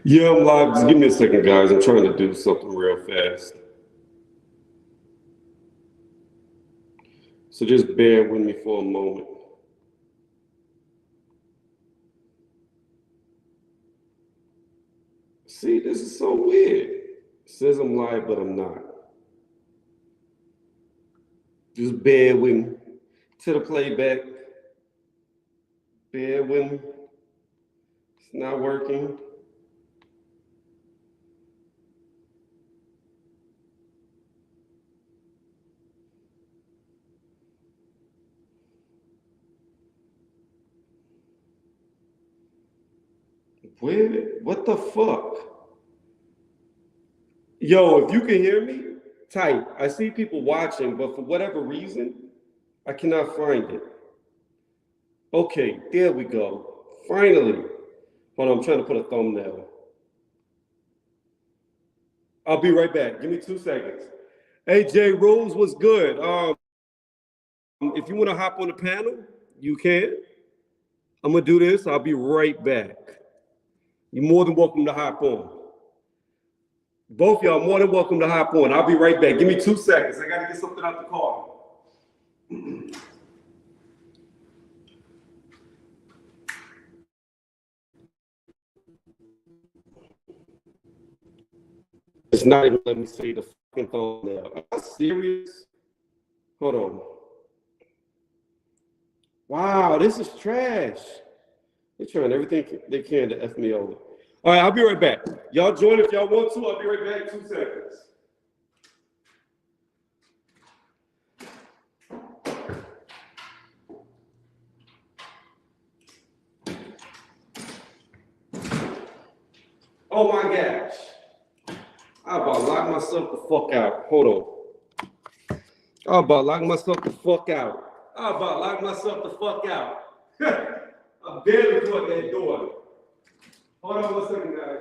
Yeah, I'm live. Just give me a second, guys. I'm trying to do something real fast. So just bear with me for a moment. See, this is so weird. It says I'm live, but I'm not. Just bear with me. To the playback. Bear with me. It's not working. Where? What the fuck? Yo, if you can hear me, type. I see people watching, but for whatever reason, I cannot find it. Okay, there we go. Finally. Hold on, I'm trying to put a thumbnail. I'll be right back. Give me 2 seconds. Hey, Jay Rose, what's good? If you want to hop on the panel, you can. I'm gonna do this. I'll be right back. You're more than welcome to hop on. Both y'all more than welcome to hop on. I'll be right back. Give me 2 seconds. I gotta get something out the car. It's not even let me see the fucking thumbnail. Are you serious? Hold on. Wow, this is trash. They're trying everything they can to F me over. All right, I'll be right back. Y'all join if y'all want to. I'll be right back. 2 seconds. Oh my gosh. I about locked myself the fuck out. Hold on. I about locked myself the fuck out. I about locked myself the fuck out. I barely caught that door. Hold on 1 second, guys.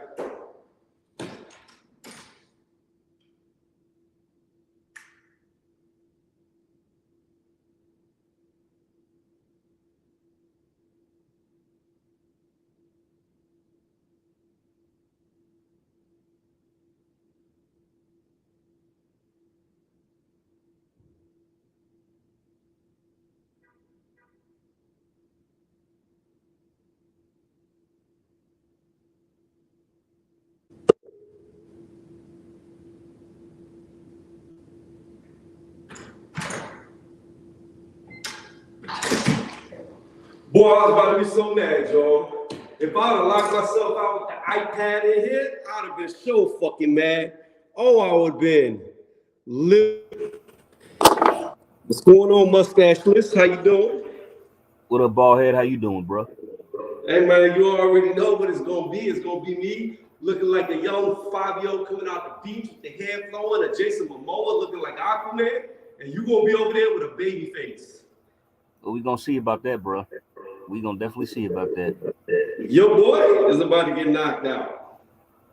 Boy, I was about to be so mad, y'all. If I'd have locked myself out with the iPad in here, I'd have been so fucking mad. Oh, I would have been lit. What's going on, Mustache List? How you doing? What up, bald head? How you doing, bro? Hey, man, you already know what it's going to be. It's going to be me looking like a young 5-year-old coming out the beach with the hair flowing, a Jason Momoa looking like Aquaman, and you going to be over there with a baby face. Well, we gonna see about that, bro. We gonna definitely see about that. Your boy is about to get knocked out.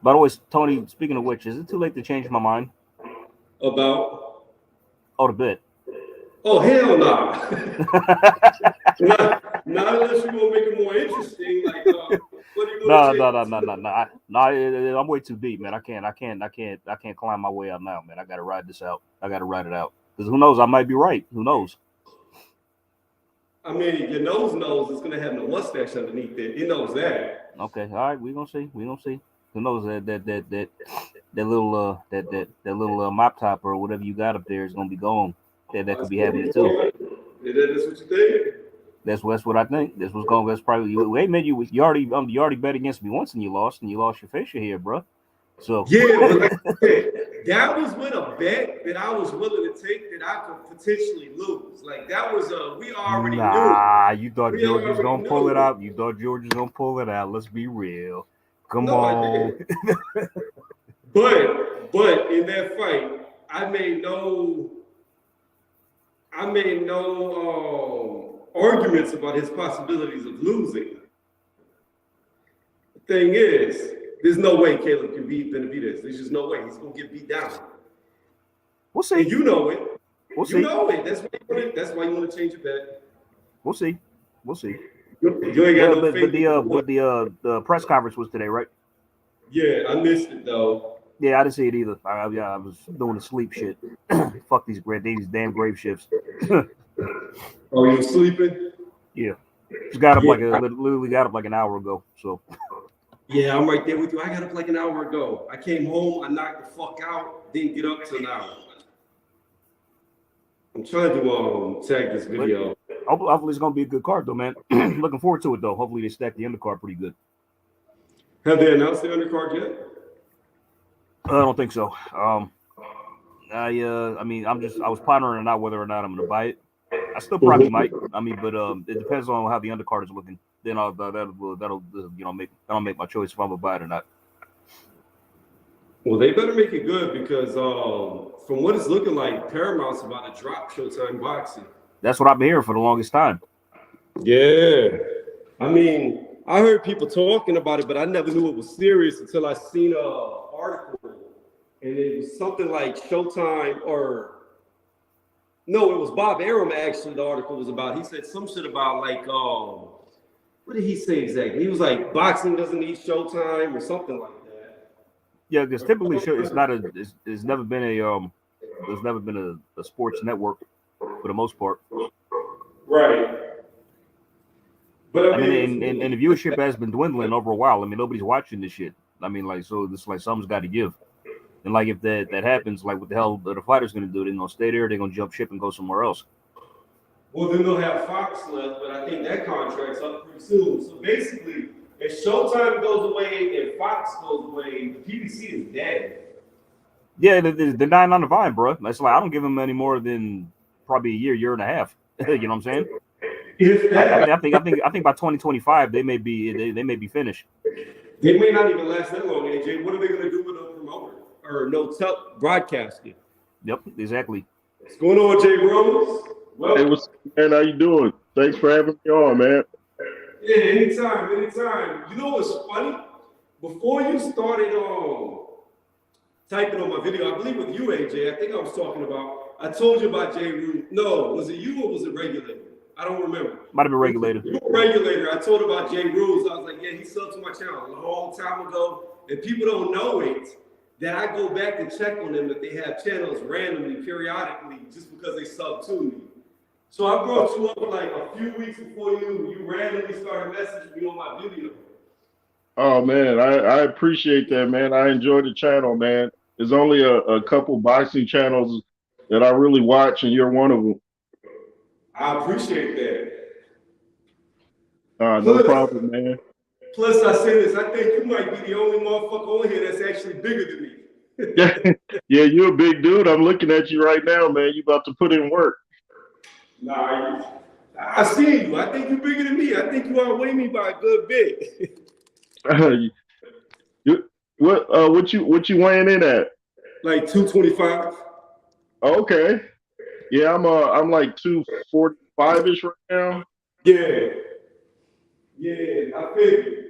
By the way, Tony. Speaking of which, is it too late to change my mind? About? Oh, the bet. Oh, hell no. Not unless you're going to make it more interesting. Like, what are you going to change? No. I'm way too deep, man. I can't climb my way out now, man. I gotta ride this out. I gotta ride it out. Because who knows? I might be right. Who knows? I mean, your nose knows it's going to have no mustache underneath it. He knows that. Okay, all right. We gonna see. Who knows that little mop top or whatever you got up there is gonna be gone. That could be happening too. That's what you think? That's what I think. That's what's going. That's probably you. Wait a minute, you already bet against me once and you lost your facial hair, bro. So yeah, but like I said, that was with a bet that I was willing to take that I could potentially lose. Like that was we already knew. You thought George was gonna pull it out. You thought George was gonna pull it out. Let's be real. Come on. But in that fight, I made no arguments about his possibilities of losing. The thing is, there's no way Calib can beat Benavidez. There's just no way. He's going to get beat down. We'll see. And you know it. We'll see. You know it. That's why you want to change your bet. We'll see. You ain't got no faith. But the press conference was today, right? Yeah, I missed it though. Yeah, I didn't see it either. I was doing the sleep shit. Fuck these damn grave shifts. Oh, you sleeping? Yeah, just got up Yeah, literally got up like an hour ago. So yeah, I'm right there with you. I got up like an hour ago. I came home, I knocked the fuck out, didn't get up till now. I'm trying to tag this video. hopefully it's gonna be a good card though, man. Looking forward to it though. Hopefully they stack the undercard pretty good. Have they announced the undercard yet? I don't think so. I mean, I was pondering on whether or not I'm gonna buy it. I still probably might. I mean, but it depends on how the undercard is looking. Then that'll make my choice if I'm gonna buy it or not. Well, they better make it good because from what it's looking like, Paramount's about to drop Showtime Boxing. That's what I've been hearing for the longest time. Yeah, I mean, I heard people talking about it, but I never knew it was serious until I seen an article, and it was something like Showtime or no, it was Bob Arum actually. The article was about. He said some shit about like what did he say exactly? He was like boxing doesn't need Showtime or something like that. Yeah, because typically it's never been a sports network for the most part. Right. But I mean, and the viewership has been dwindling over a while. I mean, nobody's watching this shit. I mean, like, so it's like something's got to give. And like, if that happens, like, what the hell are the fighters going to do? They're going to stay there. They're going to jump ship and go somewhere else. Well, then they'll have Fox left, but I think that contract's up pretty soon. So basically, if Showtime goes away and Fox goes away, the PBC is dead. Yeah, they're dying on the vine, bro. That's like I don't give them any more than probably a year and a half. You know what I'm saying? I think by 2025 they may be finished. They may not even last that long, AJ. What are they going to do with a promoter or broadcasting? Yep, exactly. What's going on, Jay Rose? Well, hey, what's up, man? How you doing? Thanks for having me on, man. Yeah, anytime. You know what's funny? Before you started typing on my video, I believe with you, AJ, I think I was talking about, I told you about Jay Rue. No, was it you or was it Regulator? I don't remember. Might have been Regulator. You were Regulator. I told about Jay Rules. I was like, yeah, he subbed to my channel a long time ago. And people don't know it, that I go back and check on them if they have channels randomly, periodically, just because they sub to me. So I brought you up like a few weeks before you randomly started messaging me on my video. Oh, man, I appreciate that, man. I enjoy the channel, man. There's only a couple boxing channels that I really watch, and you're one of them. I appreciate that. No problem, man. Plus, I say this, I think you might be the only motherfucker on here that's actually bigger than me. Yeah, you're a big dude. I'm looking at you right now, man. You about to put in work. Nah, I see you. I think you're bigger than me. I think you outweigh me by a good bit. What you weighing in at? Like 225. Okay. Yeah, I'm like 245-ish right now. Yeah, I figured.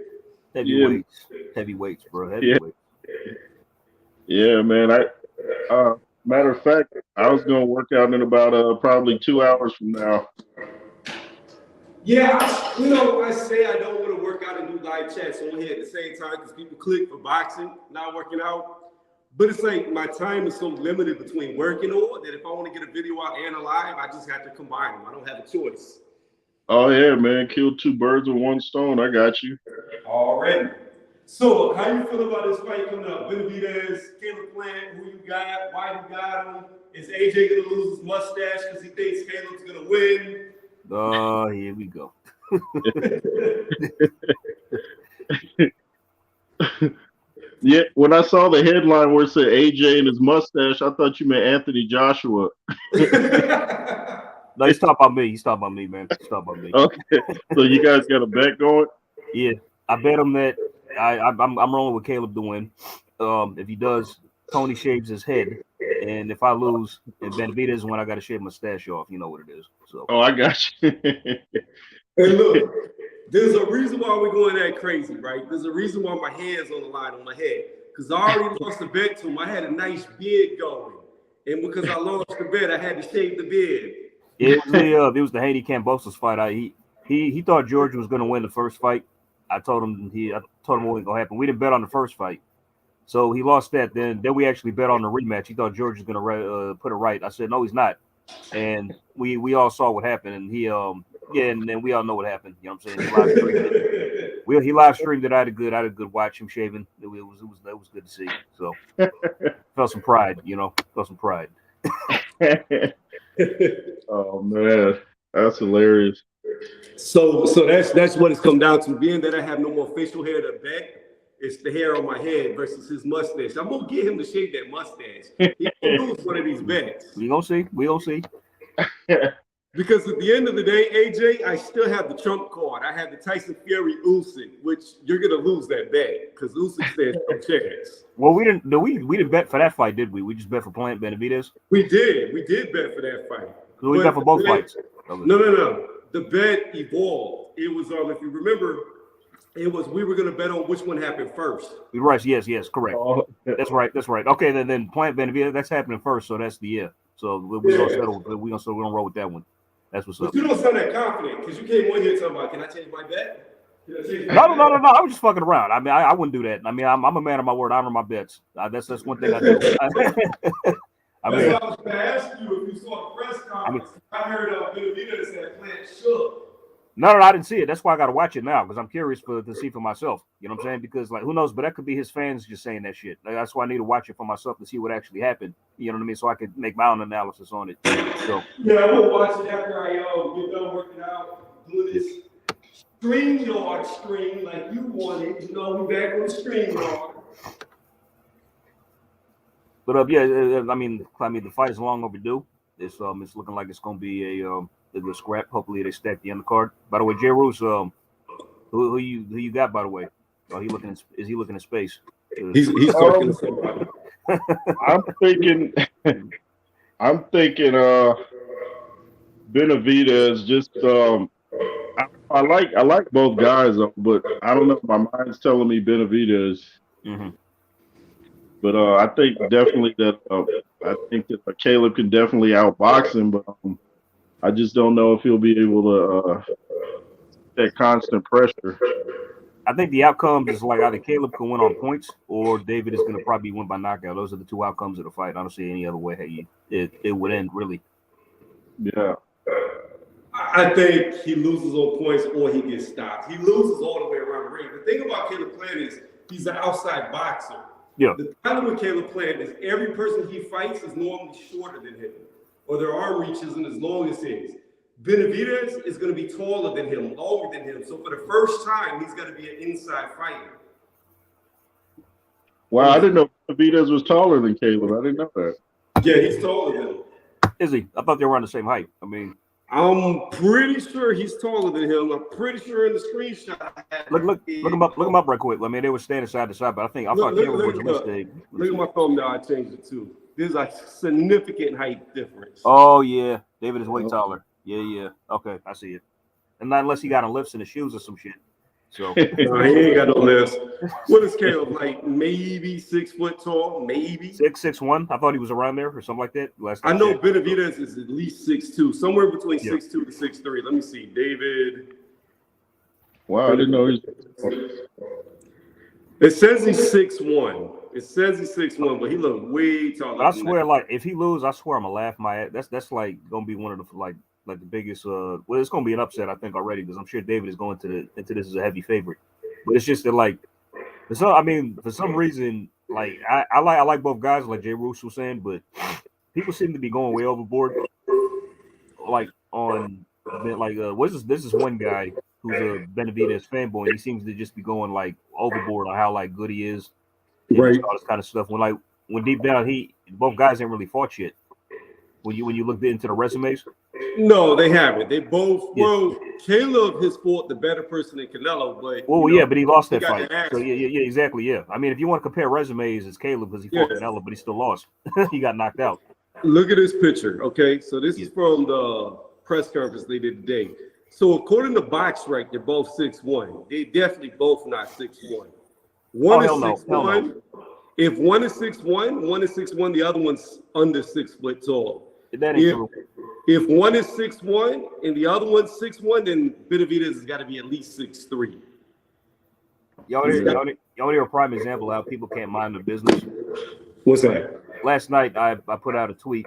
Heavyweights, bro. Heavyweights. Yeah, man. Matter of fact, I was gonna work out in about probably 2 hours from now. Yeah, I say I don't want to work out and do live chats on here at the same time because people click for boxing, not working out. But it's like my time is so limited between working on that if I want to get a video out and a live, I just have to combine them. I don't have a choice. Oh yeah, man. Kill two birds with one stone. I got you. Already. So how you feel about this fight coming up? Benavidez, Calib Plant, who you got, why you got him? Is AJ gonna lose his mustache because he thinks Caleb's gonna win? Oh, here we go. Yeah, when I saw the headline where it said AJ and his mustache, I thought you meant Anthony Joshua. No, he's talking about me. He's talking about me, man. He's talking about me. Okay, so you guys got a bet going? Yeah, I bet him that I'm rolling with Caleb to win. If he does, Tony shaves his head, and if I lose and Benavidez win, I got to shave my mustache off. You know what it is. So. Oh, I got you. Hey, look, there's a reason why we're going that crazy, right? There's a reason why my hand's on the line on my head. Because I already lost the bet to him. I had a nice beard going. And because I lost the bet, I had to shave the beard. It was the Haiti Cambosos fight. He thought Georgia was going to win the first fight, I told him what was gonna happen. We didn't bet on the first fight, so he lost that. Then we actually bet on the rematch. He thought George was gonna put it right. I said no, he's not. And we all saw what happened, and he and then we all know what happened. You know what I'm saying? He live streamed it. He live streamed it. I had a good watch him shaving. It was good to see. So felt some pride, felt some pride. Oh man, that's hilarious. So that's what it's come down to. Being that I have no more facial hair to bet, it's the hair on my head versus his mustache. I'm gonna get him to shave that mustache. He's gonna lose one of these bets. We gonna see. Because at the end of the day, AJ, I still have the trump card. I have the Tyson Fury Usyk, which you're gonna lose that bet because Usyk says no chance. Well, we didn't bet for that fight, did we? We just bet for Plant Benavidez. We did bet for that fight. So we bet for both fights. No. The bet evolved. It was if you remember, we were gonna bet on which one happened first. Right. Yes, correct. Oh. That's right. Okay, then Plant Benavidez, that's happening first, so that's the year. So we're gonna settle. We don't roll with that one. That's what's up. But you don't sound that confident because you came on here talking about, can I change my bet? No. I was just fucking around. I mean, I wouldn't do that. I mean, I'm a man of my word. I honor my bets. That's one thing I do. I was going to ask you if you saw the press conference. I heard Benavidez said Plant shook. No, I didn't see it. That's why I got to watch it now because I'm curious to see for myself. You know what I'm saying? Because who knows? But that could be his fans just saying that shit. That's why I need to watch it for myself to see what actually happened. You know what I mean? So I could make my own analysis on it. So yeah, I'm gonna watch it after I get done working out, doing this StreamYard stream like you wanted. We back on the StreamYard. But yeah, I mean, the fight is long overdue. It's looking like it's gonna be a scrap. Hopefully they stack the undercard. By the way, Jay Roos, who you got? By the way, is he looking at space? He's talking to somebody. I'm thinking Benavidez. Just I like both guys, but I don't know. My mind's telling me Benavidez. Mm-hmm. But I think definitely that Caleb can definitely outbox him, but I just don't know if he'll be able to that constant pressure. I think the outcomes is like either Caleb can win on points or David is going to probably win by knockout. Those are the two outcomes of the fight. I don't see any other way it would end, really. Yeah. I think he loses on points or he gets stopped. He loses all the way around the ring. The thing about Caleb Plant is he's an outside boxer. Yeah. The problem with Caleb Plant is every person he fights is normally shorter than him, or their arm reach isn't as long as his. Benavidez is going to be taller than him, longer than him. So for the first time, he's got to be an inside fighter. Wow, I didn't know Benavidez was taller than Caleb. I didn't know that. Yeah, he's taller than him. Is he? I thought they were around the same height. I mean, I'm pretty sure he's taller than him. I'm pretty sure in the screenshot. Look him up right quick. I mean, they were standing side to side, but I thought Caleb was a mistake. Look at my phone now. I changed it too. There's a significant height difference. Oh yeah, David is way taller. Yeah. Okay, I see it. And not unless he got on lifts in the shoes or some shit. So no, he ain't got no lifts. What is Caleb like? Maybe 6 foot tall, maybe 6'1". I thought he was around there or something like that. I know Benavidez is at least 6'2", somewhere between 6'2" to 6'3". Let me see, David. Wow, I didn't know he's. It says he's 6'1". It says he's 6'1", but he looks way taller. But I swear, like if he loses, I swear I'm gonna laugh my ass. That's like gonna be one of the like the biggest. Well, it's gonna be an upset, I think already, because I'm sure David is going into this as a heavy favorite. But it's just that like, for some reason, like I like both guys, like Jay Roos was saying, but people seem to be going way overboard. Like on like this is one guy who's a Benavidez fanboy. He seems to just be going like overboard on how like good he is. Right. All this kind of stuff. When deep down both guys ain't really fought yet. When you look into the resumes. No, they haven't. They both. Yeah. Well, Caleb has fought the better person than Canelo, but but he lost that fight. So yeah, exactly. Yeah, I mean, if you want to compare resumes, it's Caleb because he fought Canelo, but he still lost. He got knocked out. Look at this picture. Okay, so this is from the press conference they did today. So according to BoxRec, they're both 6'1". They definitely both not 6'1". One is 6'1". If one is 6'1", the other one's under 6 foot tall. That ain't true. If one is 6'1" and the other one's 6'1", then Benavidez has got to be at least 6'3". Y'all hear a prime example of how people can't mind their business. What's that? Last night I put out a tweet.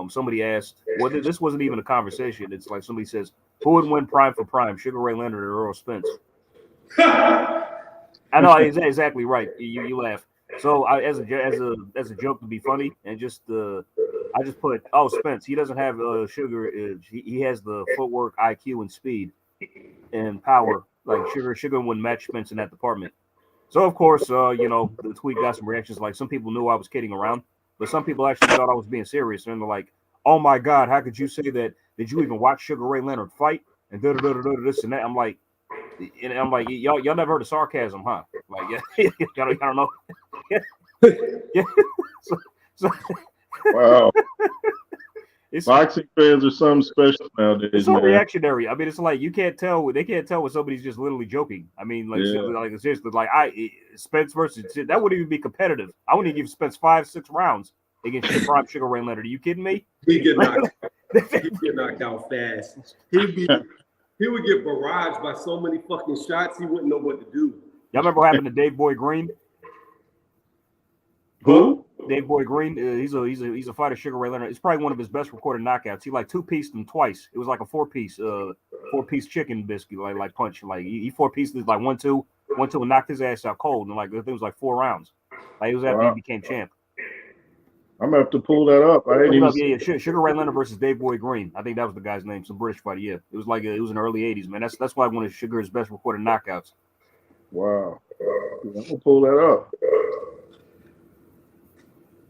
Somebody asked, well, this wasn't even a conversation. It's like somebody says, who would win prime for prime, Sugar Ray Leonard or Earl Spence? I know exactly right. You laugh. So as a joke to be funny, and just I just put, oh, Spence, he doesn't have Sugar. He has the footwork, IQ, and speed, and power. Like Sugar wouldn't match Spence in that department. So of course, the tweet got some reactions. Like some people knew I was kidding around, but some people actually thought I was being serious, and they're like, "Oh my God, how could you say that? Did you even watch Sugar Ray Leonard fight?" And this and that. I'm like, y'all never heard of sarcasm, huh? Like, yeah, y'all don't know. Yeah. So Wow. Boxing fans are something special nowadays. It's so reactionary. I mean, it's like they can't tell when somebody's just literally joking. I mean, seriously, like Spence versus that wouldn't even be competitive. I wouldn't even give Spence 5-6 rounds against prime Sugar Ray Leonard. Are you kidding me? He'd get knocked out fast. He would get barraged by so many fucking shots he wouldn't know what to do. Y'all remember what happened to Dave Boy Green? Who? Dave Boy Green. He's a fighter. Sugar Ray Leonard. It's probably one of his best recorded knockouts. He like 2-pieced him twice. It was like a 4-piece chicken biscuit, like punch. Like he 4-pieced like 1-2, and knocked his ass out cold. And like it was like 4 rounds. Like it was after he became champ. I'm gonna have to pull that up. Sugar Ray Leonard versus Dave Boy Green. I think that was the guy's name. Some British fighter. Yeah, it was in the early '80s, man. That's why one of Sugar's best recorded knockouts. Wow. I'm gonna pull that up.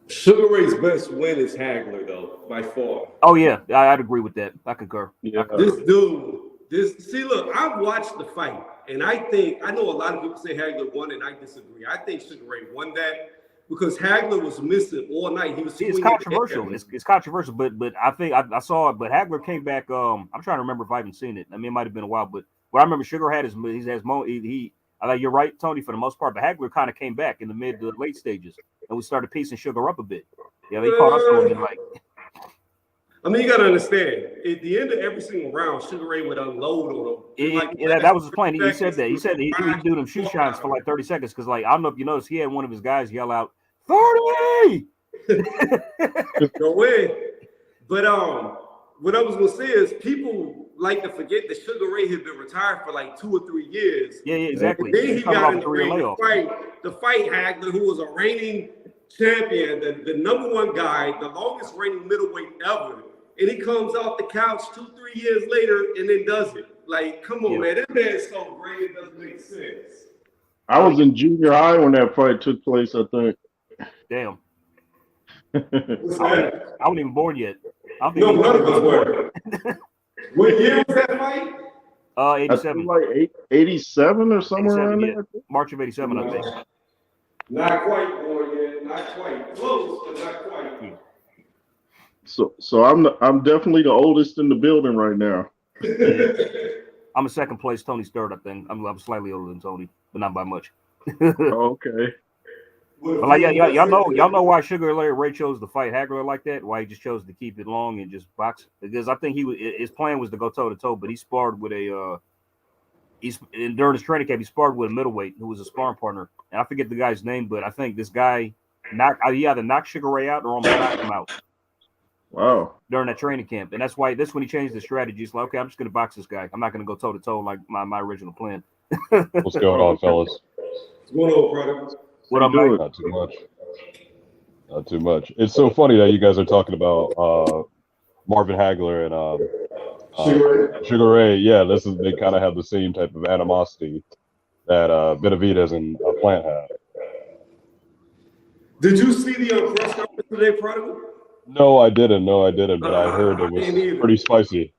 Sugar Ray's best win is Hagler, though, by far. Oh yeah, I'd agree with that. I concur. Yeah. This dude, look, I've watched the fight, and I know a lot of people say Hagler won, and I disagree. I think Sugar Ray won that because Hagler was missing all night. He was. It's controversial. It's controversial, but I think I saw it. But Hagler came back. I'm trying to remember if I haven't seen it. I mean, it might have been a while, but what I remember, Sugar had I like you're right, Tony, for the most part. But Hagler kind of came back in the mid to late stages, and we started piecing Sugar up a bit. Yeah, they caught us going like. I mean, you gotta understand. At the end of every single round, Sugar Ray would unload on him. That was his plan. He said that. He said he'd do them shoe shines for like 30 seconds because, like, I don't know if you noticed, he had one of his guys yell out 30. Go in. But what I was gonna say is people like to forget that Sugar Ray had been retired for like 2 or 3 years. Yeah, exactly. And then he got in the ring to fight Hagler, who was a reigning champion, the number 1 guy, the longest reigning middleweight ever. And he comes off the couch 2-3 years later and then does it. Like, come on, man. That man's so great, it doesn't make sense. I was in junior high when that fight took place, I think. Damn. What's that? I wasn't even born yet. No, none of us were. What year was that fight? 87. Like 87 or somewhere around there. March of 87, I think. Not quite born yet. Not quite. Close, but not quite. So I'm definitely the oldest in the building right now. I'm in second place. Tony's third, I think. I'm slightly older than Tony, but not by much. Okay. But like y'all know why Sugar Ray chose to fight Hagler like that? Why he just chose to keep it long and just box? Because I think his plan was to go toe to toe, but he sparred with during his training camp he sparred with a middleweight who was a sparring partner, and I forget the guy's name, but I think this guy he either knocked Sugar Ray out or almost knocked him out. Wow. During that training camp, and that's when he changed the strategy. He's like, okay, I'm just gonna box this guy. I'm not gonna go toe to toe like my original plan. What's going on, fellas? What's going on, brother? What up, Mike? Not too much. Not too much. It's so funny that you guys are talking about Marvin Hagler and Sugar Ray. Yeah, they kind of have the same type of animosity that Benavidez and Plant have. Did you see the press conference today, Prodigal? No, I didn't. But I heard it was pretty spicy.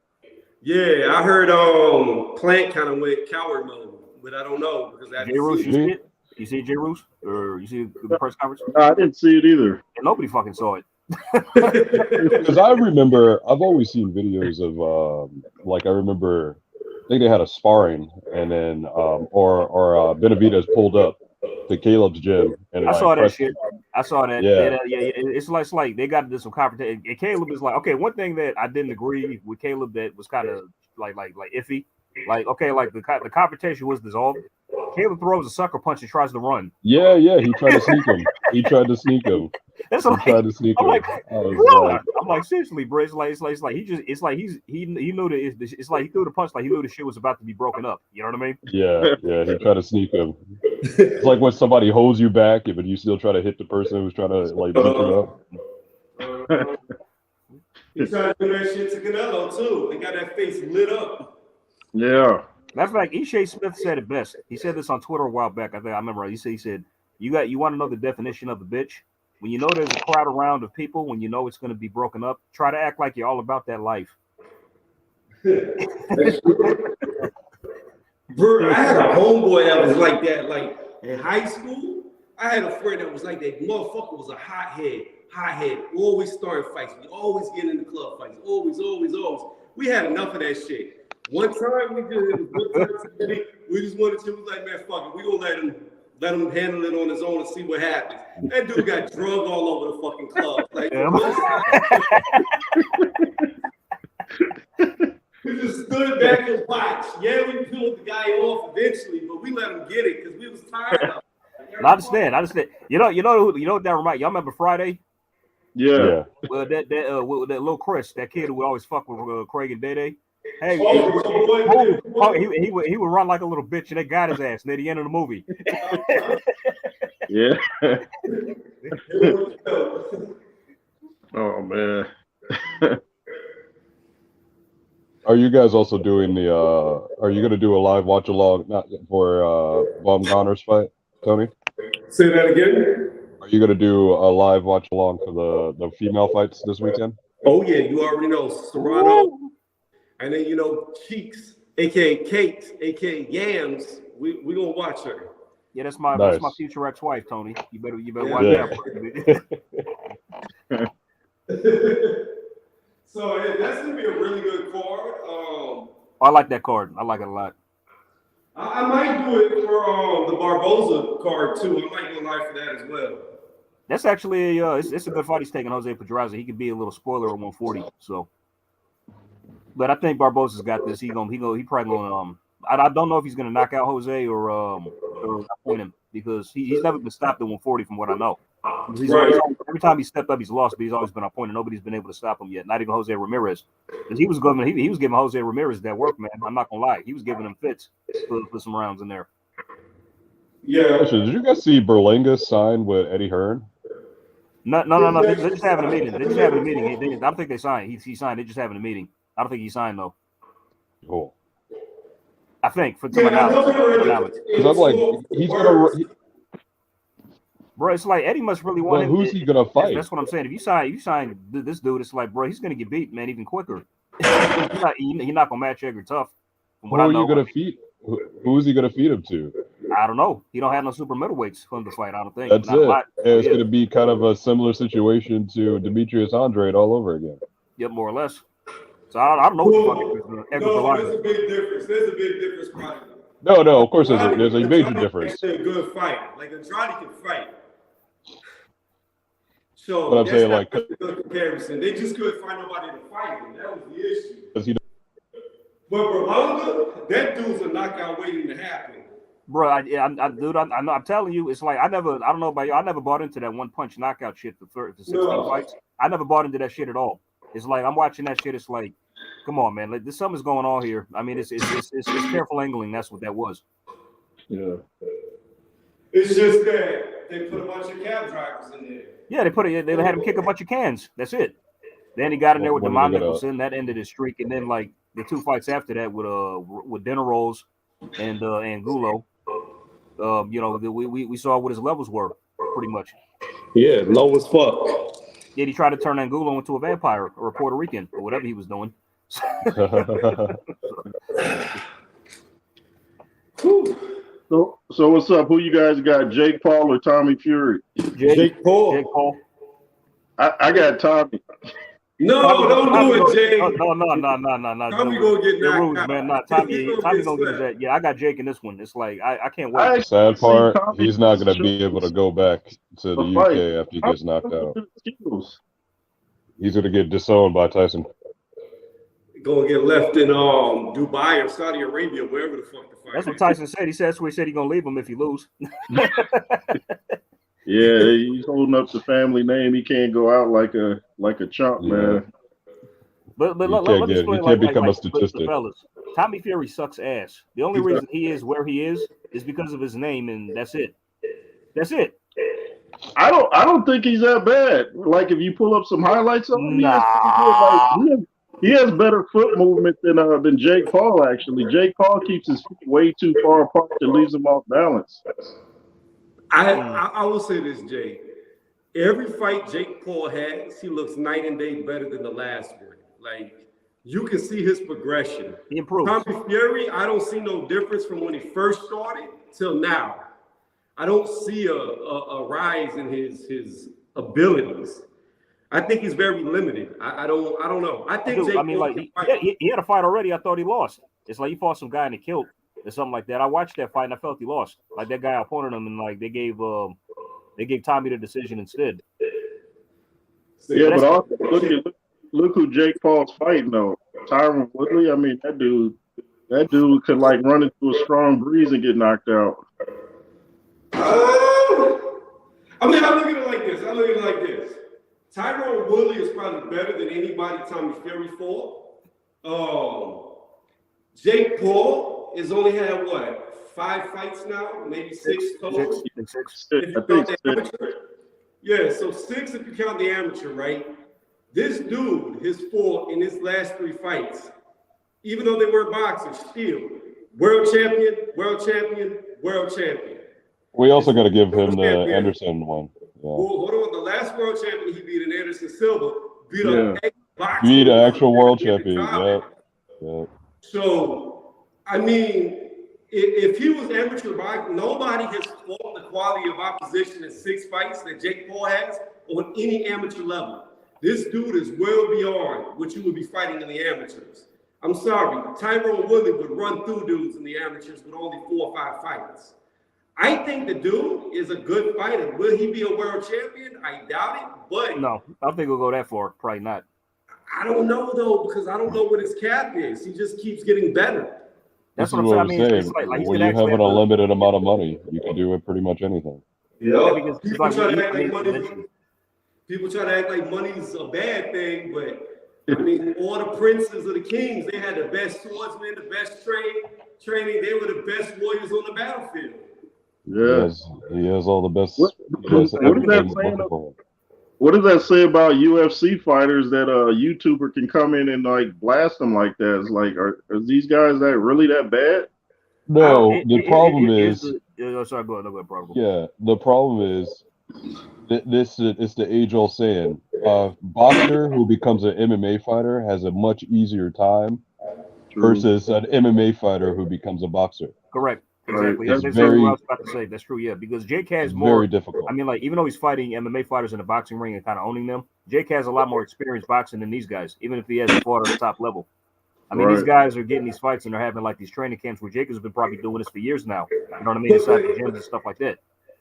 Yeah, I heard Plant kind of went coward mode, but I don't know because I didn't see it. You see Jay Roos? Or you see the press conference? No, I didn't see it either. And nobody fucking saw it. Because I remember, I've always seen videos of, I remember, I think they had a sparring, and then, Benavidez pulled up to Calib's gym. And I saw that shit. I saw that. Yeah. It's like they got to do some confrontation. And Calib is like, okay, one thing that I didn't agree with Calib that was kind of like iffy. Like, okay, like the confrontation was dissolved. Caleb throws a sucker punch and tries to run. Yeah, he tried to sneak him. He tried to sneak him. I'm like, seriously, bro. It's like he knew that it's like he threw the punch like he knew the shit was about to be broken up. You know what I mean? Yeah, he tried to sneak him. It's like when somebody holds you back, but you still try to hit the person who's trying to like beat you up. He tried to do that shit to Canelo too. They got that face lit up. Yeah. Matter of fact, Ishai Smith said it best. He said this on Twitter a while back. I remember. He said, you want to know the definition of a bitch? When you know there's a crowd around of people, when you know it's going to be broken up, try to act like you're all about that life. Bro, I had a homeboy that was like that. Like in high school, I had a friend that was like that. Motherfucker was a hothead. Always starting fights. We always get in the club fights. Always. We had enough of that shit. One time we just wanted to. We was like, man, fuck it. We gonna let him handle it on his own and see what happens. That dude got drugged all over the fucking club. Like, we just stood back and watched. Yeah, we peeled the guy off eventually, but we let him get it because we was tired of it. I understand. You know what that reminds y'all remember Friday? Yeah. Well, that little Chris, that kid who would always fuck with Craig and Day. Hey, he would run like a little bitch, and they got his ass near the end of the movie. Yeah. Oh man. Are you guys also doing the? Are you going to do a live watch along for Baumgartner's fight, Tony? Say that again. Are you going to do a live watch along for the female fights this weekend? Oh yeah, you already know Serrano, and then you know Cheeks, aka Cakes, aka Yams. We gonna watch her. Yeah, that's my future ex-wife, Tony. You better watch that. So that's gonna be a really good card. I like that card. I like it a lot. I might do it for the Barboza card too. I might go live for that as well. That's actually it's a good fight he's taking Jose Pedraza. He could be a little spoiler at 140. So, but I think Barboza's got this. He probably gonna I don't know if he's gonna knock out Jose or point him because he's never been stopped at 140 from what I know. Every time he stepped up, he's lost, but he's always been on point, and nobody's been able to stop him yet. Not even Jose Ramirez, because he was giving Jose Ramirez that work, man. I'm not gonna lie, he was giving him fits for some rounds in there. Yeah. Did you guys see Berlanga sign with Eddie Hearn? No. They're just having a meeting. I don't think they signed. He signed. They're just having a meeting. I don't think he signed though. Cool. I think for some knowledge. Because I'm like, he's gonna. Bro, it's like Eddie must really want him. Who's he gonna fight? That's what I'm saying. If you sign this dude, it's like, bro, he's gonna get beat, man, even quicker. He's not gonna match Edgar Tough. Who are you gonna feed? Who is he gonna feed him to? I don't know. He don't have no super middleweights for him to fight. I don't think. That's it. It's gonna be kind of a similar situation to Demetrius Andrade all over again. Yep, more or less. So I don't know what the fuck Edgar there's a big difference. There's a big difference, probably. No, of course there's a major difference. A good fight. Like Andrade can fight. So but I'm saying, like, a good comparison. They just couldn't find nobody to fight him. That was the issue. But Berlanga, that dude's a knockout waiting to happen. Bro, I'm telling you, it's like I don't know about you. I never bought into that one punch knockout shit for 16 fights. I never bought into that shit at all. It's like I'm watching that shit. It's like, come on, man. Like, there's something's going on here. I mean, it's careful angling. That's what that was. Yeah. It's just that they put a bunch of cab drivers in there. Yeah, they had him kick a bunch of cans. That's it. Then he got in there with DeMond Nicholson. That ended his streak. And then like the two fights after that with Dinner Rolls and Gulo, we saw what his levels were pretty much. Yeah, low as fuck. Yeah, he tried to turn Angulo into a vampire or a Puerto Rican or whatever he was doing. So what's up? Who you guys got? Jake Paul or Tommy Fury? Jake Paul. Jake Paul. I got Tommy. No, don't do it, Jake. No. Tommy gonna get knocked rules, out. Man. Tommy gonna get that. Yeah, I got Jake in this one. It's like I can't wait. The sad part, he's not gonna be able to go back to the UK after he gets knocked out. He's gonna get disowned by Tyson. Gonna get left in Dubai or Saudi Arabia, wherever the fuck the fight. That's what Tyson said. He said that's what he said he's gonna leave him if he lose. Yeah, he's holding up the family name. He can't go out like a chump, man. But He let can't me get- explain he can't become a the statistic. fellas. Tommy Fury sucks ass. The only reason he is where he is because of his name, and that's it. That's it. I don't think he's that bad. Like if you pull up some highlights of him, Nah. he has better foot movement than Jake Paul. Actually, Jake Paul keeps his feet way too far apart and leaves him off balance. I will say this, Jay. Every fight Jake Paul has, he looks night and day better than the last one. Like you can see his progression. He improved. Tommy Fury, I don't see no difference from when he first started till now. I don't see a rise in his abilities. I think he's very limited. I don't know. I think Jake Paul he had a fight already. I thought he lost. It's like he fought some guy in the kilt or something like that. I watched that fight and I felt he lost. Like that guy opponent him, and like they gave Tommy the decision instead. Yeah, but also look who Jake Paul's fighting though. Tyron Woodley. I mean, that dude could like run into a strong breeze and get knocked out. I look at it like this. Tyron Woodley is probably better than anybody Tommy Fury fought. Jake Paul has only had what, 5 fights now, maybe 6 total. Six. If you count the amateur. Yeah, so 6 if you count the amateur, right? This dude has fought in his last 3 fights, even though they were boxers, still world champion, world champion, world champion. We also got to give him the Anderson one. Yeah. Well, hold on, the last world champion he beat in Anderson Silva beat an ex-boxer. Beat an actual world champion. Yeah. So, I mean, if he was amateur boxing, nobody has fought the quality of opposition in 6 fights that Jake Paul has on any amateur level. This dude is well beyond what you would be fighting in the amateurs. I'm sorry, Tyron Woodley would run through dudes in the amateurs with only 4 or 5 fights. I think the dude is a good fighter. Will he be a world champion? I doubt it, but No, I don't think he'll go that far. Probably not. I don't know though, because I don't know what his cap is. He just keeps getting better. That's This what is I'm what saying. I'm I mean, saying. it's like When you have an unlimited amount of money, you can do pretty much anything. Yeah, because it's people like- try to act like money's a bad thing, but I mean, all the princes of the kings, they had the best swordsmen, the best training. They were the best warriors on the battlefield. Yeah. He has all the best. What does that say about UFC fighters that a YouTuber can come in and like blast them like that? It's like, are these guys really that bad? No, the problem is. Sorry, go ahead, problem. Yeah, the problem is this is the age-old saying. Boxer who becomes an MMA fighter has a much easier time versus an MMA fighter who becomes a boxer. Correct. Exactly. It's That's very, what I was about to say. That's true. Yeah, because Jake has more. Very difficult. I mean, like even though he's fighting MMA fighters in the boxing ring and kind of owning them, Jake has a lot more experience boxing than these guys. Even if he hasn't fought at the top level. I mean, these guys are getting these fights and they're having like these training camps where Jake has been probably doing this for years now. You know what I mean? Inside the gyms and stuff like that.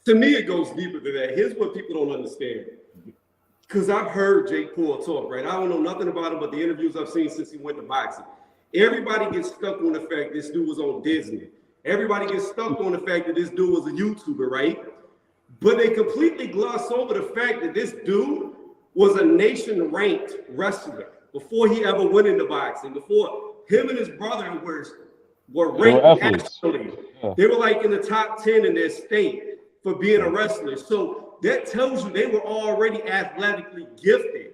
To me, it goes deeper than that. Here's what people don't understand. Because I've heard Jake Paul talk, right? I don't know nothing about him, but the interviews I've seen since he went to boxing. Everybody gets stuck on the fact this dude was on Disney. Everybody gets stuck on the fact that this dude was a YouTuber, right? But they completely gloss over the fact that this dude was a nation-ranked wrestler before he ever went into boxing, before him and his brother were ranked nationally. Yeah. They were like in the top 10 in their state for being a wrestler. So that tells you they were already athletically gifted.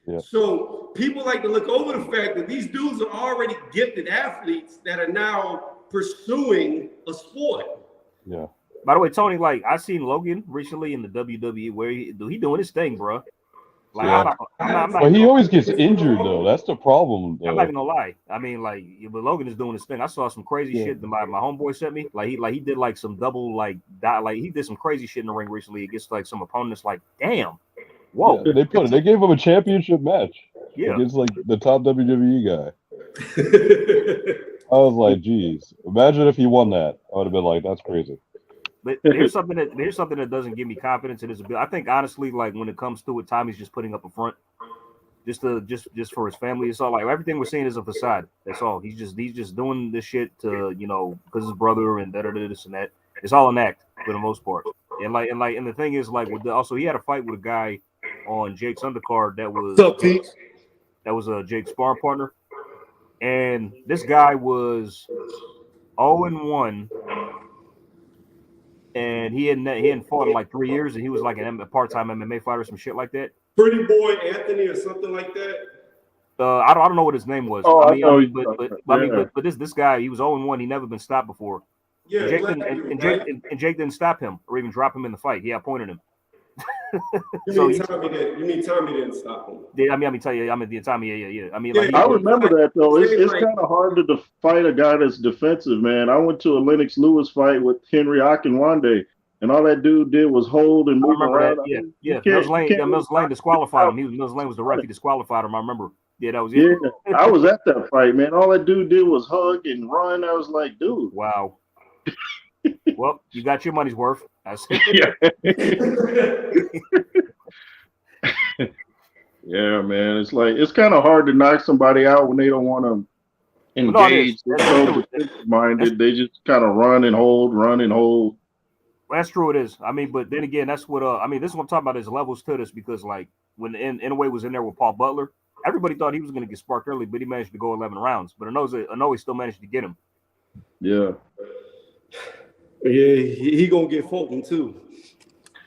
Yeah. So people like to look over the fact that these dudes are already gifted athletes that are now pursuing a sport. Yeah. By the way, Tony, like I seen Logan recently in the WWE where he doing his thing, bro. Like yeah. I'm not but he always gets injured though. That's the problem. Though. I'm not gonna lie. I mean, like, but Logan is doing his thing. I saw some crazy shit that my homeboy sent me. Like he did like some double like he did some crazy shit in the ring recently against like some opponents. Like, damn, whoa. Yeah, they gave him a championship match. Yeah, against like the top WWE guy. I was like, geez, imagine if he won that. I would have been like, that's crazy. But here's something that doesn't give me confidence in his ability. I think honestly, like when it comes to it, Tommy's just putting up a front. just for his family. It's all like everything we're seeing is a facade. That's all. He's just doing this shit to because his brother and this and that. It's all an act for the most part. And the thing is also he had a fight with a guy on Jake's undercard that was What's up, Pete? that was a Jake's sparring partner, and this guy was 0-1. And he hadn't fought in like 3 years, and he was like a part-time MMA fighter, some shit like that. Pretty Boy Anthony or something like that. I don't know what his name was. Oh, But this guy, he was 0-1. He never been stopped before. Yeah, and Jake didn't stop him or even drop him in the fight. He appointed him. You mean Tommy didn't stop him? Yeah, Tommy. Yeah. I remember that though. It's kind of hard to fight a guy that's defensive, man. I went to a Lennox Lewis fight with Henry Akinwande, and all that dude did was hold and move around. That. Yeah. Mills Lane disqualified him. Mills Lane was the ref. He disqualified him. I remember. Yeah, that was it. Yeah, I was at that fight, man. All that dude did was hug and run. I was like, dude. Wow. Well, you got your money's worth. Yeah. Yeah, man. It's kind of hard to knock somebody out when they don't want to engage. They're so minded. They just kind of run and hold. Well, that's true. It is. But then again, that's what. This is what I'm talking about. Is levels to this because when Inoue was in there with Paul Butler, everybody thought he was going to get sparked early, but he managed to go 11 rounds. But Inoue still managed to get him. Yeah. Yeah, he gonna get Fulton too.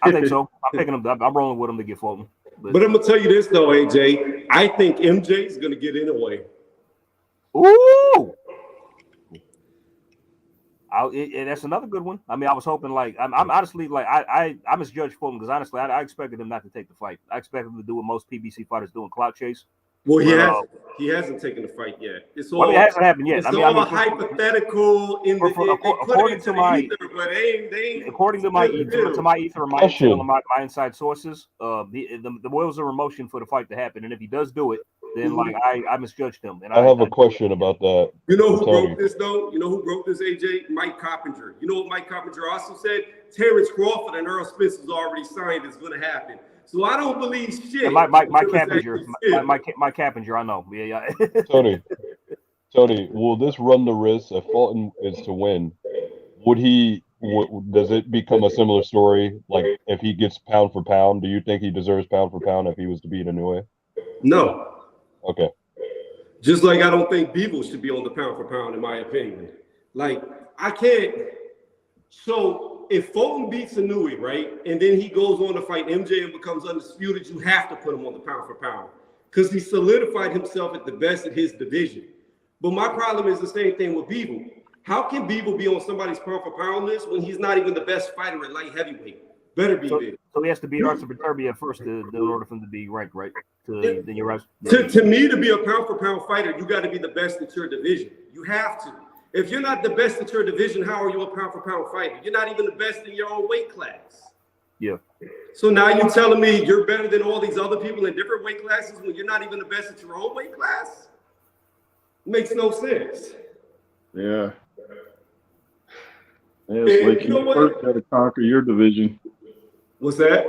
I think so. I'm picking him. I'm rolling with him to get Fulton. But I'm gonna tell you this though, AJ. I think MJ is gonna get Inoue. Ooh. That's another good one. I was hoping I'm honestly I misjudged Fulton because honestly I expected him not to take the fight. I expected him to do what most PBC fighters do and clout chase. Well, he hasn't taken the fight yet. It's all. It hasn't happened yet. It's all a hypothetical. According to my ether, my inside sources, the wheels are in motion for the fight to happen. And if he does do it, then I misjudged him. And I have a question about that. You know who wrote this though? You know who wrote this? AJ, Mike Coppinger. You know what Mike Coppinger also said? Terrence Crawford and Earl Spence was already signed. It's going to happen. So I don't believe shit. Mike Cappinger, I know. Yeah. Tony, will this run the risk if Fulton is to win? Does it become a similar story? Like if he gets pound for pound, do you think he deserves pound for pound if he was to beat Inoue? No. Okay. Just like I don't think Beeble should be on the pound for pound, in my opinion. I can't. So if Fulton beats Inoue, right, and then he goes on to fight MJ and becomes undisputed, you have to put him on the pound for pound because he solidified himself at the best at his division. But my problem is the same thing with Beeble. How can Beeble be on somebody's pound for pound list when he's not even the best fighter at light heavyweight? Better be big. So he has to beat Arthur Beterbiev first in order for him to be ranked, right? To me, to be a pound for pound fighter, you got to be the best at your division. You have to. If you're not the best at your division, how are you a pound for pound fighter? You're not even the best in your own weight class. Yeah. So now you're telling me you're better than all these other people in different weight classes when you're not even the best at your own weight class? Makes no sense. Yeah. It's like you first got to conquer your division. What's that?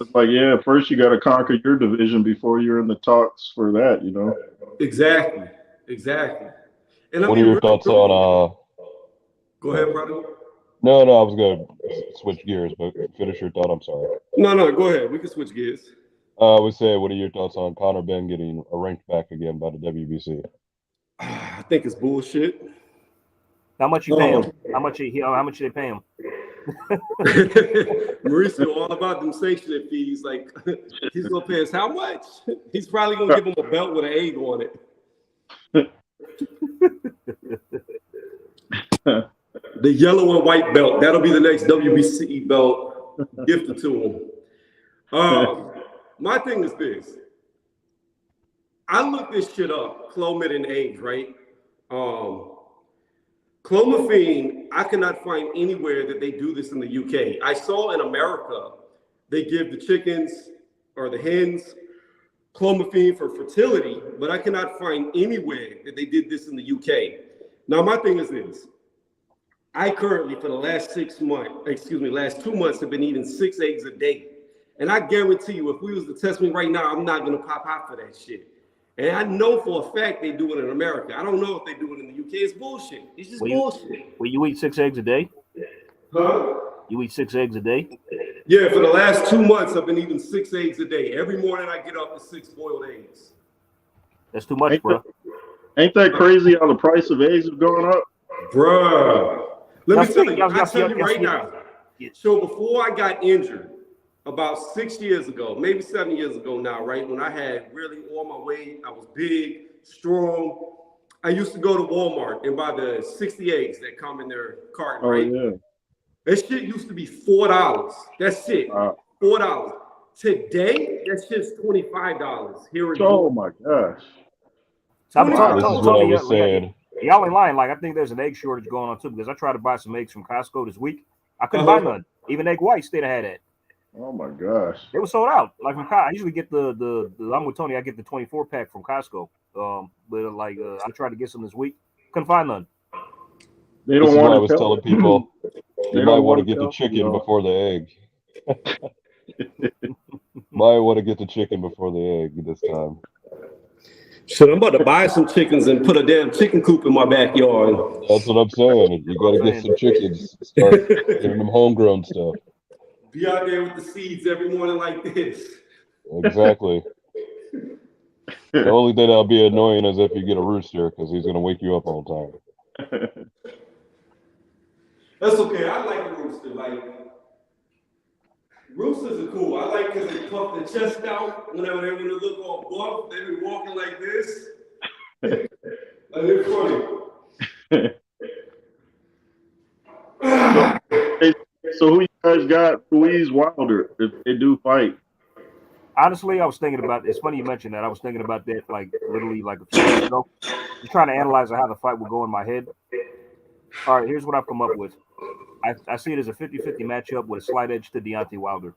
It's like, first you got to conquer your division before you're in the talks for that, you know? Exactly. And what are your thoughts on Go ahead, brother. No, I was gonna switch gears, but finish your thought. I'm sorry. No, go ahead. We can switch gears. I would say, what are your thoughts on Conor Benn getting ranked back again by the WBC? I think it's bullshit. How much you pay him? How much they pay him? Mauricio, all about them sanctioning fees. Like he's gonna pay us how much? He's probably gonna give him a belt with an egg on it. The yellow and white belt. That'll be the next WBC belt gifted to him. My thing is this. I looked this shit up, Clomid and age, right? Clomiphene, I cannot find anywhere that they do this in the UK. I saw in America, they give the chickens or the hens Clomiphene for fertility, but I cannot find anywhere that they did this in the UK. Now, my thing is this. I currently, for the last 2 months, have been eating 6 eggs a day. And I guarantee you, if we was to test me right now, I'm not gonna pop out for that shit. And I know for a fact they do it in America. I don't know if they do it in the UK. It's bullshit. It's just bullshit. Well, you eat 6 eggs a day? Huh? You eat 6 eggs a day? Yeah, for the last 2 months, I've been eating 6 eggs a day. Every morning I get up with 6 boiled eggs. That's too much, bro. Ain't that crazy how the price of eggs have gone up? Bruh. Let me tell you, I'll tell you right now. Yeah. So before I got injured, about 6 years ago, maybe 7 years ago now, right? When I had really all my weight, I was big, strong. I used to go to Walmart and buy the 60 eggs that come in their carton, right? Yeah. That shit used to be $4. That's it. $4. Today, that shit's $25 here in Oh my gosh. So I'm This is what I was saying. Y'all ain't lying. Like, I think there's an egg shortage going on too, because I tried to buy some eggs from Costco this week. I couldn't buy none. Even egg whites, they'd have had that. Oh my gosh. They were sold out. Like from I usually get the I'm with Tony. I get the 24 pack from Costco. But I tried to get some this week. Couldn't find none. They This don't is what I want was to telling people. You might want to get the chicken before the egg. Might want to get the chicken before the egg this time. Shit, I'm about to buy some chickens and put a damn chicken coop in my backyard. That's what I'm saying. You got to get some chickens. Start giving them homegrown stuff. Be out there with the seeds every morning like this. Exactly. The only thing that'll be annoying is if you get a rooster, because he's going to wake you up all the time. That's okay. I like a rooster. Like, roosters are cool. I like because they puff their chest out whenever they want to look all buff. They be walking like this. Like, they're funny. So who you guys got? Ruiz, Wilder, if they do fight? Honestly, I was thinking about. It's funny you mentioned that. I was thinking about that like literally like a few days ago. Just trying to analyze how the fight would go in my head. All right, here's what I've come up with. I see it as a 50-50 matchup with a slight edge to Deontay Wilder.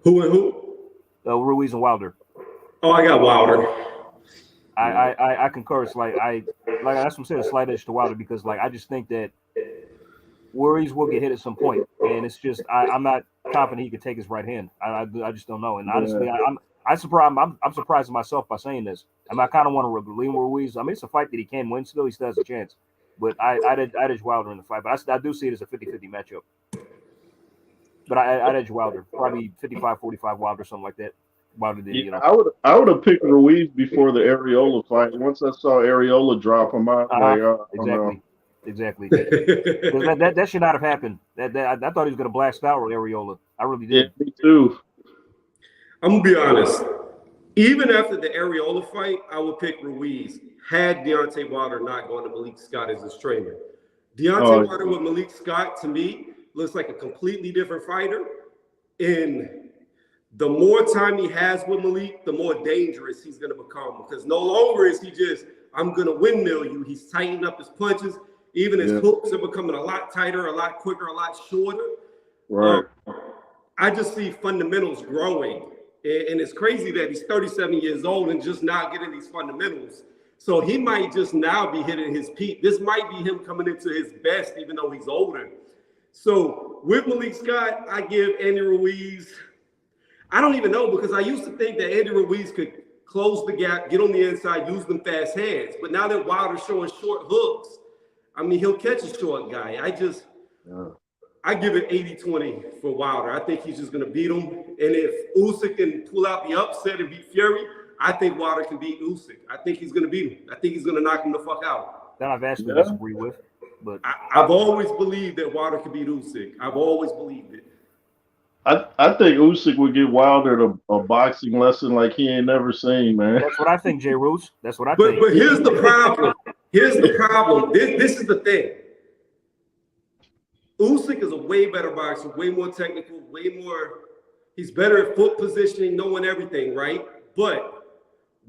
Who and who? Ruiz and Wilder. Oh, I got Wilder. I concur. It's like that's what I'm saying, a slight edge to Wilder, because like I just think that Ruiz will get hit at some point, and it's just I'm not confident he could take his right hand. I just don't know. And honestly, I'm surprised myself by saying this. I kind of want to lean Ruiz. I mean, it's a fight that he can win. Still, he still has a chance. But I'd edge Wilder in the fight. But I do see it as a 50-50 matchup. But I'd edge Wilder, probably 55-45 Wilder, something like that. Wilder did, you know. I would have picked Ruiz before the Areola fight. Once I saw Areola drop him out, Exactly. that should not have happened. I thought he was going to blast out Areola. I really did. Yeah, me too. I'm gonna be honest. Even after the Areola fight, I would pick Ruiz. Had Deontay Wilder not gone to Malik Scott as his trainer. Deontay Wilder with Malik Scott, to me, looks like a completely different fighter. And the more time he has with Malik, the more dangerous he's going to become. Because no longer is he just, I'm going to windmill you. He's tightening up his punches. Even his hooks are becoming a lot tighter, a lot quicker, a lot shorter. Right. I just see fundamentals growing. And it's crazy that he's 37 years old and just now getting these fundamentals. So he might just now be hitting his peak. This might be him coming into his best, even though he's older. So with Malik Scott, I give Andy Ruiz. I don't even know, because I used to think that Andy Ruiz could close the gap, get on the inside, use them fast hands. But now that Wilder's showing short hooks, I mean, he'll catch a short guy. I give it 80-20 for Wilder. I think he's just going to beat him. And if Usyk can pull out the upset and beat Fury, I think Wilder can beat Usyk. I think he's going to beat him. I think he's going to knock him the fuck out. That I've actually disagree with. But I've always believed that Wilder could beat Usyk. I've always believed it. I think Usyk would give Wilder a boxing lesson like he ain't never seen, man. That's what I think, Jay Roos. That's what I think. But here's the problem. This is the thing. Usyk is a way better boxer, way more technical, he's better at foot positioning, knowing everything, right? But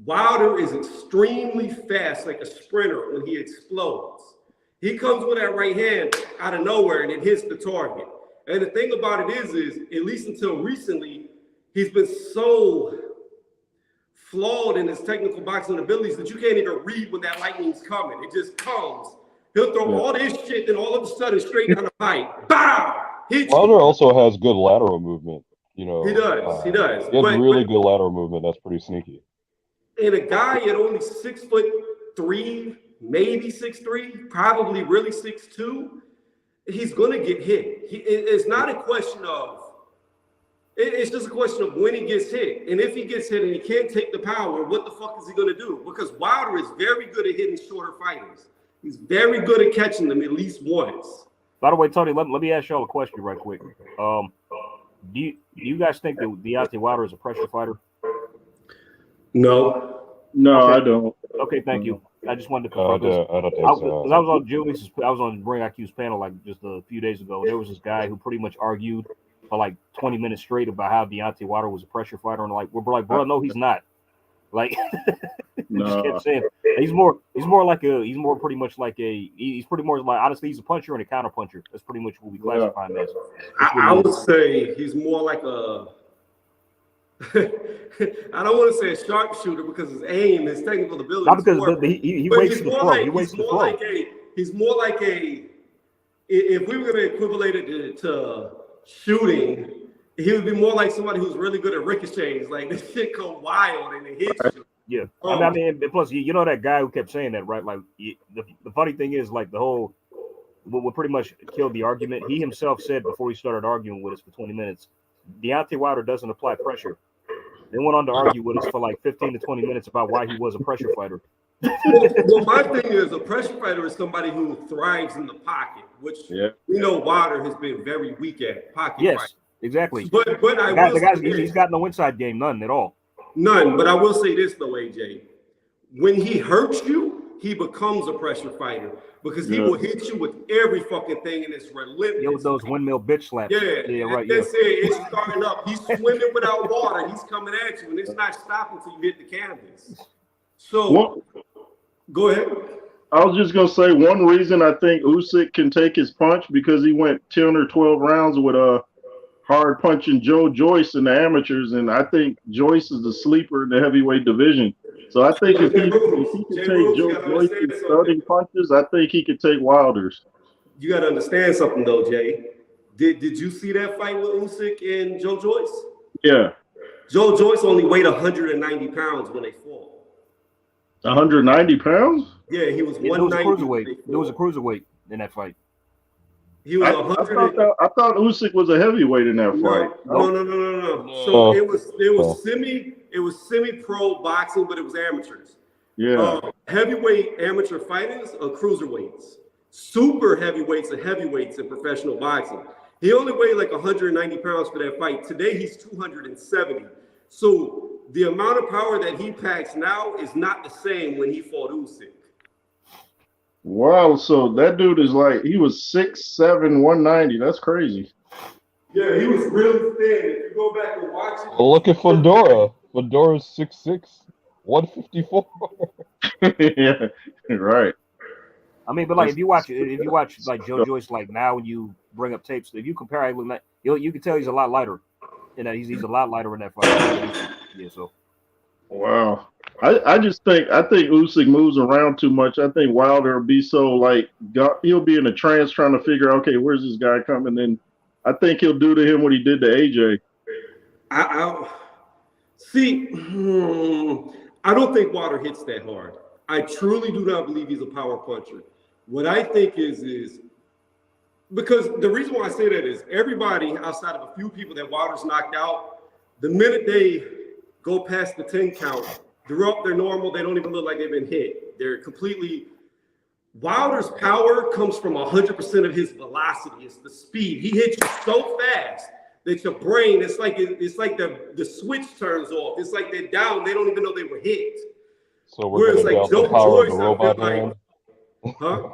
Wilder is extremely fast, like a sprinter when he explodes. He comes with that right hand out of nowhere and it hits the target. And the thing about it is at least until recently, he's been so flawed in his technical boxing abilities that you can't even read when that lightning's coming. It just comes. He'll throw all this shit, then all of a sudden, straight down the pipe, bow! Wilder also has good lateral movement. You know, He does. He does. He has really good lateral movement. That's pretty sneaky. And a guy at only 6'3", maybe 6'3", probably really 6'2", he's gonna get hit. It's not a question of. It's just a question of when he gets hit. And if he gets hit and he can't take the power, what the fuck is he going to do? Because Wilder is very good at hitting shorter fighters. He's very good at catching them at least once. By the way, Tony, let me ask y'all a question right quick. Do you guys think that Deontay Wilder is a pressure fighter? No. No, Okay. I don't. Okay, thank you. I just wanted to confirm this. I don't think I so. was on Bring IQ's panel like just a few days ago. There was this guy who pretty much argued for like 20 minutes straight about how Deontay Wilder was a pressure fighter, and like we're like, bro, no, he's not. Like, just kept saying he's pretty much like honestly, he's a puncher and a counter puncher. That's pretty much what we classify him as. I would say he's more like a. I don't want to say a sharpshooter because his aim, his technical ability. Not because he waits to throw. He waits to throw. He's more like a. If we were going to equivalent it to shooting, he would be more like somebody who's really good at ricochets. Like this shit come wild and it hits you. Yeah, I mean, plus you know that guy who kept saying that, right? Like the funny thing is, like the whole what pretty much killed the argument. He himself said before he started arguing with us for 20 minutes, Deontay Wilder doesn't apply pressure. They went on to argue with us for like 15 to 20 minutes about why he was a pressure fighter. Well, my thing is a pressure fighter is somebody who thrives in the pocket, which we know Wilder has been very weak at pocket. Yes, fighting. Exactly. But he's got no inside game, none at all. None. But I will say this though, AJ, when he hurts you, he becomes a pressure fighter because he will hit you with every fucking thing and it's relentless. Yeah, with those windmill bitch slaps. Yeah, right. That's it. It's starting up. He's swimming without water. He's coming at you, and it's not stopping until you hit the canvas. So, go ahead. I was just gonna say one reason I think Usyk can take his punch because he went 10 or 12 rounds with a hard punching Joe Joyce in the amateurs, and I think Joyce is the sleeper in the heavyweight division. So I think if he can take Joe Joyce's starting punches, I think he could take Wilder's. You got to understand something though, Jay. Did you see that fight with Usyk and Joe Joyce? Yeah. Joe Joyce only weighed 190 pounds when they fought. 190 pounds? Yeah, he was 190. There was a cruiserweight in that fight. He was 100. I thought Usyk was a heavyweight in that fight. No. So it was semi-pro boxing, but it was amateurs. Yeah. Heavyweight amateur fighters are cruiserweights. Super heavyweights are heavyweights in professional boxing. He only weighed like 190 pounds for that fight. Today he's 270. So the amount of power that he packs now is not the same when he fought Usyk. Wow, so that dude is like, he was 6'7", 190. That's crazy. Yeah, he was really thin. If you go back and watch it. Well, look at Fundora. Fundora's 6'6", 154. Yeah, right. I mean, but like if you watch like Joe Joyce, like now when you bring up tapes, if you compare, you can tell he's a lot lighter. You know, he's a lot lighter in that fight. Yeah, so. Wow. I think Usyk moves around too much. I think Wilder will be he'll be in a trance trying to figure out, okay, where's this guy coming in? I think he'll do to him what he did to AJ. I don't think Wilder hits that hard. I truly do not believe he's a power puncher. What I think is because the reason why I say that is everybody outside of a few people that Wilder's knocked out, the minute they go past the 10 count, they're up, they're normal, they don't even look like they've been hit. They're completely. Wilder's power comes from 100% of his velocity. It's the speed. He hits you so fast that your brain, it's like the switch turns off. It's like they're down, they don't even know they were hit. So we're going to doubt the power of the robot hand? Huh?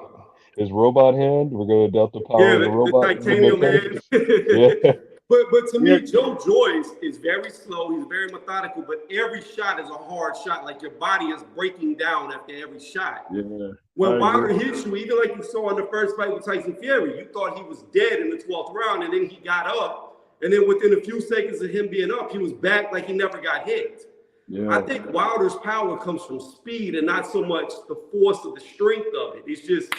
His robot hand? We're going to doubt the power of the robot? The titanium hand. Yeah. But to me, Joe Joyce is very slow. He's very methodical, but every shot is a hard shot. Like your body is breaking down after every shot. Yeah. When Wilder hits you, even like you saw in the first fight with Tyson Fury, you thought he was dead in the 12th round, and then he got up. And then within a few seconds of him being up, he was back like he never got hit. Yeah. I think Wilder's power comes from speed and not so much the force of the strength of it. It's just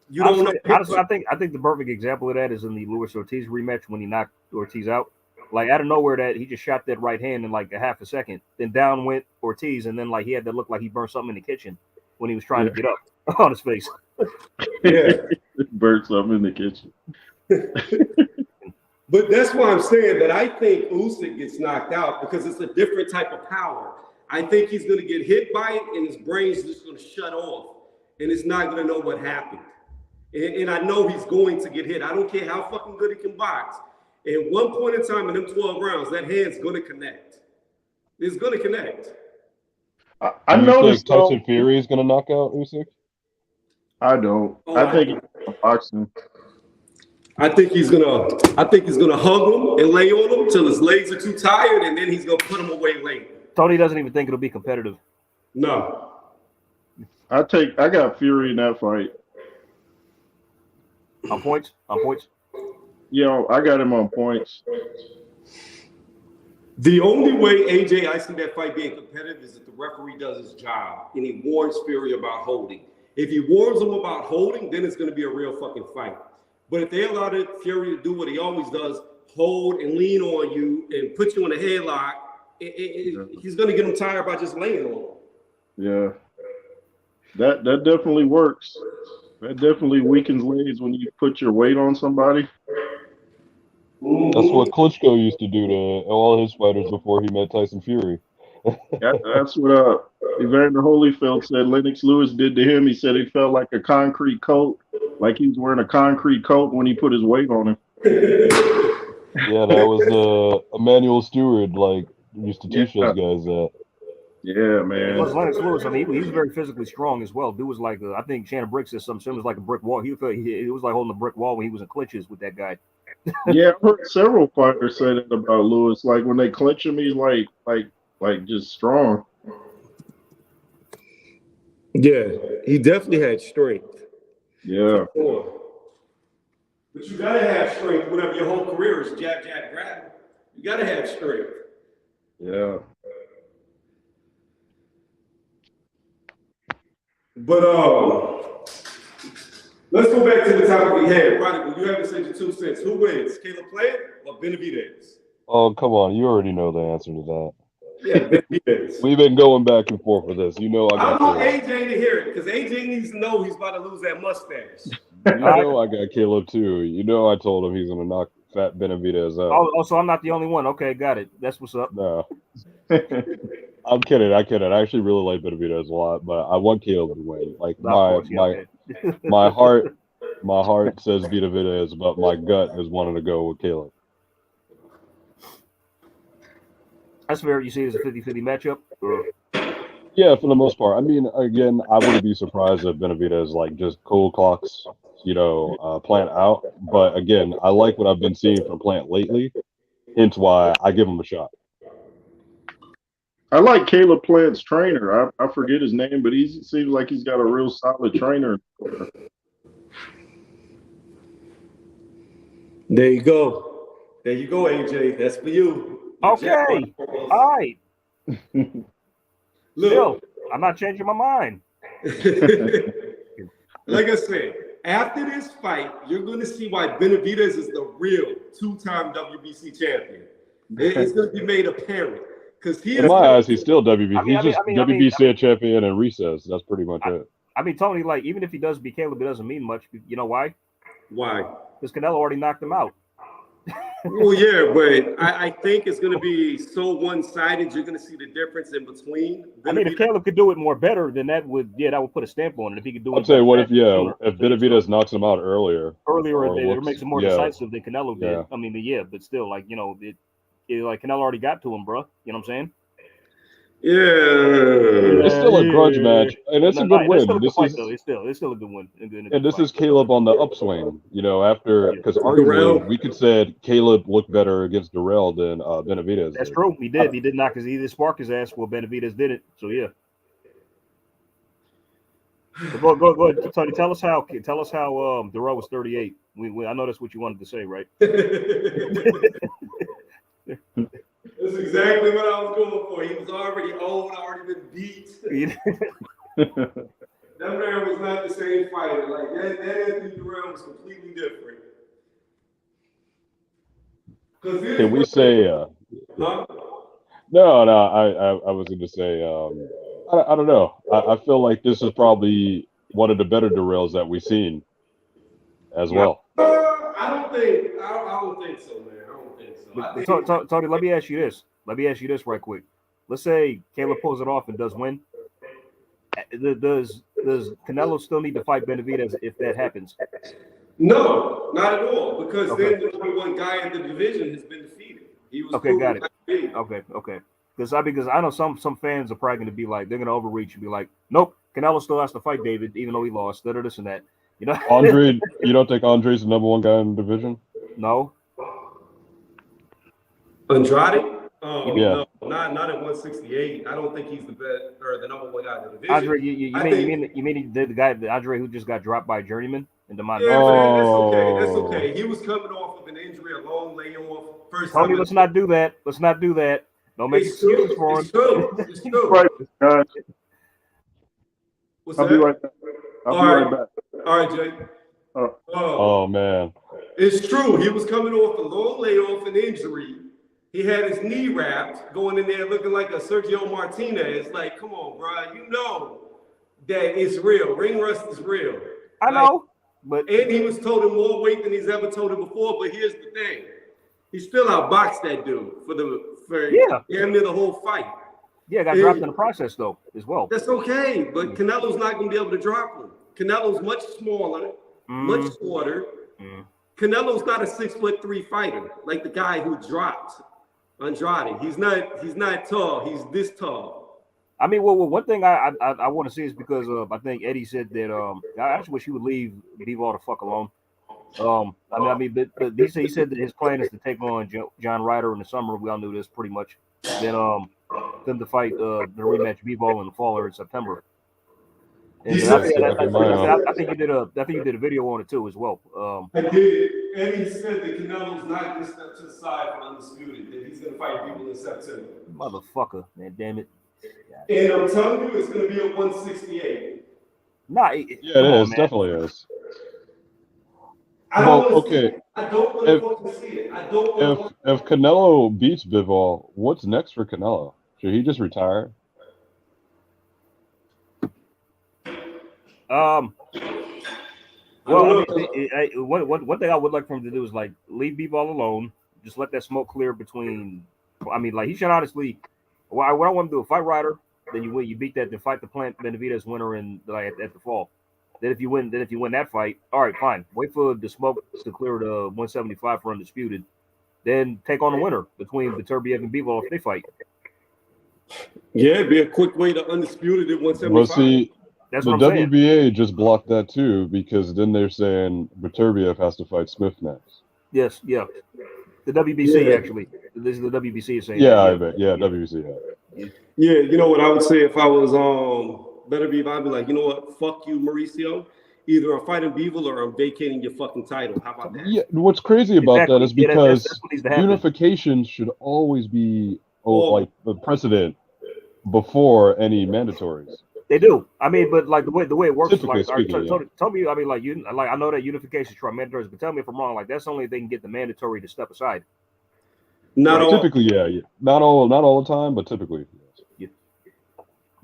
you don't know. Honestly, I think the perfect example of that is in the Luis Ortiz rematch when he knocked Ortiz out. Like out of nowhere, that he just shot that right hand in like a half a second. Then down went Ortiz, and then like he had to look like he burned something in the kitchen when he was trying to get up on his face. Yeah. Burnt something in the kitchen. But that's why I'm saying that I think Usyk gets knocked out because it's a different type of power. I think he's going to get hit by it, and his brain's just going to shut off, and it's not going to know what happened. And I know he's going to get hit. I don't care how fucking good he can box. At one point in time in them 12 rounds, that hand's going to connect. It's going to connect. I Do you noticed think Tyson Fury is going to knock out Usyk? I don't. Oh, I think it's boxing. I think he's gonna hug him and lay on him till his legs are too tired, and then he's gonna put him away late. Tony doesn't even think it'll be competitive. No. I got Fury in that fight. On points? I got him on points. The only way, AJ, I see that fight being competitive is if the referee does his job and he warns Fury about holding. If he warns him about holding, then it's going to be a real fucking fight. But if they allowed Fury to do what he always does, hold and lean on you and put you in a headlock, he's going to get him tired by just laying on him. Yeah. That definitely works. That definitely weakens legs when you put your weight on somebody. That's what Klitschko used to do to all his fighters before he met Tyson Fury. That's what Evander Holyfield said Lennox Lewis did to him. He said he felt like a concrete coat, like he was wearing a concrete coat when he put his weight on him. Yeah, that was Emmanuel Stewart, like, used to teach those guys that. Yeah, man. Plus Lennox Lewis, I mean, he was very physically strong as well. Dude was like, I think Shannon Briggs said something similar, like a brick wall. It was like holding a brick wall when he was in clinches with that guy. Yeah, I've heard several fighters say that about Lewis. Like when they clinch him, he's like just strong. Yeah, he definitely had strength. Yeah. But you gotta have strength whenever your whole career is jab, grab. You gotta have strength. Yeah. But let's go back to the topic we had. Right, you haven't said your 2 cents. Who wins, Caleb Plant or Benavidez? Oh, come on. You already know the answer to that. Yeah, Benavidez. We've been going back and forth with this. You know I got want Caleb. AJ to hear it because AJ needs to know he's about to lose that mustache. You know I got Caleb too. You know I told him he's going to knock fat Benavidez out. Oh, so I'm not the only one. Okay, got it. That's what's up. No. I'm kidding. I actually really like Benavidez a lot, but I want Caleb to win. Like my heart says Benavidez, but my gut is wanting to go with Caleb. That's fair. You see it as a 50-50 matchup? Or? Yeah, for the most part. I mean, again, I wouldn't be surprised if Benavidez like just cold clocks, Plant out. But again, I like what I've been seeing from Plant lately. Hence why I give him a shot. I like Caleb Plant's trainer. I forget his name, but he seems like he's got a real solid trainer. There you go. There you go, AJ. That's for you. Okay. All right. Look, Still, I'm not changing my mind. like I said, after this fight, you're going to see why Benavidez is the real 2-time WBC champion. It's going to be made apparent. In my eyes, he's still WBC. He's just WBC champion and recess. That's pretty much it. I mean, Tony, like, even if he does beat Caleb, it doesn't mean much. You know why? Why? Because Canelo already knocked him out. Well, yeah, but I think it's going to be so one-sided. You're going to see the difference in between. I mean, if Caleb could do it more better, then that would put a stamp on it. If he could do it, I'd say, what if Benavidez knocks him out earlier, it makes it more decisive than Canelo did. Yeah. I mean, but still, like, like Canelo already got to him, bro. You know what I'm saying? Yeah. It's still a grudge match, and it's a good win. It's still a good win. And this is Caleb on the upswing, after, because arguably we could say Caleb looked better against Durrell than Benavidez. That's true. He did. He did knock he did spark his ass. Well, Benavidez did it. So yeah. So go ahead, Tony. Tell us how Durrell was 38. I know that's what you wanted to say, right? That's exactly what I was going for. He was already old, already been beat. That man was not the same fighter. Like that Anthony Durrell was completely different. Can we say? Huh? No, no. I was going to say. I don't know. I feel like this is probably one of the better derails that we've seen as well. I don't think. I don't think so, man. I don't think so. I think, Tony, let me ask you this. Let me ask you this right quick. Let's say Caleb pulls it off and does win. Does Canelo still need to fight Benavidez if that happens? no, not at all. Because Okay. then the number one guy in the division has been defeated. He was Okay, got it. proven. Okay. Because I know some fans are probably going to be like, they're going to overreach and be like, nope, Canelo still has to fight David even though he lost. This and that. You know, Andre, you don't think Andre's the number one guy in the division? No. Andrade? Yeah. No, not at 168. I don't think he's the best or the number one guy in the division. Andre, you mean the guy, the Andre who just got dropped by a journeyman in the Yeah, but that's okay. That's okay. He was coming off of an injury, a long layoff. First Tony, time. let's not do that. Let's not do that. Don't make excuses for him. It's true. It's true. Right, guys. What's I'll that? be right back. I'll be right back. All right, Jay. Oh man. It's true. He was coming off a long layoff, an injury. He had his knee wrapped, going in there looking like a Sergio Martinez. Like, come on, bro. You know that it's real. Ring rust is real. I know, but And he was toting more weight than he's ever toted before. But here's the thing. He still outboxed that dude for damn near the whole fight. yeah, got dropped in the process though as well. That's okay. But Canelo's not going to be able to drop him. Canelo's much smaller, much shorter. Canelo's not a 6'3" fighter like the guy who dropped Andrade. He's not tall. He's this tall. I mean, well, one thing I want to see is because I think Eddie said that I actually wish he would leave Bivol the fuck alone. But he said that his plan is to take on John Ryder in the summer. We all knew this pretty much. Then them to fight the rematch Bivol in the fall or in September. And I think you did a video on it too as well. I did. Eddie said that Canelo's not going to step to the side for undisputed. That he's going to fight people in September. Motherfucker, man, damn it. And I'm telling you, it's going to be at 168. Nah, Yeah, it is. Definitely is. I don't Well, want to see okay. it. I don't want to fucking see it. I don't want to. If Canelo beats Bivol, what's next for Canelo? Should he just retire? Well, one thing I would like for him to do is like leave Bivol alone. Just let that smoke clear between. I mean, like he should honestly. What I want him to do, fight Ryder, then you win, you beat that, then fight the Plant Benavidez winner in like at the fall. Then if you win that fight, all right, fine. Wait for the smoke to clear to 175 for undisputed. Then take on the winner between Beterbiev and Bivol if they fight. Yeah, it'd be a quick way to undisputed at 175. Well, see, That's the what I'm saying. WBA just blocked that too because then they're saying Beterbiev has to fight Smith next. Yes, yeah. The WBC actually. This is the WBC saying. Yeah, that, I bet. Yeah, WBC. Yeah, you know what I would say if I was Beterbiev, I'd be like, you know what, fuck you, Mauricio. Either I'm fighting Bivol or I'm vacating your fucking title. How about that? Yeah, what's crazy about that is Yeah, because that's what needs to happen. unification should always be like the precedent before any mandatories. They do. I mean, but like the way it works, Typically like, all right, speaking, tell me. I mean, like I know that unification is true mandatories, but tell me if I'm wrong. Like that's only if they can get the mandatory to step aside. Not all, Typically, yeah. Not all the time, but typically. Yeah.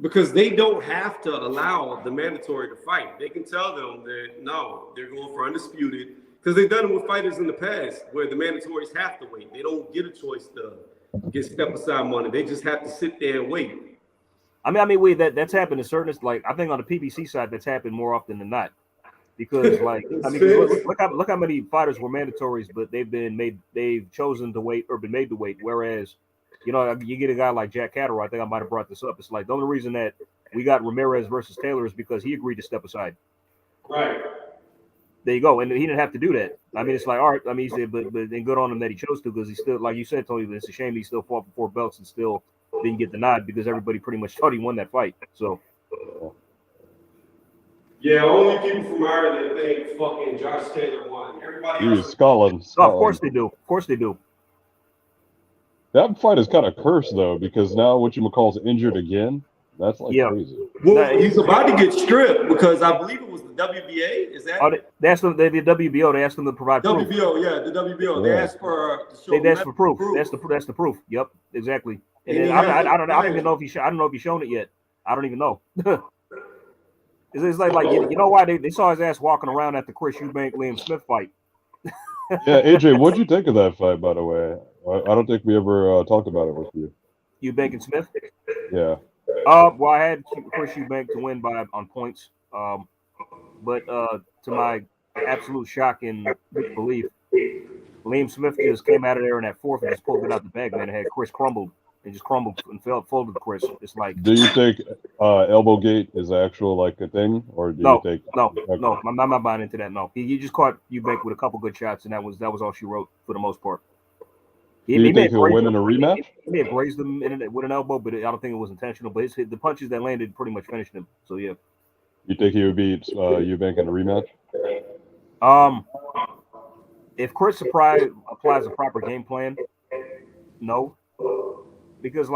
because they don't have to allow the mandatory to fight. They can tell them that no, they're going for undisputed because they've done it with fighters in the past where the mandatories have to wait. They don't get a choice to get step aside money. They just have to sit there and wait. I mean, that's happened in certain. Like I think on the PBC side, that's happened more often than not. Because like I mean, look how many fighters were mandatories, but they've chosen to wait or been made to wait. Whereas, you know, you get a guy like Jack Catterall. I think I might have brought this up. It's like the only reason that we got Ramirez versus Taylor is because he agreed to step aside. Right. There you go, and he didn't have to do that. I mean, it's like, all right. I mean, he said, but then good on him that he chose to because he still, like you said, Tony, it's a shame he still fought for 4 belts and still didn't get the nod because everybody pretty much thought he won that fight. So. Yeah, only people from Ireland think fucking Josh Taylor won. Everybody else. Scotland. Oh, of course they do. Of course they do. That fight is kind of cursed though, because now whatchamacall's injured again. That's like Yeah. crazy. Well, he's about to get stripped because I believe it was the WBA. Is that? Oh, they asked them. The WBO. They asked them to provide proof. WBO, yeah, the WBO. They Yeah. asked for to show They asked for proof. proof. That's the proof. Yep, exactly. And And then he I hasn't don't even know if I don't know if he's shown it yet. I don't even know. It's like you know why they saw his ass walking around at the Chris Eubank Liam Smith fight. Yeah, AJ, what'd you think of that fight, by the way? I don't think we ever talked about it with you. Eubank and Smith. Yeah. Well, I had Chris Eubank to win on points. But to my absolute shock and disbelief, Liam Smith just came out of there in that fourth and just pulled it out the bag, man. It had Chris crumbled and just crumbled and folded Chris. It's like. Do you think elbow gate is actual like a thing, or do you think? No, I'm not buying into that. No, he just caught Eubank with a couple good shots, and that was all she wrote for the most part. Do you think he'll win in a rematch? He may have grazed him with an elbow, but I don't think it was intentional. But the punches that landed pretty much finished him. So yeah. You think he would beat Eubank in a rematch? If Chris applies a proper game plan, no, because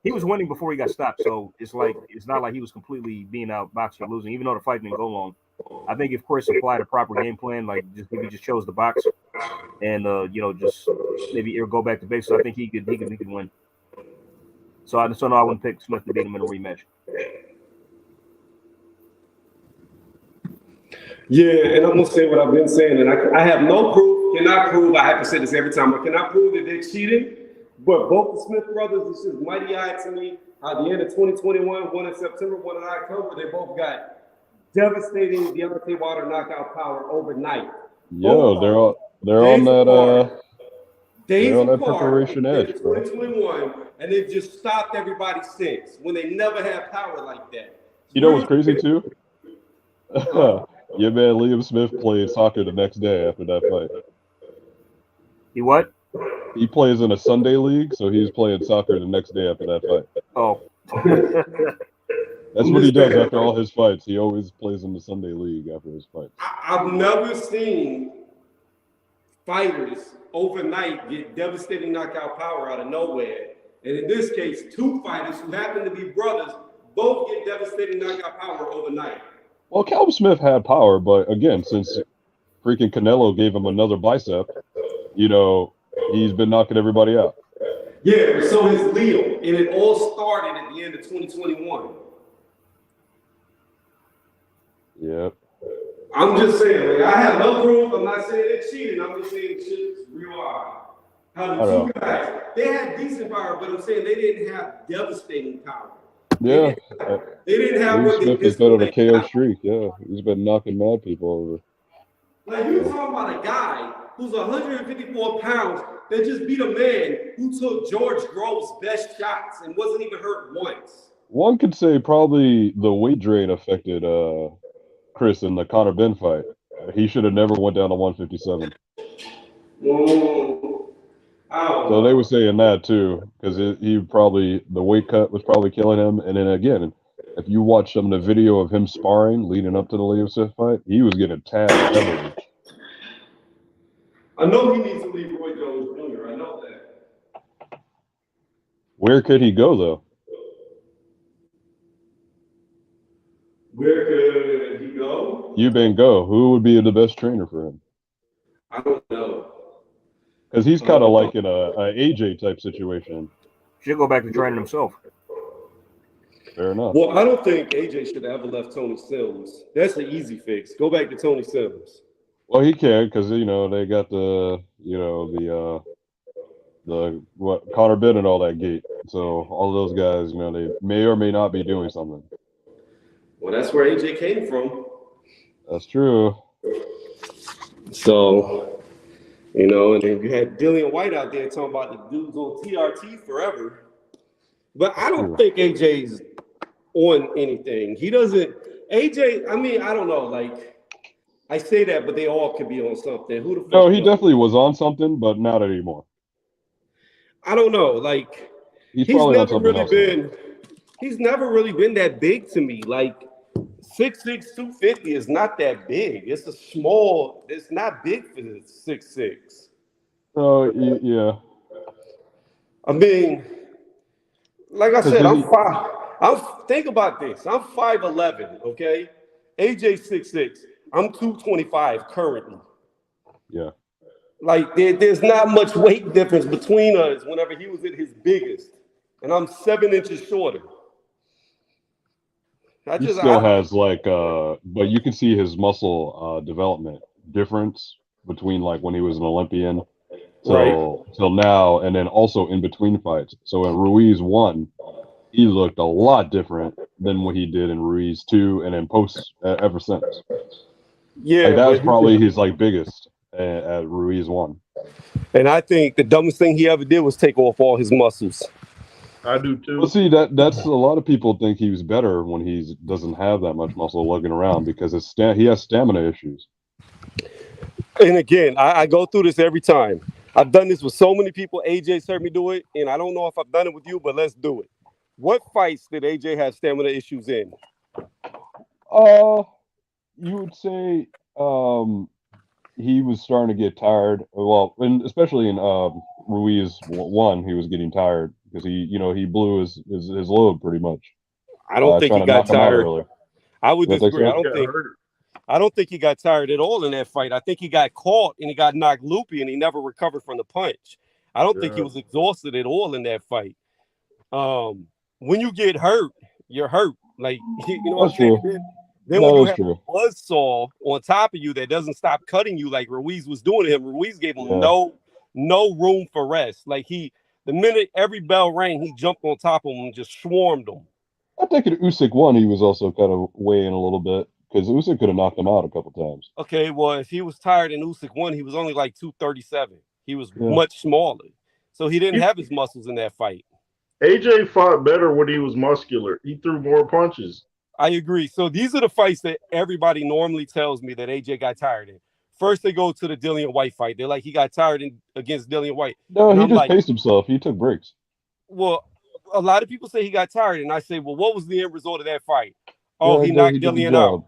he was winning before he got stopped, so it's not like he was completely being outboxed or losing, even though the fight didn't go long. I think if Chris applied a proper game plan, like if he just chose the box and just maybe go back to basics, I think he could win. So no, I wouldn't pick Smith to beat him in a rematch. Yeah, and I'm gonna say what I've been saying, and I have no proof, cannot prove. I have to say this every time. I cannot prove that they're cheating, but both the Smith brothers, it's just mighty odd to me. At the end of 2021, one in September, one in October, they both got devastating Deontay Wilder knockout power overnight. Yo, they're on that preparation edge, bro. 2021, and they've just stopped everybody since when they never had power like that. You know what's crazy too? Your man Liam Smith played soccer the next day after that fight. He what? He plays in a Sunday league, so he's playing soccer the next day after that fight. Oh. That's what he does after all his fights. He always plays in the Sunday league after his fights. I've never seen fighters overnight get devastating knockout power out of nowhere. And in this case, two fighters who happen to be brothers both get devastating knockout power overnight. Well, Calib Smith had power, but again, since freaking Canelo gave him another bicep, he's been knocking everybody out. Yeah, so is Leo, and it all started at the end of 2021. Yep. I'm just saying, I have no proof. I'm not saying they're cheating. I'm just saying shit's real odd. How the two guys, they had decent power, but I'm saying they didn't have devastating power. Yeah. They didn't have what they Smith has been on a KO streak. Yeah, he's been knocking mad people over. Like you're talking about a guy who's 154 pounds that just beat a man who took George Grove's best shots and wasn't even hurt once. One could say probably the weight drain affected Chris in the Conor Benn fight. He should have never went down to 157. So they were saying that too, because the weight cut was probably killing him. And then again, if you watch some of the video of him sparring leading up to the Liam Smith fight, he was getting tagged heavily. I know he needs to leave Roy Jones Jr. I know that. Where could he go though? Where could he go? Eubank go. Who would be the best trainer for him? I don't know. Because he's kind of like in a AJ type situation. Should go back to training himself. Fair enough. Well, I don't think AJ should have ever left Tony Sims. That's the easy fix. Go back to Tony Sims. Well, he can because they got the Conor Benn and all that gate. So all those guys, they may or may not be doing something. Well, that's where AJ came from. That's true. So, and then you had Dillian White out there talking about the dudes on TRT forever. But I don't think AJ's on anything. He doesn't. AJ, I mean, I don't know. Like, I say that, but they all could be on something. Who the fuck? No, he definitely was on something, but not anymore. I don't know. Like, he's never really been that big to me. Like, 6'6", 250 is not that big. It's not big for 6'6". Oh, yeah. I mean, like I said, I'm Think about this. I'm 5'11", okay? AJ 6'6". I'm 225 currently. Yeah. Like there's not much weight difference between us whenever he was at his biggest, and I'm 7 inches shorter. He still has like, but you can see his muscle development difference between like when he was an Olympian till now, and then also in between fights. So when Ruiz won, he looked a lot different than what he did in Ruiz 2, and then post ever since. Yeah, like that was probably his like biggest at Ruiz 1. And I think the dumbest thing he ever did was take off all his muscles. I do too. Well, see, that's a lot of people think he was better when he doesn't have that much muscle lugging around because he has stamina issues. And again, I go through this every time. I've done this with so many people. AJ's heard me do it, and I don't know if I've done it with you, but let's do it. What fights did AJ have stamina issues in? You would say he was starting to get tired. Well, and especially in Ruiz 1, he was getting tired because he blew his load pretty much. I don't think he got tired. I would disagree. So? I don't think he got tired at all in that fight. I think he got caught and he got knocked loopy and he never recovered from the punch. I don't think he was exhausted at all in that fight. When you get hurt, you're hurt. Like, you know what I'm saying? Then when you have a buzzsaw on top of you that doesn't stop cutting you like Ruiz was doing to him, Ruiz gave him no room for rest. Like the minute every bell rang, he jumped on top of him and just swarmed him. I think in Usyk 1, he was also kind of weighing a little bit because Usyk could have knocked him out a couple times. Okay, well, if he was tired in Usyk 1, he was only like 237. He was much smaller. So he didn't have his muscles in that fight. AJ fought better when he was muscular. He threw more punches. I agree. So these are the fights that everybody normally tells me that AJ got tired in. First, they go to the Dillian White fight. They're like, he got tired against Dillian White. No, and he just paced himself. He took breaks. Well, a lot of people say he got tired, and I say, well, what was the end result of that fight? Oh, he knocked Dillian out.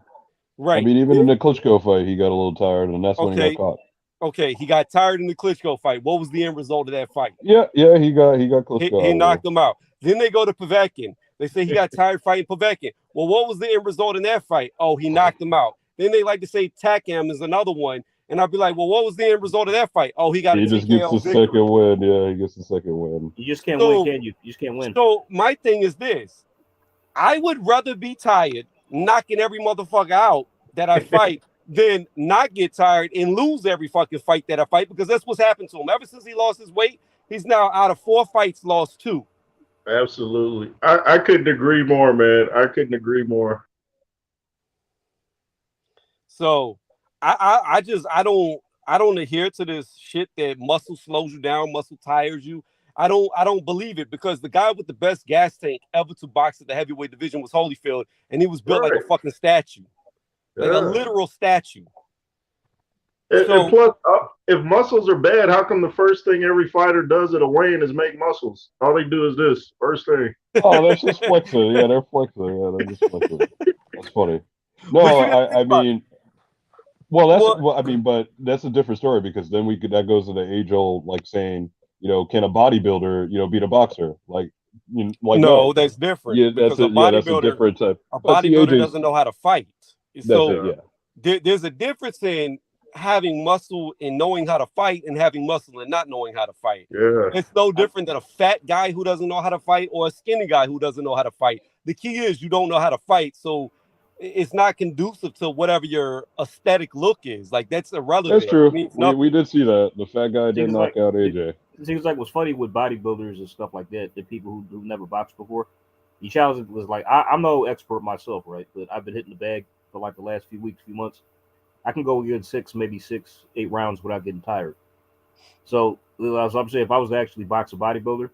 Right. I mean, even in the Klitschko fight, he got a little tired, and that's when he got caught. Okay, he got tired in the Klitschko fight. What was the end result of that fight? Yeah, he got Klitschko. He knocked him out. Then they go to Povetkin. They say he got tired fighting Povetkin. Well, what was the end result in that fight? Oh, he knocked him out. Then they like to say Takam is another one. And I'd be like, well, what was the end result of that fight? Oh, he got He just gets the second win. Yeah, he gets the second win. You just can't win, can you? You just can't win. So my thing is this. I would rather be tired knocking every motherfucker out that I fight than not get tired and lose every fucking fight that I fight, because that's what's happened to him. Ever since he lost his weight, he's now out of 4 fights, lost 2. Absolutely. I couldn't agree more, man. I couldn't agree more. So I don't adhere to this shit that muscle slows you down, muscle tires you. I don't believe it, because the guy with the best gas tank ever to box at the heavyweight division was Holyfield, and he was built like a fucking statue. Like a literal statue. And plus, if muscles are bad, how come the first thing every fighter does at a weigh-in is make muscles? All they do is this first thing. Oh, that's just flexing. Yeah, they're flexing. Yeah, they're just flexing. That's funny. No, I mean, but that's a different story, because then that goes to the age-old, like, saying, can a bodybuilder, beat a boxer? No, that's different. Yeah, that's a different type. A bodybuilder doesn't know how to fight. So there's a difference in having muscle and knowing how to fight, and having muscle and not knowing how to fight. Yeah, it's no different than a fat guy who doesn't know how to fight or a skinny guy who doesn't know how to fight. The key is you don't know how to fight, so it's not conducive to whatever your aesthetic look is. Like, that's irrelevant. That's true. We did see that the fat guy did knock out AJ. It seems like what's funny with bodybuilders and stuff like that, the people who never boxed before. He challenged was like, I'm no expert myself, right? But I've been hitting the bag for like the last few weeks, few months. I can go a good 6, 8 rounds without getting tired. So as I'm saying, if I was to actually box a bodybuilder,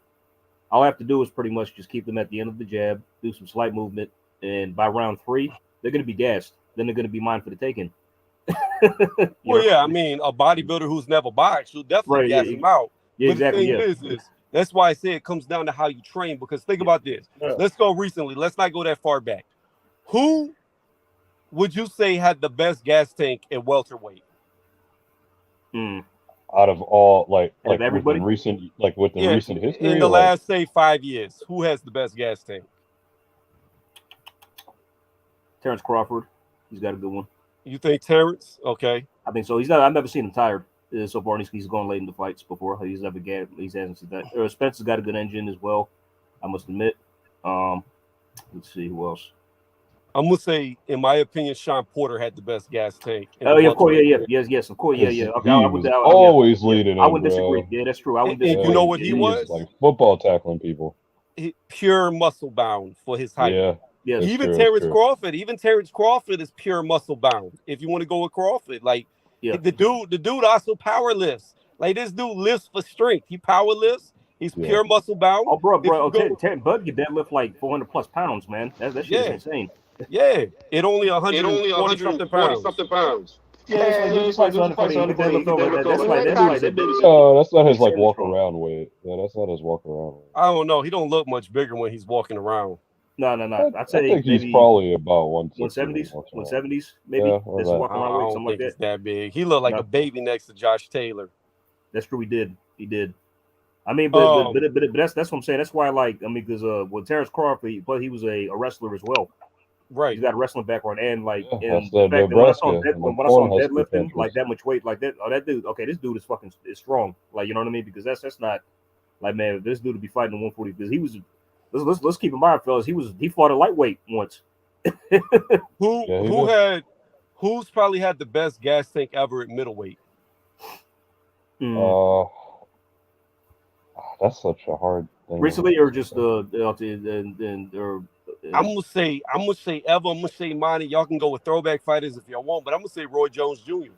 all I have to do is pretty much just keep them at the end of the jab, do some slight movement, and by round 3, they're going to be gassed. Then they're going to be mine for the taking. I mean, a bodybuilder who's never boxed will definitely gas him out. Yeah, but exactly. The thing is, that's why I say it comes down to how you train. Because think about this. Yeah. Let's go recently. Let's not go that far back. Who would you say had the best gas tank at welterweight? Out of all, like everybody, recent history, in the last, say, 5 years, who has the best gas tank? Terrence Crawford, he's got a good one. You think Terrence? Okay. I think so. I've never seen him tired so far. He's gone late in the fights before. He hasn't said that. Spencer's got a good engine as well, I must admit. Let's see who else. I'm gonna say, in my opinion, Sean Porter had the best gas tank. Oh yeah, of course, yes, of course, yeah. Okay, He was always leading. I would disagree. Yeah, that's true. I would disagree. You know what he was? Like football tackling people. Pure muscle bound for his height. Yeah. Even Terrence Crawford is pure muscle bound. If you want to go with Crawford, like the dude also power lifts. Like this dude lifts for strength. He power lifts. He's pure muscle bound. Oh, bro, Bud can deadlift like 400 plus pounds, man. That shit is insane. Yeah, it only 140 something pounds. Yeah, it's like 140. That's not his like walk around weight. Yeah, that's not his walk around weight. I don't know. He don't look much bigger when he's walking around. No. I think he's probably about 170s, maybe. Yeah, that's walking around weight, something like that. It's that big. He looked like a baby next to Josh Taylor. That's true. He did. I mean, but that's what I'm saying. That's why, because with Terrence Crawford, he was a wrestler as well. Right. He's got a wrestling background, and when I saw deadlifting like that much weight, like that, that dude. Okay, this dude is strong. Like, you know what I mean? Because that's not like, man, this dude to be fighting in 140 because he was. Let's keep in mind, fellas. He fought a lightweight once. Who's probably had the best gas tank ever at middleweight? That's such a hard thing. Recently, or just I'm gonna say ever. I'm gonna say mine. Y'all can go with throwback fighters if y'all want, but I'm gonna say Roy Jones Jr.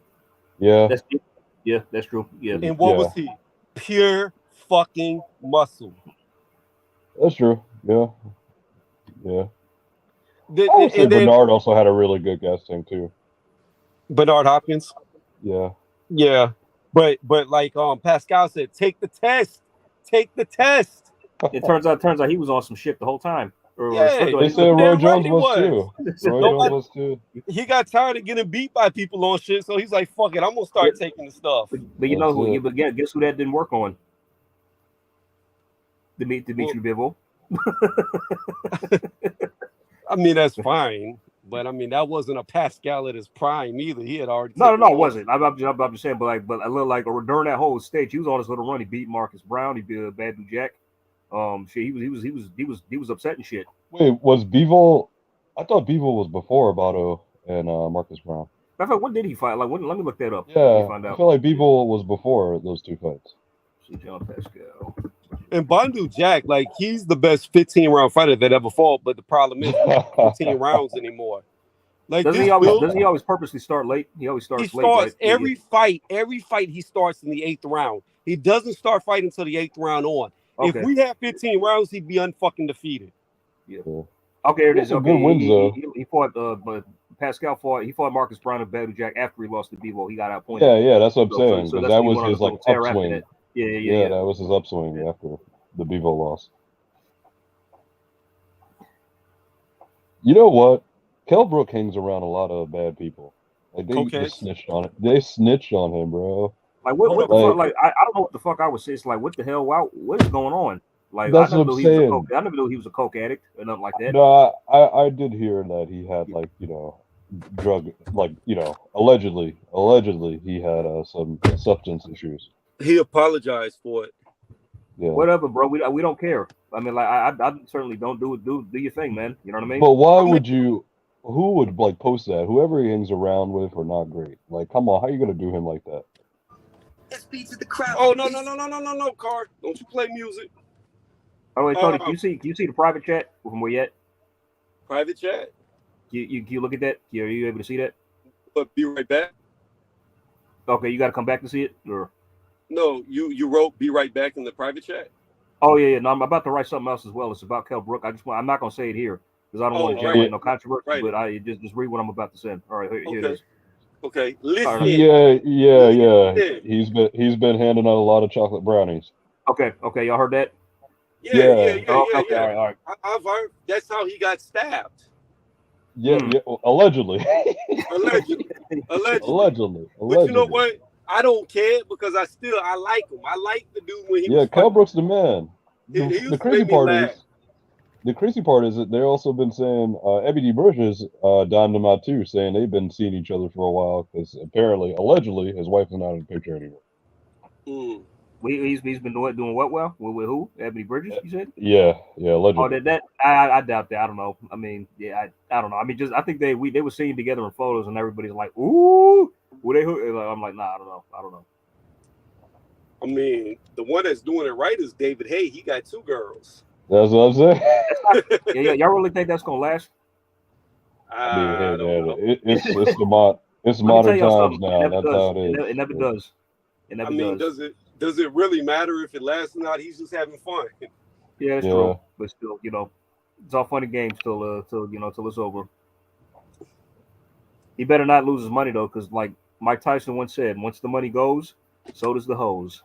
Yeah, that's true. Yeah, and what was he? Pure fucking muscle. That's true. Yeah. I would say Bernard also had a really good gas tank too. Bernard Hopkins. Yeah. But like Pascal said, take the test. It turns out he was on some shit the whole time. They said Roy Jones was too. He got tired of getting beat by people on shit, so he's like, "Fuck it, I'm gonna start taking the stuff." But you know who? But guess who that didn't work on? Dimitri Bivol. I mean, that's fine, but I mean that wasn't a Pascal at his prime either. He had already. No, it wasn't. I'm just saying, but a little like during that whole stage, he was on his little run. He beat Marcus Brown. He beat Badu Jack. He was upset and shit. Wait, was Bivol? I thought Bivol was before Bato and Marcus Brown. I thought, when did he fight? Let me look that up. Yeah, I feel like Bivol was before those two fights. See John Pascal. And Badu Jack, like he's the best 15-round fighter that ever fought, but the problem is he's not 15 rounds anymore. Like doesn't he always purposely start late? He always starts late. Right? Every fight he starts in the 8th round. He doesn't start fighting until the 8th round on. Okay. If we had 15 rounds, he'd be unfucking defeated. Yeah. Okay, it is. Okay, wins, he fought, but Pascal fought Marcus Brown and Badu Jack after he lost to Bivol. He got outpointed. Yeah, that's what I'm saying. So that was his like upswing. Yeah, that was his upswing after the Bivol loss. You know what? Kell Brook hangs around a lot of bad people. Like they just snitched on it. They snitched on him, bro. Like what the fuck? Like I don't know what the fuck I would say. It's like, what the hell? Wow, what is going on? Like that's I never knew he was a coke addict or nothing like that. No, I did hear that he had drug, allegedly he had some substance issues. He apologized for it. Yeah. Whatever, bro. We don't care. I mean, like I certainly don't do your thing, man. You know what I mean? But why would you? Who would post that? Whoever he hangs around with are not great. Like, come on, how are you gonna do him like that? Oh no, Car. Don't you play music? Oh wait, Tony, can you see the private chat from where yet? Private chat? You look at that? Are you able to see that? But be right back. Okay, you got to come back to see it, or no? You wrote "be right back" in the private chat. Oh yeah. No, I'm about to write something else as well. It's about Kell Brook. I'm not gonna say it here because I don't want to generate no controversy. Right. But I just read what I'm about to send. All right, here it is. Okay, listen. Right. Yeah. He's been handing out a lot of chocolate brownies. Okay, y'all heard that? Yeah. Okay, all right. I've heard that's how he got stabbed. Yeah, allegedly. Allegedly. But you know what? I don't care because I like him. I like the dude when he was Kell Brook's the man. The crazy part is the crazy part is that they've also been saying Ebony Bridges donned them out too, saying they've been seeing each other for a while because apparently, allegedly, his wife is not in the picture anymore. Mm. He's been doing what well with who? Ebony Bridges, you said? Yeah, allegedly. Oh, that I doubt that. I don't know. I mean, yeah, I don't know. I mean, just I think they were seen together in photos, and everybody's like, "Ooh, were they?" I'm like, nah, I don't know. I mean, the one that's doing it right is David Hay. He got 2 girls. That's what I'm saying. Yeah, y'all really think that's gonna last? I mean, hey, I don't know. it's Let me modern tell y'all times something. now. That's how it is. It never does. It never I mean, does. does it really matter if it lasts or not? He's just having fun. Yeah, it's true. But still, it's all fun and games till it's over. He better not lose his money though, because like Mike Tyson once said, once the money goes, so does the hose.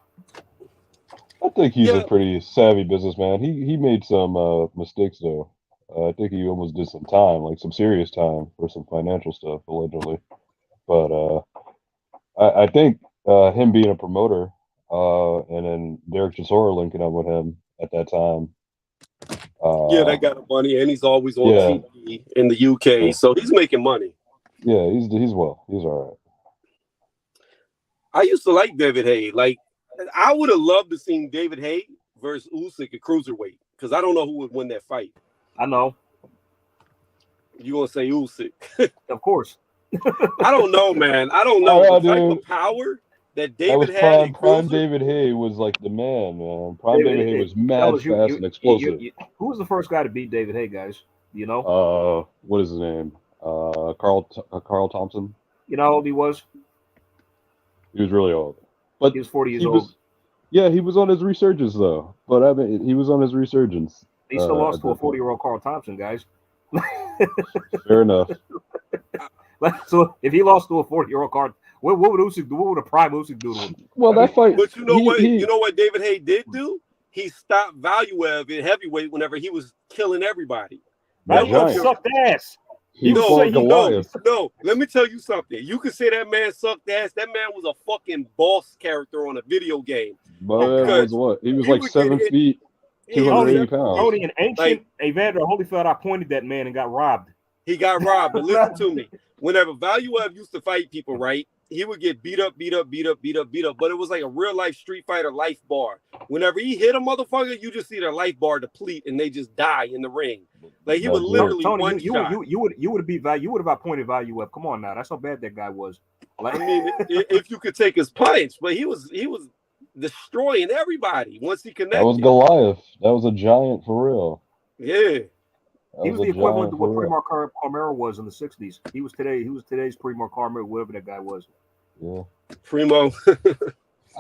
I think he's a pretty savvy businessman. He made some mistakes though. I think he almost did some time, like some serious time for some financial stuff, allegedly. But I think him being a promoter, and then Derek Chisora linking up with him at that time. Yeah, they got the money, and he's always on TV in the UK, so he's making money. Yeah, he's all right. I used to like David Hay. Like, I would have loved to seen David Hay versus Usyk at cruiserweight, because I don't know who would win that fight. I know. You gonna say Usyk? Of course. I don't know, man. I don't know the type of power that David had. Prime David Hay was like the man. Prime David Hay was mad fast and explosive. Who was the first guy to beat David Hay, guys? You know? What is his name? Carl Thompson. You know how old he was? He was really old. But he was 40 years old. Yeah, he was on his resurgence though. But I mean, he was on his resurgence. He still lost to a 40-year-old Carl Thompson, guys. Fair enough. So if he lost to a 40-year-old Carl, what would Usyk do? What would a prime Usyk do to him? Well, that fight. But you know what? You know what David Hay did do? He stopped Valuev in heavyweight whenever he was killing everybody. That one sucked ass. No, let me tell you something. You can say that man sucked ass. That man was a fucking boss character on a video game. But that was what? He was like 7 feet, 280 pounds. Tony, an ancient Evander Holyfield, I pointed that man and got robbed. He got robbed. But listen to me. Whenever Valuev used to fight people, right, he would get beat up. But it was like a real life Street Fighter life bar. Whenever he hit a motherfucker, you just see their life bar deplete and they just die in the ring. Like he would literally Tony, one shot. You would have beat Valuev. You would have appointed Valuev. Come on now, that's how bad that guy was. Like, I mean, if you could take his punch, but he was destroying everybody once he connected. That was Goliath. That was a giant for real. Yeah. He was the equivalent to what Primo Carmero was in the 60s. He was today's Primo Carmero, whoever that guy was. Yeah. Primo.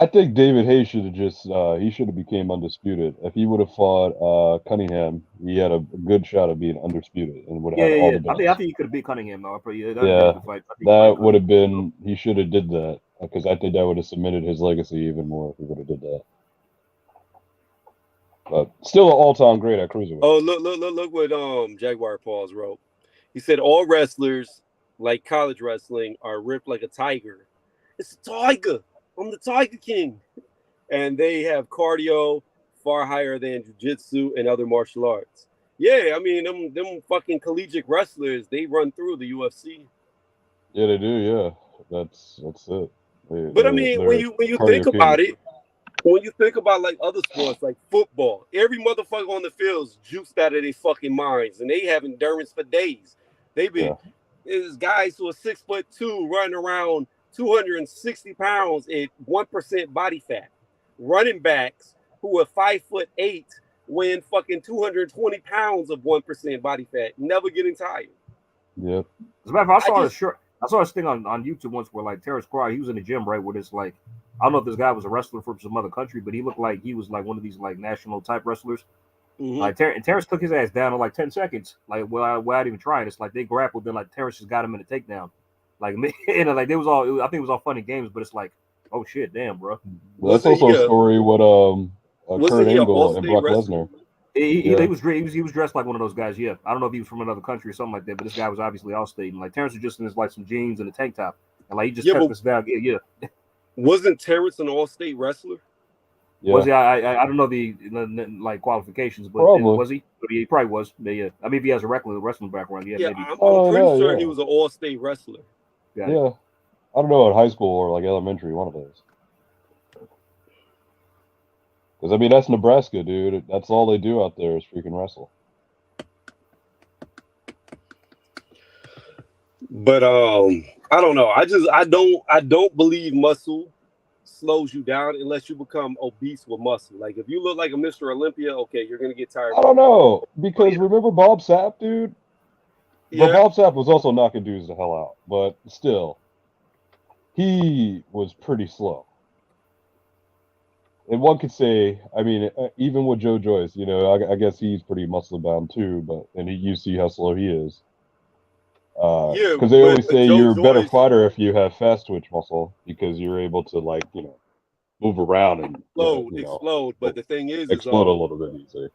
I think David Hay should have he should have became undisputed. If he would have fought Cunningham, he had a good shot of being undisputed and would have had all the belts. I think he could have beat Cunningham though. That would have been. He should have did that because I think that would have cemented his legacy even more if he would have did that. But still an all-time great at cruiserweight. Oh, look what Jaguar Paws wrote. He said all wrestlers, like college wrestling, are ripped like a tiger. It's a tiger. I'm the Tiger King. And they have cardio far higher than jiu-jitsu and other martial arts. Yeah, I mean, them fucking collegiate wrestlers, they run through the UFC. Yeah, they do, yeah. That's it. But I mean, when you think about it, when you think about like other sports like football, every motherfucker on the field's juiced out of their fucking minds, and they have endurance for days. There's guys who are 6'2" running around 260 pounds at 1% body fat. Running backs who are 5'8" weighing fucking 220 pounds of 1% body fat, never getting tired. Yep. As a matter of fact, I saw this thing on YouTube once where like Terrence Crawford, he was in the gym, right? Where this like, I don't know if this guy was a wrestler from some other country, but he looked like he was like one of these like national type wrestlers. Mm-hmm. Like Terrence took his ass down in like 10 seconds, like without even trying. It's like they grappled, then like Terrence just got him in a takedown. Like, and like I think it was all fun and games, but it's like, oh shit, damn, bro. Well, that's also a story with Kurt Angle and Brock Lesnar. He was dressed like one of those guys. Yeah, I don't know if he was from another country or something like that, but this guy was obviously Allstate. And like Terrence was just in his like some jeans and a tank top, and like he just kept this down. Yeah. Wasn't Terrence an All-State wrestler? Yeah. Was he? I don't know the like qualifications, but Probably. was he? He probably was. Yeah. I mean, if he has a wrestling background, yeah, maybe. I'm Oh, pretty no, sure yeah. he was an all-state wrestler. Got it. Yeah. I don't know, in high school or like elementary, one of those. Because I mean, that's Nebraska, dude. That's all they do out there is freaking wrestle. But I don't know. I don't believe muscle slows you down unless you become obese with muscle. Like if you look like a Mr. Olympia, okay, you're gonna get tired. I don't know, because remember Bob Sapp, dude? But Yeah. Bob Sapp was also knocking dudes the hell out. But still, he was pretty slow. And one could say, I mean, even with Joe Joyce, you know, I guess he's pretty muscle bound too. But you see how slow he is. Yeah, Because they always say Joe you're a better Joyce- fighter if you have fast twitch muscle because you're able to, like, you know, move around and explode. But the thing is explode a little bit easier.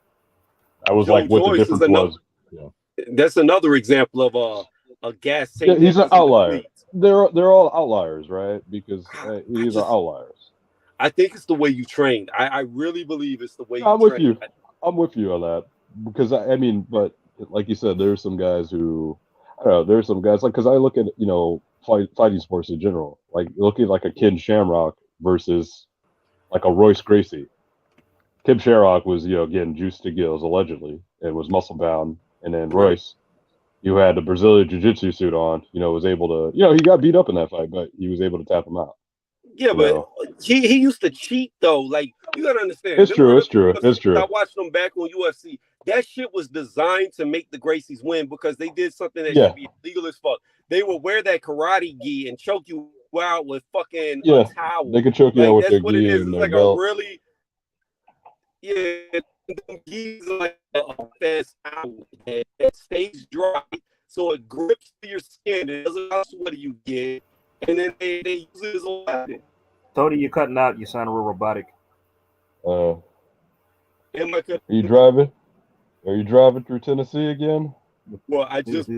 I was Joe like, what Joyce the is difference was. Yeah. That's another example of a gas tank. Yeah, he's that an doesn't outlier. deplete. They're all outliers, right? Because these are outliers. I think it's the way you train. I really believe it's the way you I'm with train. you. I'm with you on that. Because I mean, but like you said, there's some guys who, I don't know, there's some guys, like, because I look at, you know, fighting sports in general, like look at like a Ken Shamrock versus like a Royce Gracie. Kim Shamrock was, you know, getting juiced to gills allegedly and was muscle bound, and then Royce, who had the Brazilian Jiu-Jitsu suit on, you know, was able to, you know, he got beat up in that fight, but he was able to tap him out. Yeah, but he used to cheat though. Like, you gotta understand. It's true. I watched them back on UFC. That shit was designed to make the Gracies win because they did something that should be illegal as fuck. They would wear that karate gi and choke you out with fucking a towel. They could choke you out with their that's what it gi is. and It's their like belt. a really gis like a fast towel that stays dry, so it grips to your skin. It doesn't matter what you get, and then they use it as a weapon. Tony, you're cutting out. You sound real robotic. Are you driving? Are you driving through Tennessee again? Well, I just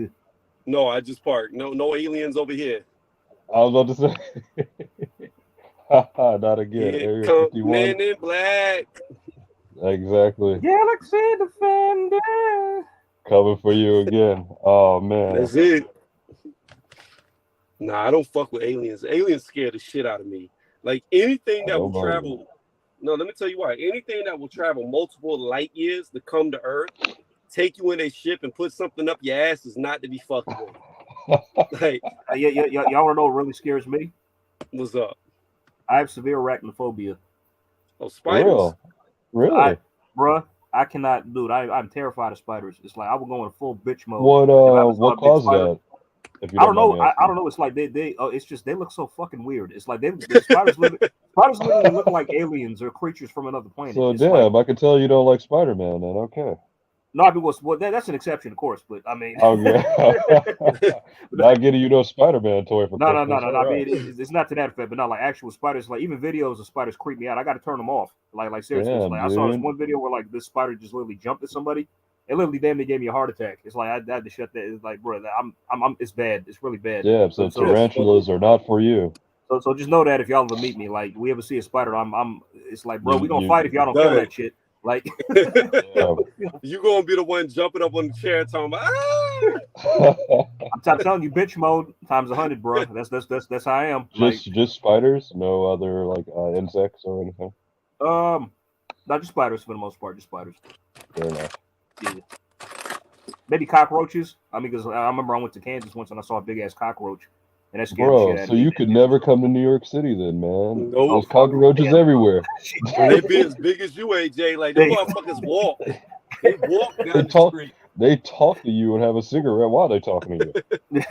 parked. No aliens over here. I was about to say, not again. Area 51. Men in black. Exactly. Galaxy Defender. Coming for you again. Oh man. That's it. Nah, I don't fuck with aliens. Aliens scare the shit out of me. Like anything that will travel. No, let me tell you why. Anything that will travel multiple light years to come to Earth, take you in a ship and put something up your ass is not to be fucked with. Like, y'all want to know what really scares me? What's up? I have severe arachnophobia. Oh, spiders? Really? Bruh, I cannot, dude. I'm terrified of spiders. It's like I would go in full bitch mode. What caused that? I don't know. I don't know. It's like it's just they look so fucking weird. It's like the spiders literally look like aliens or creatures from another planet. So it's damn, I can tell you don't like Spider-Man then. Okay. No, because that's an exception, of course. But I mean, okay. Not getting you no Spider-Man toy for Christmas. No. I mean, it's not to that effect, but not like actual spiders. Like even videos of spiders creep me out. I got to turn them off. Like seriously, damn, I saw this one video where like this spider just literally jumped at somebody. It literally damn near gave me a heart attack. It's like I had to shut that. It's like, bro, it's bad. It's really bad. Yeah, so tarantulas are not for you. So just know that if y'all ever meet me, like we ever see a spider, it's like, bro, we gonna fight if y'all don't kill that shit. Like you gonna be the one jumping up on the chair talking about I'm telling you, bitch mode times 100, bro. That's how I am. Just spiders, no other like insects or anything. Not just spiders for the most part, just spiders. Fair enough. Yeah. Maybe cockroaches. I mean, because I remember I went to Kansas once and I saw a big ass cockroach, and that scared the shit out of me. So you could never come to New York City then, man. Nope. There's cockroaches everywhere. They be as big as you, AJ. Like them motherfuckers walk. They walk down the street. They talk to you and have a cigarette while they talking to you.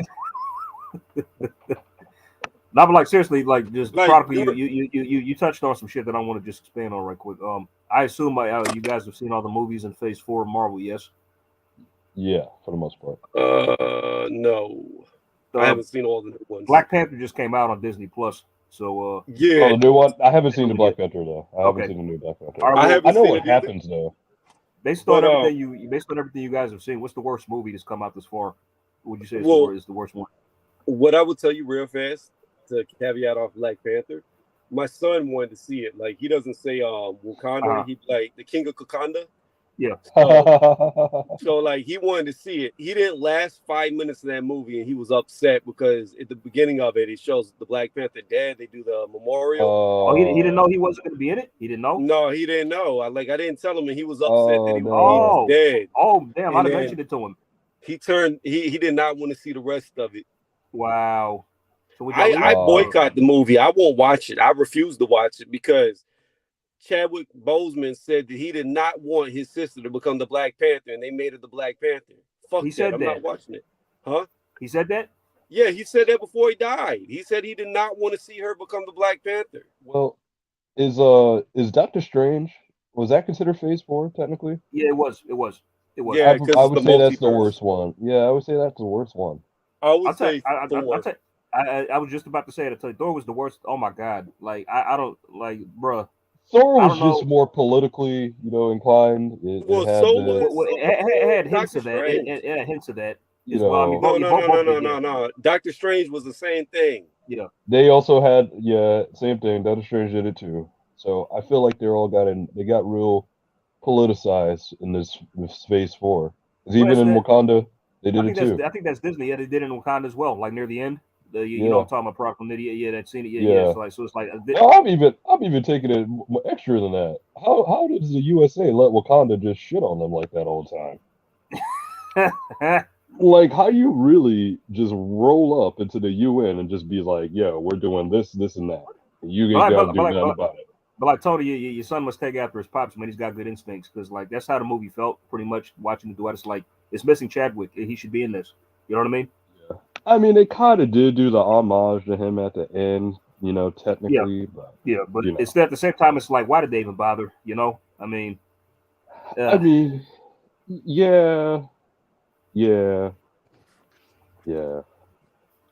Not, but like seriously, like just you touched on some shit that I want to just expand on right quick. I assume you guys have seen all the movies in Phase 4 of Marvel, yes? Yeah, for the most part. No, I haven't seen all the new ones. Black Panther just came out on Disney Plus, so yeah. Oh, the new one. I haven't seen the Black Panther though. I haven't seen the new Black Panther. I know what happens though. Based on everything you guys have seen, what's the worst movie that's come out this far? What would you say is the worst one? What I would tell you real fast to caveat off Black Panther, my son wanted to see it. Like he doesn't say Wakanda, he'd be like the King of Wakanda. Yeah. So like he wanted to see it. He didn't last 5 minutes in that movie, and he was upset because at the beginning of it, it shows the Black Panther dead. They do the memorial. Oh, he didn't know he wasn't going to be in it. He didn't know. No, he didn't know. I didn't tell him, and he was upset that he no. was dead. Oh, damn! And I'd have then mentioned it to him. He turned. He did not want to see the rest of it. Wow. So I boycott the movie. I won't watch it. I refuse to watch it because Chadwick Boseman said that he did not want his sister to become the Black Panther, and they made her the Black Panther. Fuck he that. Said I'm that. not watching it. Huh? He said that? Yeah, he said that before he died. He said he did not want to see her become the Black Panther. Well, is Doctor Strange, was that considered Phase 4 technically? Yeah, it was. Yeah, I would say that's the worst one. Yeah, I would say that's the worst one. I would say Thor. I was just about to say it. Thor was the worst. Oh my god! Like I don't like, bruh. Thor was just more politically, inclined. It had hints of that. It had hints of that. No. Doctor Strange was the same thing. Yeah. They also had same thing. Doctor Strange did it too. So I feel like they got real politicized in this Phase 4. Because even in Wakanda, they did it too. I think that's Disney. Yeah, they did it in Wakanda as well. Like near the end. You know, I'm talking about Proc from Lydia. Yeah, that scene. Yeah. So it's like. I'm even taking it extra than that. How does the USA let Wakanda just shit on them like that all the time? Like, how you really just roll up into the UN and just be like, yeah, we're doing this, and that. You ain't got to do nothing about it. But like Tony, your son must take after his pops, man. He's got good instincts because like that's how the movie felt pretty much watching the duet. It's like it's missing Chadwick. He should be in this. You know what I mean? Yeah. I mean, they kind of did do the homage to him at the end, technically. Yeah. But it's at the same time, it's like, why did they even bother? You know? I mean, yeah. I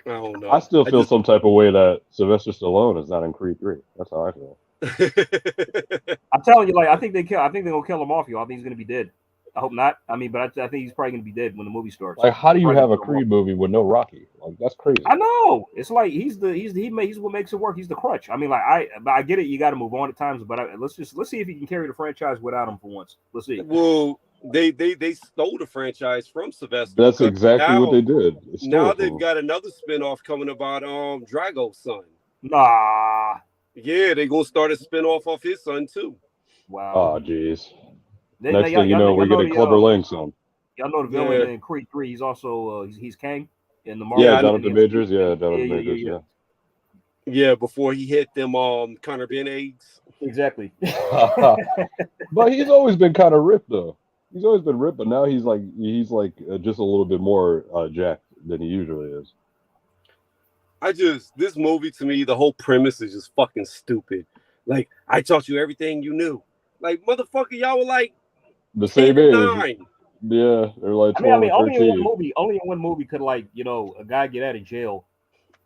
don't know. I still feel some type of way that Sylvester Stallone is not in Creed 3. That's how I feel. I'm telling you, like, I think they're gonna kill him off, you. I think he's gonna be dead. I hope not. I mean, but I think he's probably gonna be dead when the movie starts. Like, how do you have a Creed movie with no Rocky? Like, that's crazy. I know. It's like he's what makes it work. He's the crutch. I mean, like I get it. You got to move on at times, but let's see if he can carry the franchise without him for once. Let's see. Well, they stole the franchise from Sylvester. That's exactly what they did. Now they've got another spinoff coming about Drago's son. Nah. Yeah, they're gonna start a spinoff of his son too. Wow. Oh, jeez. Next thing you know, we're getting Clubber Lang's son. Y'all know the villain in Creed 3. He's also he's Kang in the Marvel. Yeah, Jonathan Majors. Yeah, Jonathan Majors. Yeah. Yeah, before he hit them Connor Ben eggs. Exactly. But he's always been kind of ripped though. He's always been ripped, but now he's like just a little bit more jacked than he usually is. This movie to me, the whole premise is just fucking stupid. Like, I taught you everything you knew. Like, motherfucker, y'all were like the same age. 9. Yeah, they're like 12 or 13. Only in one movie could a guy get out of jail,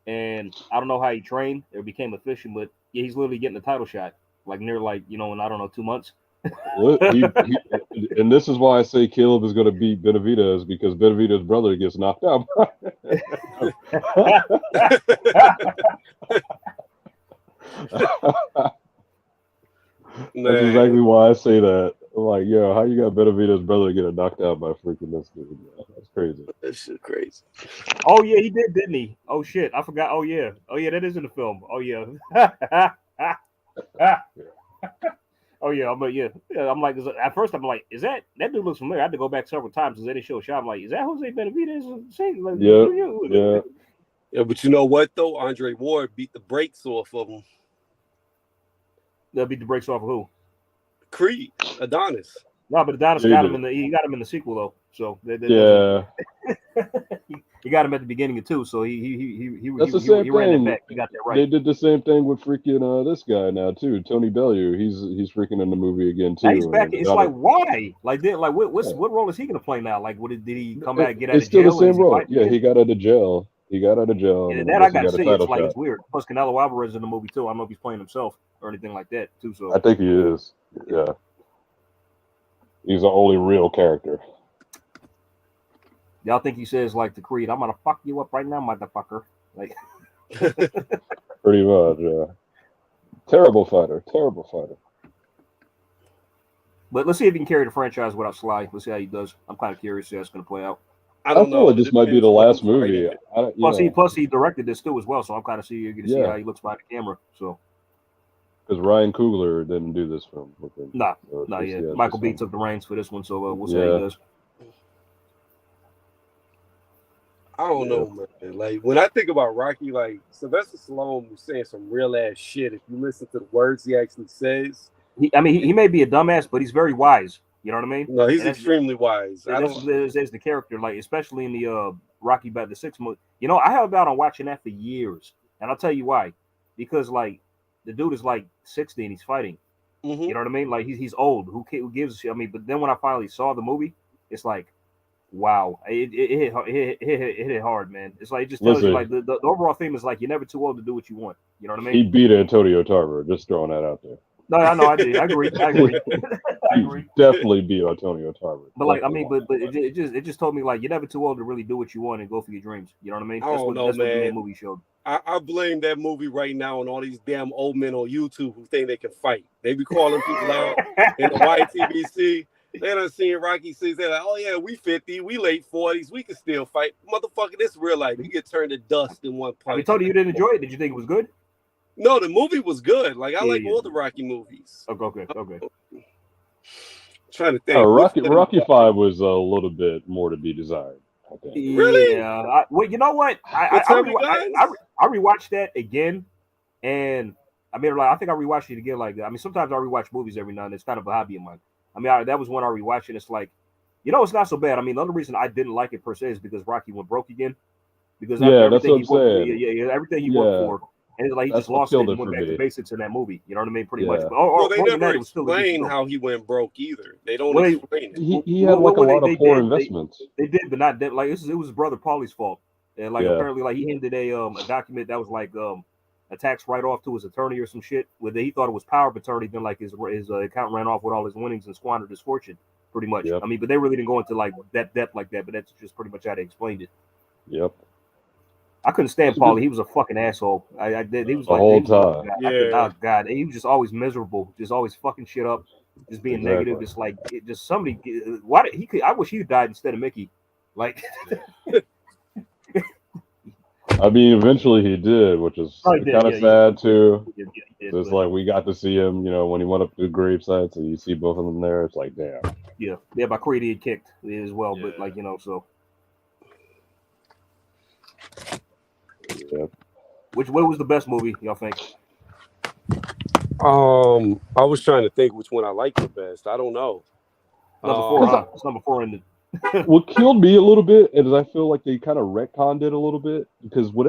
and I don't know how he trained or became efficient, but yeah, he's literally getting the title shot in I don't know 2 months. And this is why I say Caleb is going to beat Benavidez, because Benavidez's brother gets knocked out. That's exactly why I say that. I'm like, yo, how you got Benavidez's brother getting knocked out by freaking this dude? Yeah, that's crazy. That shit crazy. Oh yeah, he did, didn't he? Oh shit, I forgot. Oh yeah, that is in the film. Oh yeah. Oh yeah, I'm like, at first I'm like, is that dude looks familiar? I had to go back several times because they didn't show a shot. I'm like, is that Jose Benavidez? Yeah, but you know what though? Andre Ward beat the brakes off of him. They'll beat the brakes off of who? Creed, Adonis. No, but Adonis got him in the sequel though. So he got him at the beginning of 2, so he ran that back. He got that right. They did the same thing with freaking this guy now too, Tony Bellew. He's freaking in the movie again too. Now he's back. It's like why? Like what role is he gonna play now? Like did he come back and get out of jail? It's still the same role. Yeah, he got out of jail. Yeah, that I gotta see. It's weird. Plus Canelo Alvarez in the movie too. I don't know if he's playing himself or anything like that too. So I think he is. Yeah. He's the only real character. Y'all think he says like the Creed, I'm gonna fuck you up right now, motherfucker. Like pretty much, yeah. Terrible fighter. Terrible fighter. But let's see if he can carry the franchise without Sly. Let's see how he does. I'm kind of curious how it's going to play out. I don't feel know. like this might be the last movie. Plus he directed this too as well, so I'm kind of see how he looks behind the camera. So because Ryan Coogler didn't do this film with him. Not yet. Michael B took the reins for this one, so we'll see how he does. I don't know, man. Like when I think about Rocky, like Sylvester Stallone was saying some real ass shit. If you listen to the words he actually says, he may be a dumbass, but he's very wise. You know what I mean? No, he's extremely wise. That's the character, like especially in the Rocky the 6th movie. You know, I held out on watching that for years, and I'll tell you why. Because like the dude is like 60 and he's fighting. Mm-hmm. You know what I mean? Like he's old. Who gives a shit? I mean, but then when I finally saw the movie, it's like, wow, it hit hard, man. It's like it just tells you like the overall theme is like you're never too old to do what you want. You know what I mean? He beat Antonio Tarver. Just throwing that out there. No, I know, I agree. I agree. Definitely beat Antonio Tarver. But like, I mean, but it just told me like you're never too old to really do what you want and go for your dreams. You know what I mean? That's what the movie showed. I blame that movie right now on all these damn old men on YouTube who think they can fight. They be calling people out in the YTBC. They done seen Rocky 6. They're like, oh yeah, we 50, we late 40s, we can still fight. Motherfucker, this real life. You get turned to dust in one punch. I told you didn't enjoy it. Did you think it was good? No, the movie was good. Like I like all the Rocky movies. Okay. Trying to think. Rocky 5 was a little bit more to be desired, I think. Really? Yeah. Well, you know what? I rewatched that again, and I mean, like I think I rewatched it again like that. I mean, sometimes I rewatch movies every now and then. It's kind of a hobby of mine. I mean, that was one I rewatched, and it's like, you know, it's not so bad. I mean, the only reason I didn't like it per se is because Rocky went broke again. Because that's what I'm saying. Everything he worked for. And it's like he just lost it and went back to basics in that movie. You know what I mean? Pretty much. Well, they never explain how he went broke either. They don't explain it. He had like a lot of poor investments. They did, but not that. Like it was his brother Paulie's fault. And like apparently, like he handed a document that was like a tax write-off to his attorney or some shit. Where he thought it was power of attorney. Then like his account ran off with all his winnings and squandered his fortune. Pretty much. Yep. I mean, but they really didn't go into like that depth like that. But that's just pretty much how they explained it. Yep. I couldn't stand Paulie. He was a fucking assohole. I did. He was the like whole time. God, he was just always miserable, just always fucking shit up, just being negative. Just like somebody. Why did he? Could, I wish he died instead of Mickey. Like. I mean, eventually he did, which is kind of sad too. It's like we got to see him, you know, when he went up to the grave sites, and you see both of them there. It's like, damn. Yeah. By Creed he had kicked as well, but like so. Yep. What was the best movie y'all think? I was trying to think which one I like the best. I don't know. It's number 4 in the. What killed me a little bit is I feel like they kind of retconned it a little bit because what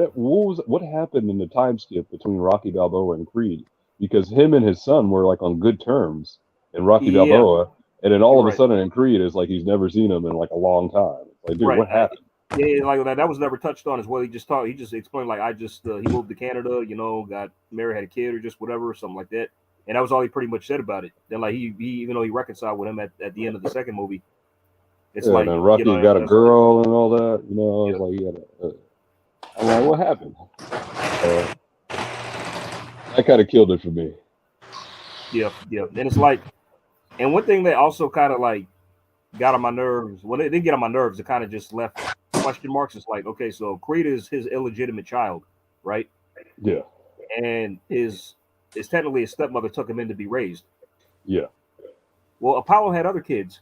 happened in the time skip between Rocky Balboa and Creed? Because him and his son were like on good terms in Rocky Balboa, and then all of a sudden in Creed it's like he's never seen him in like a long time. It's like, dude, what happened? Yeah, like that was never touched on as well. He just explained like he moved to Canada, you know, got married, had a kid, or just whatever, something like that. And that was all he pretty much said about it. Then like he even though he reconciled with him at the end of the second movie, it's like and Rocky's got a girl and all that, you know. I was like, I'm like, what happened? That kind of killed it for me. Yeah. And it's like, and one thing that also kind of like got on my nerves. Well, it didn't get on my nerves. It kind of just left question marks. It's like, okay, so Creed is his illegitimate child, right? Yeah. And is technically his stepmother took him in to be raised. Yeah. Well, Apollo had other kids.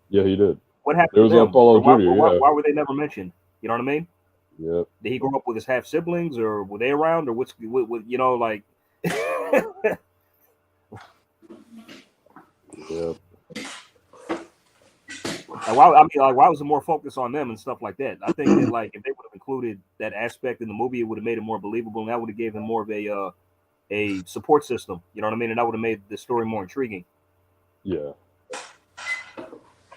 Yeah, he did. What happened? There was Apollo Jr. Why were they never mentioned? You know what I mean? Yeah. Did he grow up with his half siblings, or were they around, or what you know, like? Yeah. Why was it more focused on them and stuff like that? I think that like if they would have included that aspect in the movie, it would have made it more believable, and that would have given him more of a support system. You know what I mean? And that would have made the story more intriguing. Yeah.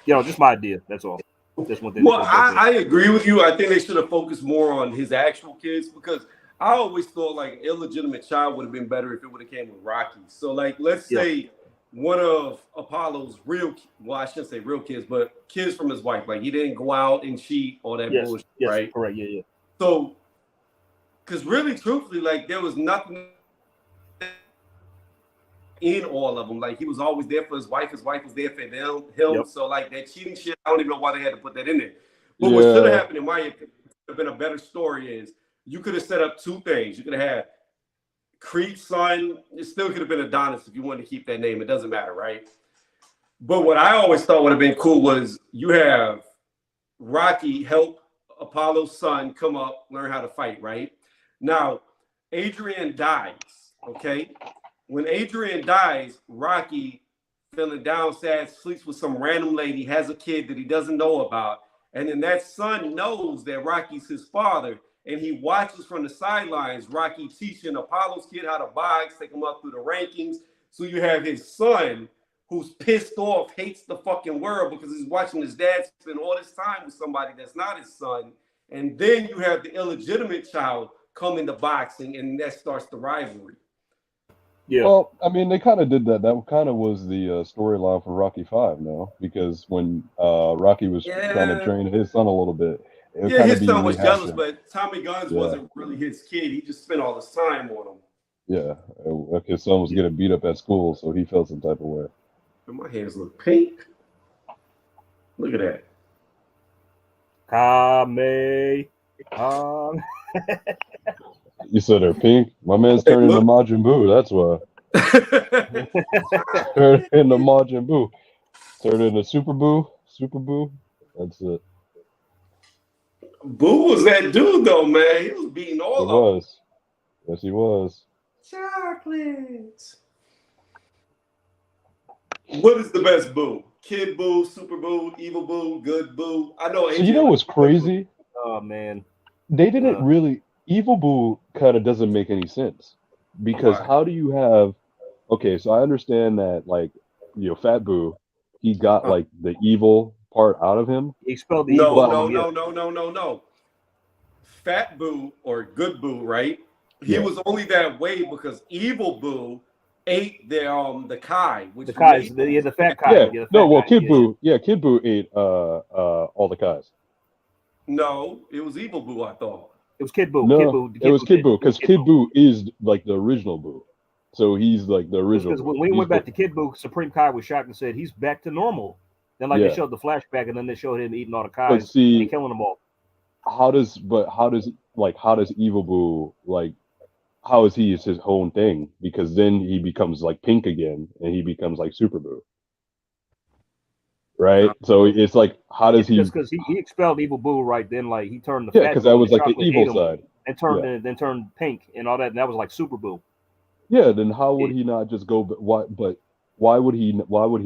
You know, just my idea. That's all. That's one thing. Well, I agree with you. I think they should have focused more on his actual kids because I always thought like illegitimate child would have been better if it would have came with Rocky. So like, let's say one of Apollo's I shouldn't say real kids, but kids from his wife. Like he didn't go out and cheat or that bullshit, right? Correct. Yeah. So, because really, truthfully, like there was nothing in all of them. Like, he was always there for his wife was there for him. Yep. So like that cheating shit, I don't even know why they had to put that in there. But what should have happened, in my opinion, would have been a better story is you could have set up two things. You could have had Creed's son. It still could have been Adonis if you wanted to keep that name. It doesn't matter, right? But what I always thought would have been cool was you have Rocky help Apollo's son come up, learn how to fight, right? Now, Adrian dies, okay? When Adrian dies, Rocky, feeling down, sad, sleeps with some random lady, has a kid that he doesn't know about, and then that son knows that Rocky's his father, and he watches from the sidelines Rocky teaching Apollo's kid how to box, take him up through the rankings. So you have his son who's pissed off, hates the fucking world because he's watching his dad spend all this time with somebody that's not his son. And then you have the illegitimate child come into boxing, and that starts the rivalry. Yeah. Well, I mean, they kind of did that. That kind of was the storyline for Rocky V now, because when Rocky was trying to train his son a little bit, his son was jealous, but Tommy Guns wasn't really his kid. He just spent all his time on him. Yeah, his son was getting beat up at school, so he felt some type of way. My hands look pink. Look at that. Kame. You said they're pink? My man's turning into Majin Buu, that's why. Turn into Majin Buu. Turn into Super Buu. Super Buu. That's it. Boo was that dude, though, man. He was beating all of them. He was. Yes, he was. Chocolates. What is the best Boo? Kid Boo, Super Boo, Evil Boo, Good Boo? I know. So you know what's crazy? Oh, man. They didn't really... Evil Boo kind of doesn't make any sense. Because how do you have... Okay, so I understand that, like, you know, Fat Boo, he got, like, the evil part out of him. He expelled the evil. No. Fat Boo, or Good Boo, right? He was only that way because Evil Boo ate the Kai, which the Kais, the fat Kai. Yeah, Kid Boo ate all the Kais. No, it was Evil Boo, I thought. It was Kid Boo. No, it was Kid Boo, because Kid Boo is like the original Boo. So he's like the original. Because when we went back to Kid Boo, Supreme Kai was shocked and said he's back to normal. Then they showed the flashback, and then they showed him eating all the Kais and killing them all. How does Evil Boo, like, how is he his own thing? Because then he becomes like pink again, and he becomes like Super Boo. Right? So it's like, how does he? Because he expelled Evil Boo, right? Then like he turned the fat because that was like the evil side, and turned pink and all that, and that was like Super Boo. Yeah. Then how would he not just go? Why would he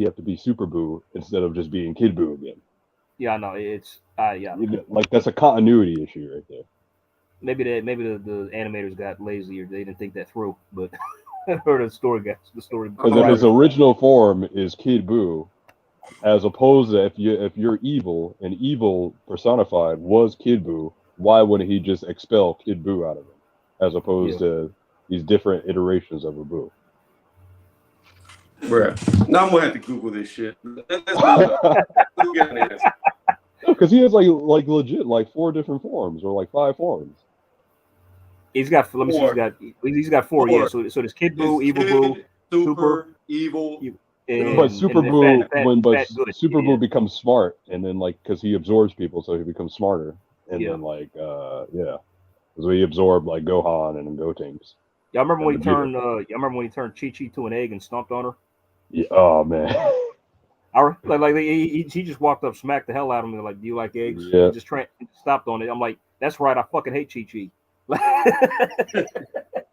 have to be Super Boo instead of just being Kid Boo again? Yeah, I know it's like that's a continuity issue right there. Maybe the animators got lazy or they didn't think that through, but or the story. Because if his original form is Kid Boo, as opposed to if you're evil and evil personified was Kid Boo, why wouldn't he just expel Kid Boo out of him, as opposed to these different iterations of a Boo? Bruh. Now I'm gonna have to Google this shit. Because he has like legit like 4 different forms or like 5 forms. He's got. Let me see. He's got 4. Yeah. So there's Kid Boo, Evil Boo, Super Evil. But Super Boo, Super Boo becomes smart, and then like because he absorbs people, so he becomes smarter, and then like so he absorbed like Gohan and Gotenks. Y'all remember when he turned? Y'all remember when he turned Chi-Chi to an egg and stomped on her? Yeah. Oh man. He just walked up, smacked the hell out of him, like, do you like eggs? Yeah. He just stopped on it. I'm like, that's right. I fucking hate Chi-Chi.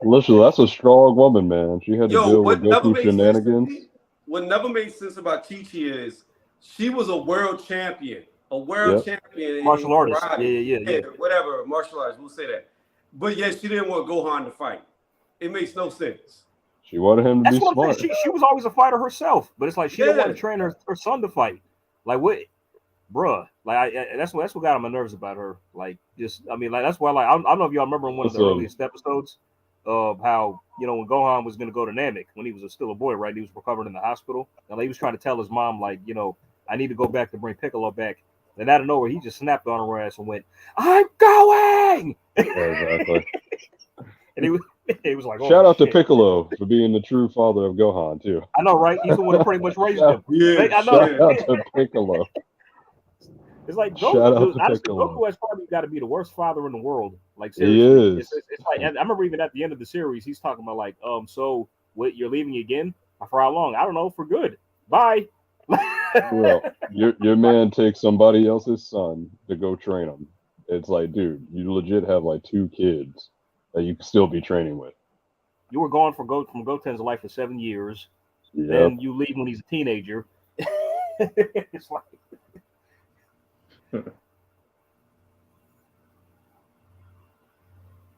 Listen, that's a strong woman, man. She had to deal with Goku shenanigans. What never made sense about Chi-Chi is she was a world champion. Champion. Martial artist. Yeah. Whatever, martial artist, we'll say that. But yet she didn't want Gohan to fight. It makes no sense. She wanted him to be smart. She was always a fighter herself, but it's like she didn't want to train her son to fight. Like what, bruh? Like that's what got on my nerves about her. Like just, I mean, like that's why. Like I don't know if y'all remember in one of the earliest episodes of how when Gohan was gonna go to Namek when he was still a boy, right? He was recovered in the hospital, and he was trying to tell his mom like, I need to go back to bring Piccolo back. And out of nowhere, he just snapped on her ass and went, "I'm going!" Exactly. And He was like, Shout oh, out to shit. Piccolo for being the true father of Gohan too. I know, right? He's the one who pretty much raised him. Yeah, I know. Shout out to Piccolo. It's like Shout Goku. out Dude, to honestly, Piccolo. Goku has probably got to be the worst father in the world. Like He seriously, is. it's like I remember even at the end of the series, he's talking about like, so what? You're leaving again? For how long? I don't know. For good. Bye. Well, your man takes somebody else's son to go train him. It's like, dude, you legit have like 2 kids that you can still be training with. You were gone from Goten's life for 7 years. Yep. Then you leave when he's a teenager. It's like.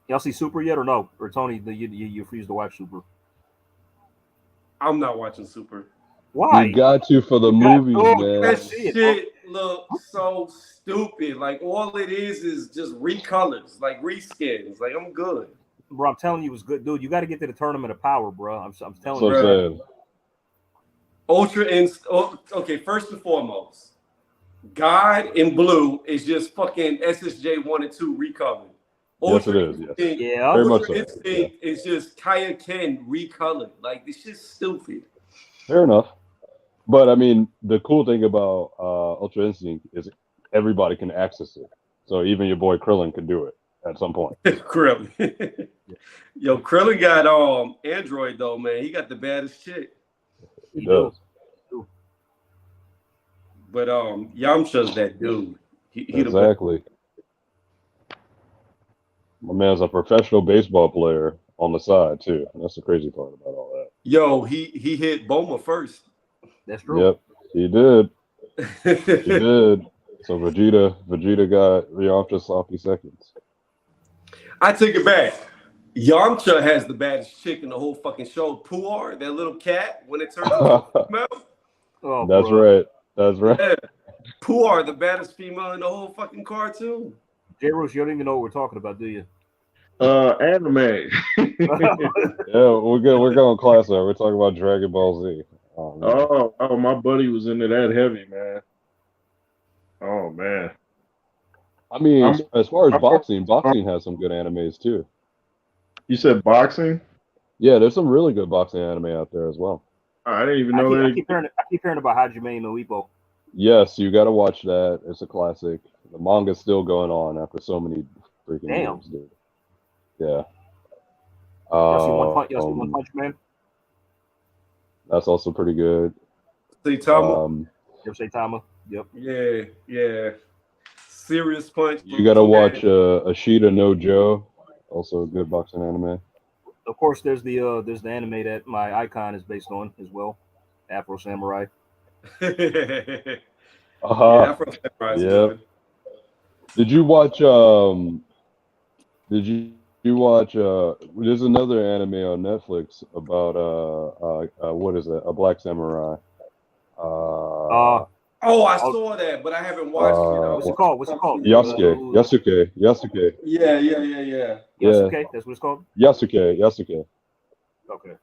Y'all see Super yet or no? Or Tony, you refuse to watch Super? I'm not watching Super. Why? You got to for the movies, man. That shit looks so stupid. Like all it is just recolors, like reskins. Like I'm good. Bro, I'm telling you, it was good, dude. You got to get to the Tournament of Power, bro. I'm telling So you. sad. Ultra okay, first and foremost, God in Blue is just fucking SSJ 1 and 2 recolored. Yes, it is. Yes. Yeah. Very much Ultra so. Instinct is just Kaioken recolored. Like this shit's stupid. Fair enough. But I mean, the cool thing about Ultra Instinct is everybody can access it. So even your boy Krillin can do it at some point. Krillin. Yo, Krillin got Android though, man. He got the baddest chick. He does. But Yamcha's that dude. He Exactly. My man's a professional baseball player on the side too. That's the crazy part about all that. Yo, he hit Boma first. That's true. Yep, he did. He did. So Vegeta got Yamcha sloppy seconds. I take it back. Yamcha has the baddest chick in the whole fucking show. Puar, that little cat, when it turns into a female. Oh, That's bro. right. That's right. Yeah. Puar, the baddest female in the whole fucking cartoon. J-Rose, you don't even know what we're talking about, do you? Anime. Yeah, we're good. We're going classic. We're talking about Dragon Ball Z. Oh, my buddy was into that heavy, man. Oh man. I mean, as far as boxing has some good animes too. You said boxing? Yeah, there's some really good boxing anime out there as well. I didn't even know I keep hearing about Hajime no Ippo. Yes, you got to watch that. It's a classic. The manga's still going on after so many freaking years, dude. Yeah. Y'all see One Punch Man? That's also pretty good. Saitama? You ever say Tama? Yep. Yeah. Serious Punch. You got to watch Ashita no Joe, also a good boxing anime. Of course, there's the anime that my icon is based on as well, Afro Samurai. Yeah, Afro Samurai is Yeah. good. Did you watch there's another anime on Netflix about what is it? A black samurai. Oh, I saw that, but I haven't watched it. What's it called? Yasuke. Yeah. Yasuke, that's what it's called? Yasuke. Okay.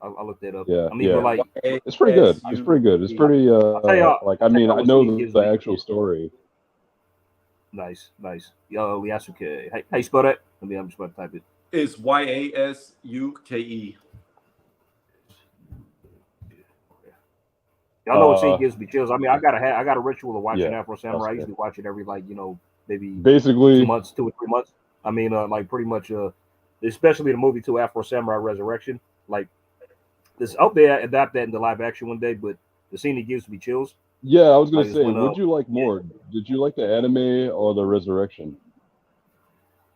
I'll look that up. Yeah, I mean, yeah. but like, It's pretty good. It's pretty good. It's pretty like I mean, I know the actual story. Nice. Yo, Yasuke. How you spell that? I'm just about to type it. It's Yasuke. Y'all know what scene gives me chills. I mean, I got a ritual of watching Yeah, Afro Samurai. I okay. usually watch it every maybe Basically 2 months, 2 or 3 months. I mean, like pretty much especially the movie 2, Afro Samurai Resurrection. Like this, I hope they adapt that into live action one day. But the scene that gives me chills. Yeah, I was gonna Like, say, when, would you like more? Did you like the anime or the resurrection?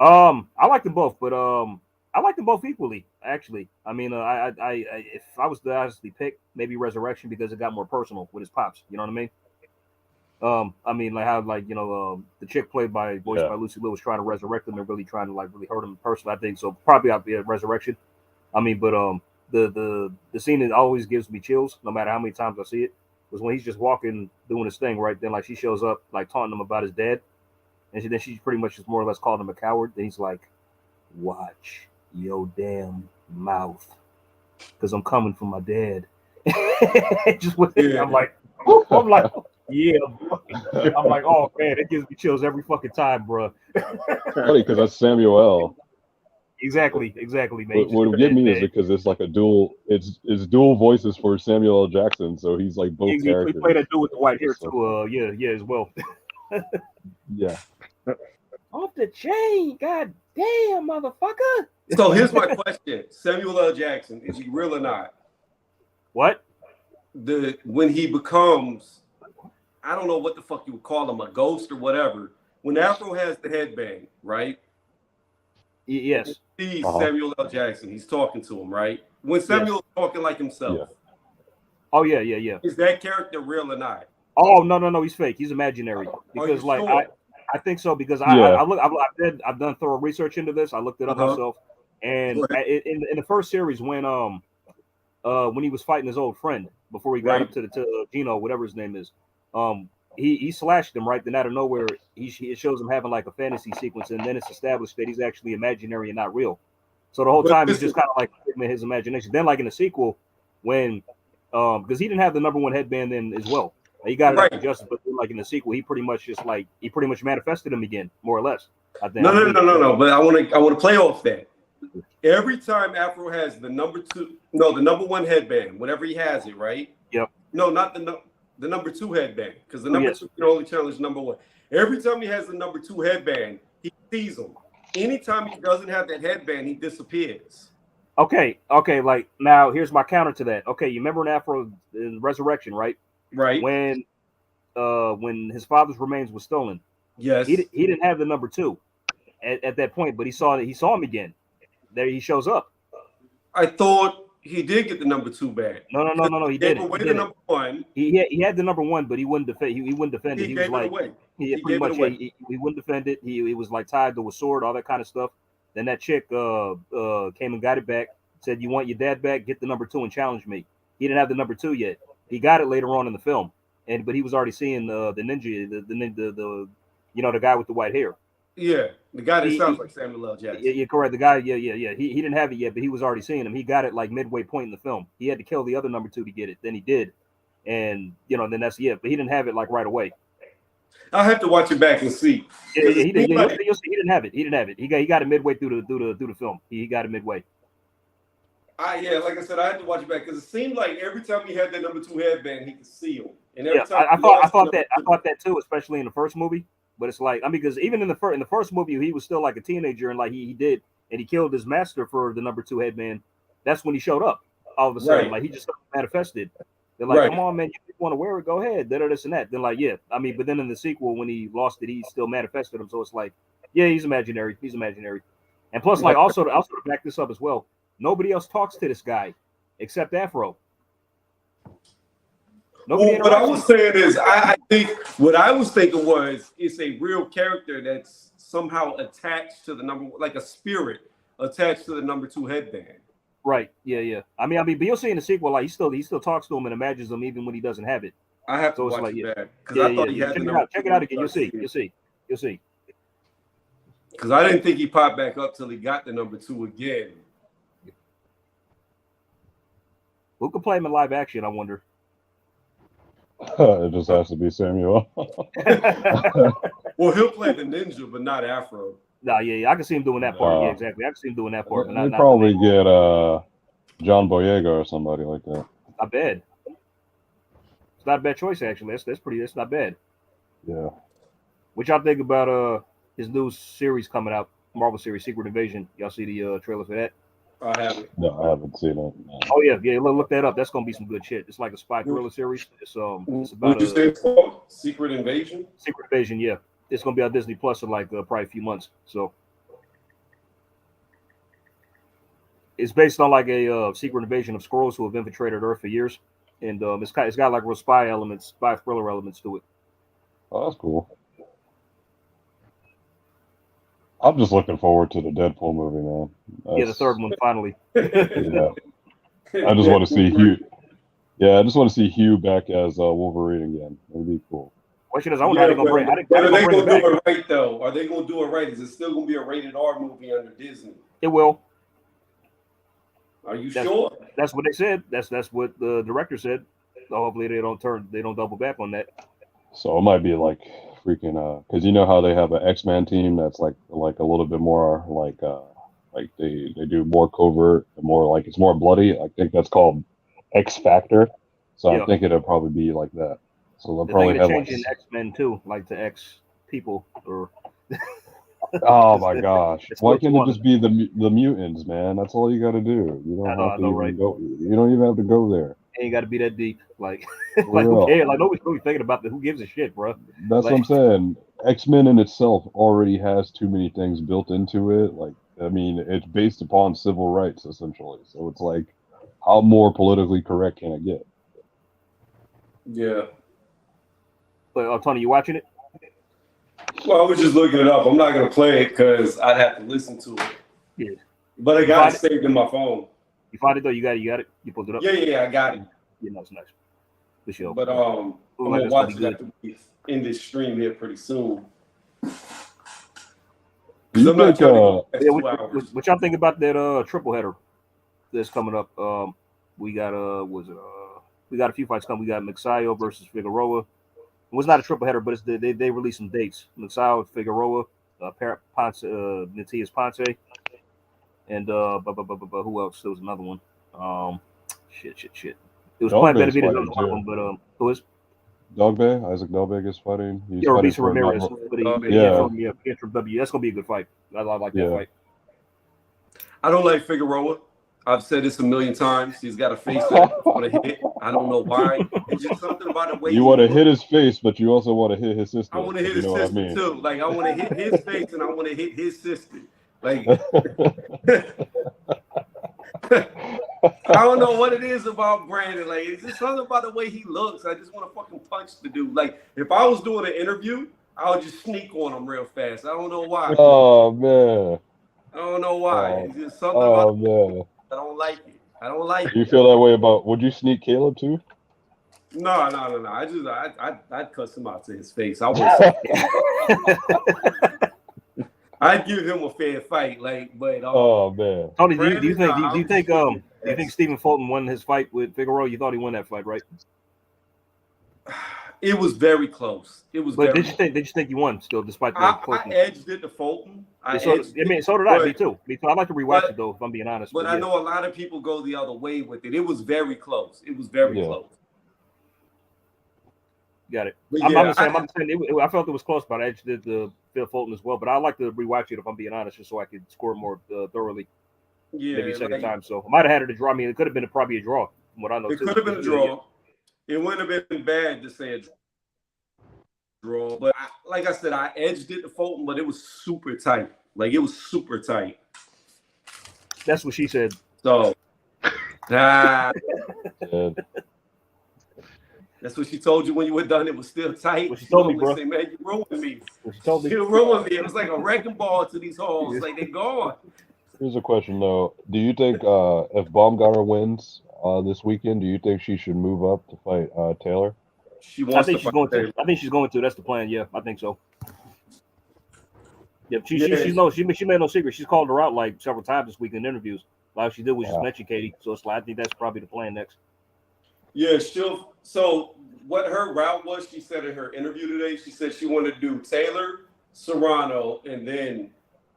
I like them both, but I like them both equally. Actually, I mean, I if I was to honestly pick, maybe Resurrection because it got more personal with his pops. You know what I mean? I mean, like how the chick voiced by Lucy Liu was trying to resurrect him and really trying to really hurt him personally. I think so. Probably I'll be a Resurrection. I mean, but the scene that always gives me chills, no matter how many times I see it, was when he's just walking, doing his thing, right? Then like she shows up, like taunting him about his dad, and then she pretty much just more or less called him a coward. Then he's like, "Watch your damn mouth, because I'm coming for my dad." Just with it, I'm like, yeah. I'm like, oh man, it gives me chills every fucking time, bro. Funny because that's Samuel L. Exactly, man. What would get me is because it's like a dual. It's dual voices for Samuel L. Jackson, so he's like both he characters. played that dude with the white hair So too. Yeah, as well. yeah. Off the chain, god damn, motherfucker. So here's my question: Samuel L. Jackson, is he real or not? What? When he becomes, I don't know what the fuck you would call him, a ghost or whatever. When Afro has the headbang, right? Yes. He's Samuel L. Jackson. He's talking to him, right? When Samuel's talking like himself. Yeah. Oh yeah. Is that character real or not? Oh no, he's fake. He's imaginary. Because like sure? I think so because Yeah. I've done thorough research into this. I looked it up myself, and in the first series when he was fighting his old friend before he got up to Gino, whatever his name is, he slashed him right then out of nowhere. It shows him having like a fantasy sequence, and then it's established that he's actually imaginary and not real. So the whole time he's just kind of like in his imagination. Then like in the sequel, when because he didn't have the #1 headband then as well. He got it after Justice, but then, like in the sequel, he pretty much manifested him again, more or less. I think. No. But I want to play off that. Every time Afro has the #1 headband, whenever he has it, right? Yep. No, not the #2 headband, because the #2 can only challenge #1. Every time he has the #2 headband, he sees him. Anytime he doesn't have that headband, he disappears. Okay. Like now, here's my counter to that. Okay, you remember in Afro in Resurrection, right? Right. When his father's remains was stolen. Yes. He didn't have the #2 at that point, but he saw him again. There he shows up. I thought he did get the #2 back. No. He didn't. He didn't. #1. He had the #1, but he wouldn't defend. He wouldn't defend it. He was like, he wouldn't defend it. He was like tied to a sword, all that kind of stuff. Then that chick came and got it back. Said, "You want your dad back? Get the #2 and challenge me." He didn't have the #2 yet. He got it later on in the film, but he was already seeing the ninja, the guy with the white hair. Yeah, the guy that sounds like Samuel L. Jackson. Yeah, correct. The guy, yeah. He didn't have it yet, but he was already seeing him. He got it like midway point in the film. He had to kill the other #2 to get it. Then he did, and then that's it. But he didn't have it like right away. I'll have to watch it back and see. Yeah, he didn't have it. He didn't have it. He got it midway through the film. He got it midway. Like I said, I had to watch it back because it seemed like every time he had that #2 headband, he could see him. And every time I thought that too, especially in the first movie. But it's like, because even in the first movie, he was still like a teenager, and like he killed his master for the #2 headband. That's when he showed up. All of a sudden, like he just manifested. They're like, "Come on, man, you want to wear it? Go ahead." This and that. Then like, yeah. But then in the sequel, when he lost it, he still manifested him. So it's like, yeah, he's imaginary. And plus, like, also to back this up as well, nobody else talks to this guy except Afro. What I was saying is, I think what I was thinking was it's a real character that's somehow attached to the like a spirit attached to the #2 headband. Right. Yeah. But you'll see in the sequel, like he still talks to him and imagines him even when he doesn't have it. I have to watch it back because I thought he had check it out again. You'll see. Because I didn't think he popped back up till he got the #2 again. Who could play him in live action? I wonder. It just has to be Samuel. Well, he'll play the ninja, but not Afro. Nah, yeah, I can see him doing that part. Yeah, exactly. I can see him doing that part. But they probably get John Boyega or somebody like that. Not bad. It's not a bad choice, actually. That's not bad. Yeah. What y'all think about his new series coming out, Marvel series, Secret Invasion? Y'all see the trailer for that? I haven't. No, I haven't seen it. No. Oh yeah. Look that up. That's gonna be some good shit. It's like a spy thriller series. It's about what you say it's called? Secret Invasion. Secret Invasion. Yeah, it's gonna be on Disney Plus in like probably a few months. So it's based on like a secret invasion of Skrulls who have infiltrated Earth for years, and it's got like real spy thriller elements to it. Oh, that's cool. I'm just looking forward to the Deadpool movie, man. Yeah, the third one finally. Yeah. I just want to see Hugh. Yeah, I just want to see Hugh back as Wolverine again. It'd be cool. Question is, I wonder how they're gonna bring. Are they gonna do it right though? Are they gonna do it right? Is it still gonna be a rated R movie under Disney? It will. Are you sure? That's what they said. That's what the director said. So hopefully they don't double back on that. So it might be like freaking because you know how they have an X-Men team that's like a little bit more like Like they do more covert, more like it's more bloody. I think that's called X Factor. So Yeah. I'm thinking it'll probably be like that. So they'll They're probably thinking of have like, changing X-Men too, like to X people or. oh my gosh, It's why what you can't it want. just be the mutants, man? That's all you got to do. You don't have I to know, even right? go. You don't even have to go there. Ain't got to be that deep. Like, For like who real. cares? Like nobody's really thinking about that. Who gives a shit, bro? That's what I'm Like, saying. X-Men in itself already has too many things built into it. Like, I mean, it's based upon civil rights essentially. So it's like, how more politically correct can it get? Yeah. but Tony, you watching it? Well, I was just looking it up. I'm not gonna play it because I'd have to listen to it. Yeah. But I You got find it saved in my phone. You find it though? You got it. You pulled it up. Yeah, I got it. Yeah, no, it's nice. For sure. But I'm Like gonna that's watch gonna it after we end this stream here pretty soon. Do you I'm not think, trying to go past Yeah, 2 hours. what y'all think about that triple header that's coming up? We got we got a few fights coming. We got Mixayo versus Figueroa. It was not a triple header, but it's they released some dates. Mixayo, Figueroa, Ponce, Matias Ponce, and who else? There was another one. Shit. It was playing Dogbe's Benavidez, fighting too. but who is? Dogbe, Isaac Dogbe is fighting. He's Yeah, fighting Rabisa for Ramirez. Marvel. But he Yeah. can't from W. That's gonna be a good fight. I like that Yeah. fight. I don't like Figueroa. I've said this a million times. He's got a face that I want to hit. I don't know why. It's just something about the way You want to hit his face, but you also want to hit his sister. I want to hit if his you know sister what I mean. too. Like I want to hit his face and I want to hit his sister. Like I don't know what it is about Brandon. Like it's just something about the way he looks. I just want to fucking punch the dude. Like if I was doing an interview, I would just sneak on him real fast. I don't know why. Oh man. I don't know why. Oh, It's just something about man. I don't like it. I don't like You it. feel that way about? Would you sneak Caleb too? No. I'd cuss him out to his face. I would. I'd give him a fair fight. Like, but Oh man. Tony, do you Brandon, think Stephen Fulton won his fight with Figueroa? You thought he won that fight, right? it was very close. It was. But very did you think you won still, despite the I Fulton? edged it to Fulton. So did I. but- Me too. I like to rewatch it though, if I'm being honest. But I yeah. know a lot of people go the other way with it. It was very close. It was very close. Got it. But I'm yeah, saying I felt it was close, but I actually did the Phil Fulton as well. But I like to rewatch it if I'm being honest, just so I could score more thoroughly. Maybe a second time. So I might have had it a draw. I mean, it could have been probably a draw. From what I know, it could have been a draw. It wouldn't have been bad to say a draw. But like I said, I edged it to Fulton, but it was super tight. Like it was super tight. That's what she said. So, Yeah. that's what she told you when you were done. It was still tight. What she told me, bro. Say, man, you ruined me. What she told me. You ruined me. It was like a wrecking ball to these holes. Like they're gone. Here's a question though. Do you think if Baumgartner wins this weekend, do you think she should move up to fight Taylor? She wants I think to she's fight going Taylor. to. I think she's going to. That's the plan. Yeah, I think so. Yeah, she made no secret. She's called her out like several times this week in interviews. Like she did was just mention Katie. So it's like I think that's probably the plan next. Yeah, so what her route was, she said in her interview today, she said she wanted to do Taylor, Serrano, and then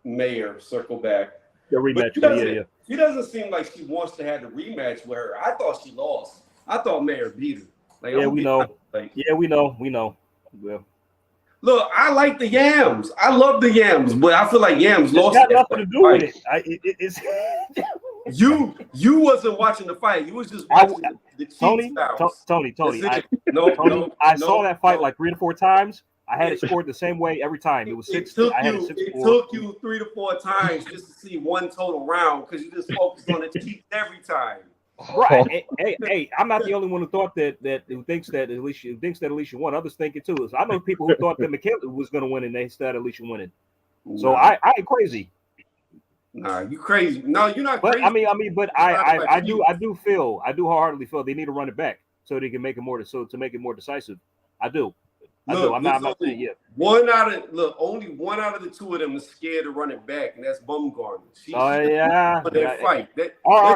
Mayer circle back. The rematch. Yeah. She doesn't seem like she wants to have the rematch with her. I thought she lost. I thought Mayer beat her. Like, Yeah, we know. Like, Yeah, we know. Well, look, I like the Yams. I love the Yams, but I feel like Yams lost. It's got nothing to do with it. It's you wasn't watching the fight. You was just watching the Tony. I saw that fight like 3 to 4 times. I had it scored the same way every time. It was 6. It took you 3 to 4 times just to see one total round because you just focused on the cheeks every time. Right. hey, I'm not the only one who thought who thinks that Alicia won. Others think it too. So I know people who thought that Michaela was going to win and they started Alicia winning. So I ain't crazy. Nah, you crazy. No, you're not but, crazy. But I do wholeheartedly feel they need to run it back so they can make it more to make it more decisive. I do. I'm not saying yeah. Only one out of the 2 of them is scared to run it back, and that's Bumgarner. Yeah. That fight. All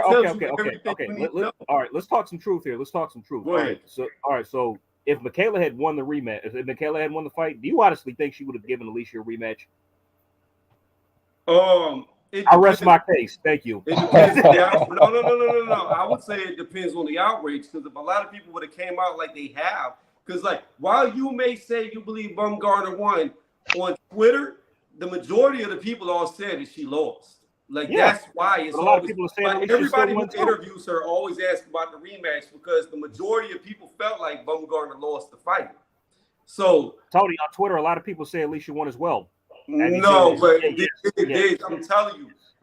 right, let's talk some truth here. Go ahead. All right, so if Michaela had won the rematch, if Michaela had won the fight, do you honestly think she would have given Alicia a rematch? I rest my case. Thank you. It depends. No. I would say it depends on the outrage, because if a lot of people would have came out like they have, because like while you may say you believe Bumgarner won on Twitter, the majority of the people all said that she lost. Like that's why it's a lot of people are saying like, everybody who interviews her always asks about the rematch, because the majority of people felt like Bumgarner lost the fight. So Tony, on Twitter, a lot of people say Alicia won as well. No, but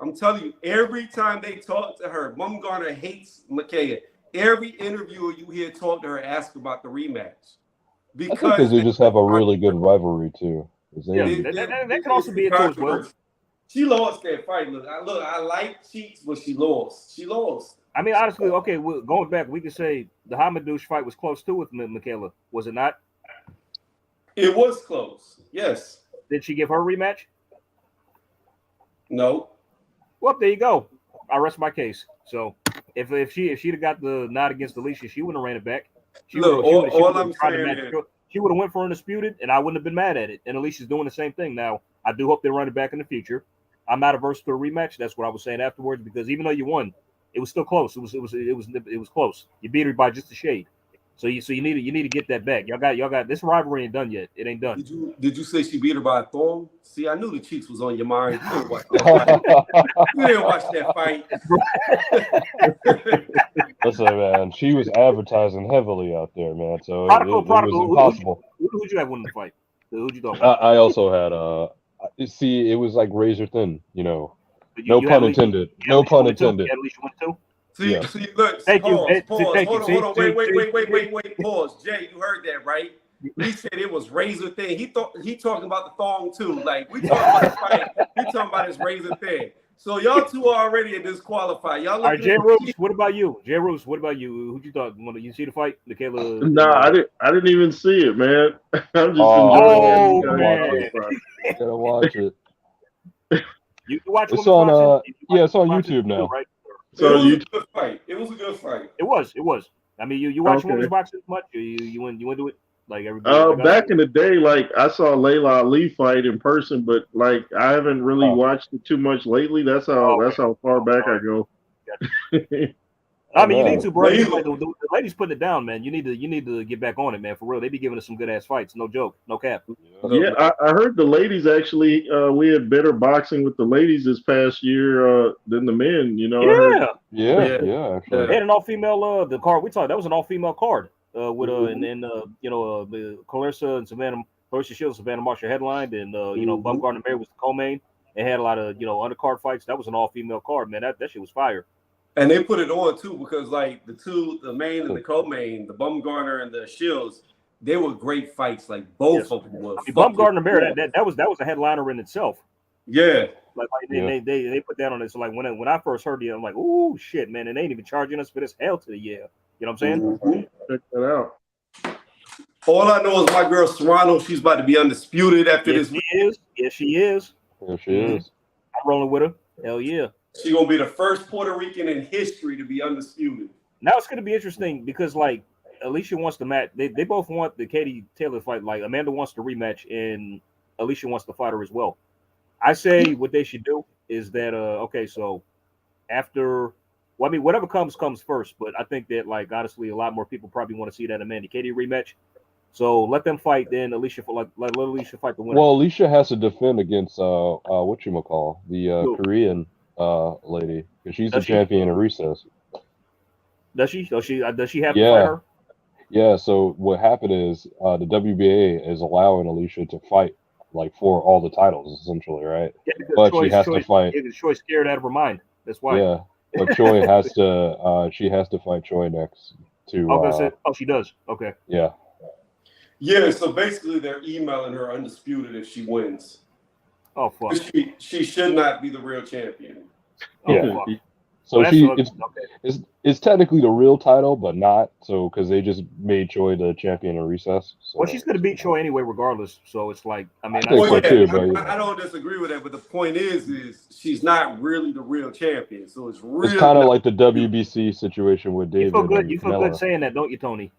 I'm telling you, every time they talk to her, Bumgarner hates Micaiah. Every interviewer you hear talk to her ask about the rematch. Because they just have a really good rivalry too. That can also be it too as well. She lost that fight. Look, I like Cheeks, but she lost. I mean, honestly, okay, going back, we could say the Hamadouche fight was close too with Michaela, was it not? It was close, yes. Did she give her a rematch? No. Well, there you go. I rest my case. So if she'd have got the nod against Alicia, she wouldn't have ran it back. She would have went for undisputed, and I wouldn't have been mad at it. And Alicia's doing the same thing now. I do hope they run it back in the future. I'm not averse to a rematch. That's what I was saying afterwards, because even though you won, it was still close. It was close. You beat her by just a shade. So you need to get that back. Y'all got this rivalry ain't done yet. It ain't done. Did you say she beat her by a thorn? See, I knew the Cheeks was on your mind. You didn't watch that fight. Listen, man, she was advertising heavily out there, man. So it was impossible. Who'd you have winning the fight? Who'd you thought? I also had see, it was like razor thin, you know. No pun intended. No pun intended. At least you went too. See, look. Thank you. Hold on. Wait. Pause. Jay, you heard that, right? He said it was razor thin. He talking about the thong too. Like we talking about the fight. He talking about his razor thin. So y'all two are already disqualified. Y'all. All right, Jay Roos. What about you? Jay Roos. What about you? Who'd you thought? You see the fight, Michaela? No, I didn't even see it, man. I'm just enjoying it. Gotta watch it. You watch it's on. It's on YouTube now. Right? So it was a good fight. It was. I mean, you watch women's boxing much? You into it? Like everybody? Back in the day, like I saw Layla Ali fight in person, but like I haven't really watched it too much lately. That's how far back I go. I mean, you need to, bro. Like, the ladies putting it down, man. You need to get back on it, man. For real, they be giving us some good ass fights. No joke, no cap. Yeah, I heard the ladies actually. We had better boxing with the ladies this past year than the men. You know. Yeah. Actually, they had an all female. The card we talked, that was an all female card. With and then Clarissa and Savannah, Clarissa Shields, Savannah Marshall headlined, and Bumgarner Mary was the co-main. They had a lot of undercard fights. That was an all female card, man. That shit was fire. And they put it on too because like the main and the co-main, the Bumgarner and the Shields, they were great fights. Like both of them were. Bumgarner Mary, that was a headliner in itself. Yeah. They put that on it. So like when I first heard it, I'm like, oh shit, man, and they ain't even charging us for this. Hell to the yeah. You know what I'm saying? Check that out. All I know is my girl Serrano, she's about to be undisputed after this. Yes, she is. Yes, she is. I'm rolling with her. Hell yeah. She's gonna be the first Puerto Rican in history to be undisputed. Now it's gonna be interesting because like Alicia wants to match. They both want the Katie Taylor fight. Like Amanda wants to rematch, and Alicia wants to fight her as well. I say what they should do is that so after. Well, I mean, whatever comes first, but I think that, like, honestly, a lot more people probably want to see that Amanda Katie rematch. So let them fight, then Alicia let Alicia fight the winner. Well, Alicia has to defend against whatchamacall, the Korean lady, because she's the champion in recess. Does she? Does she have to fight her? Yeah. So what happened is the WBA is allowing Alicia to fight like for all the titles essentially, right? Yeah, but she has to fight. Choi's scared out of her mind. That's why. Yeah. But Choi has to. She has to fight Choi next. She does. Okay. Yeah. Yeah. So basically, they're emailing her undisputed if she wins. Oh fuck. She should not be the real champion. Yeah. So it's technically the real title, but not. So because they just made Choi the champion in recess. So. Well, she's gonna beat Choi anyway, regardless. So it's like, I mean, I don't disagree with that, but the point is she's not really the real champion. So it's really kind of like the WBC situation with David. You feel good saying that, don't you, Tony?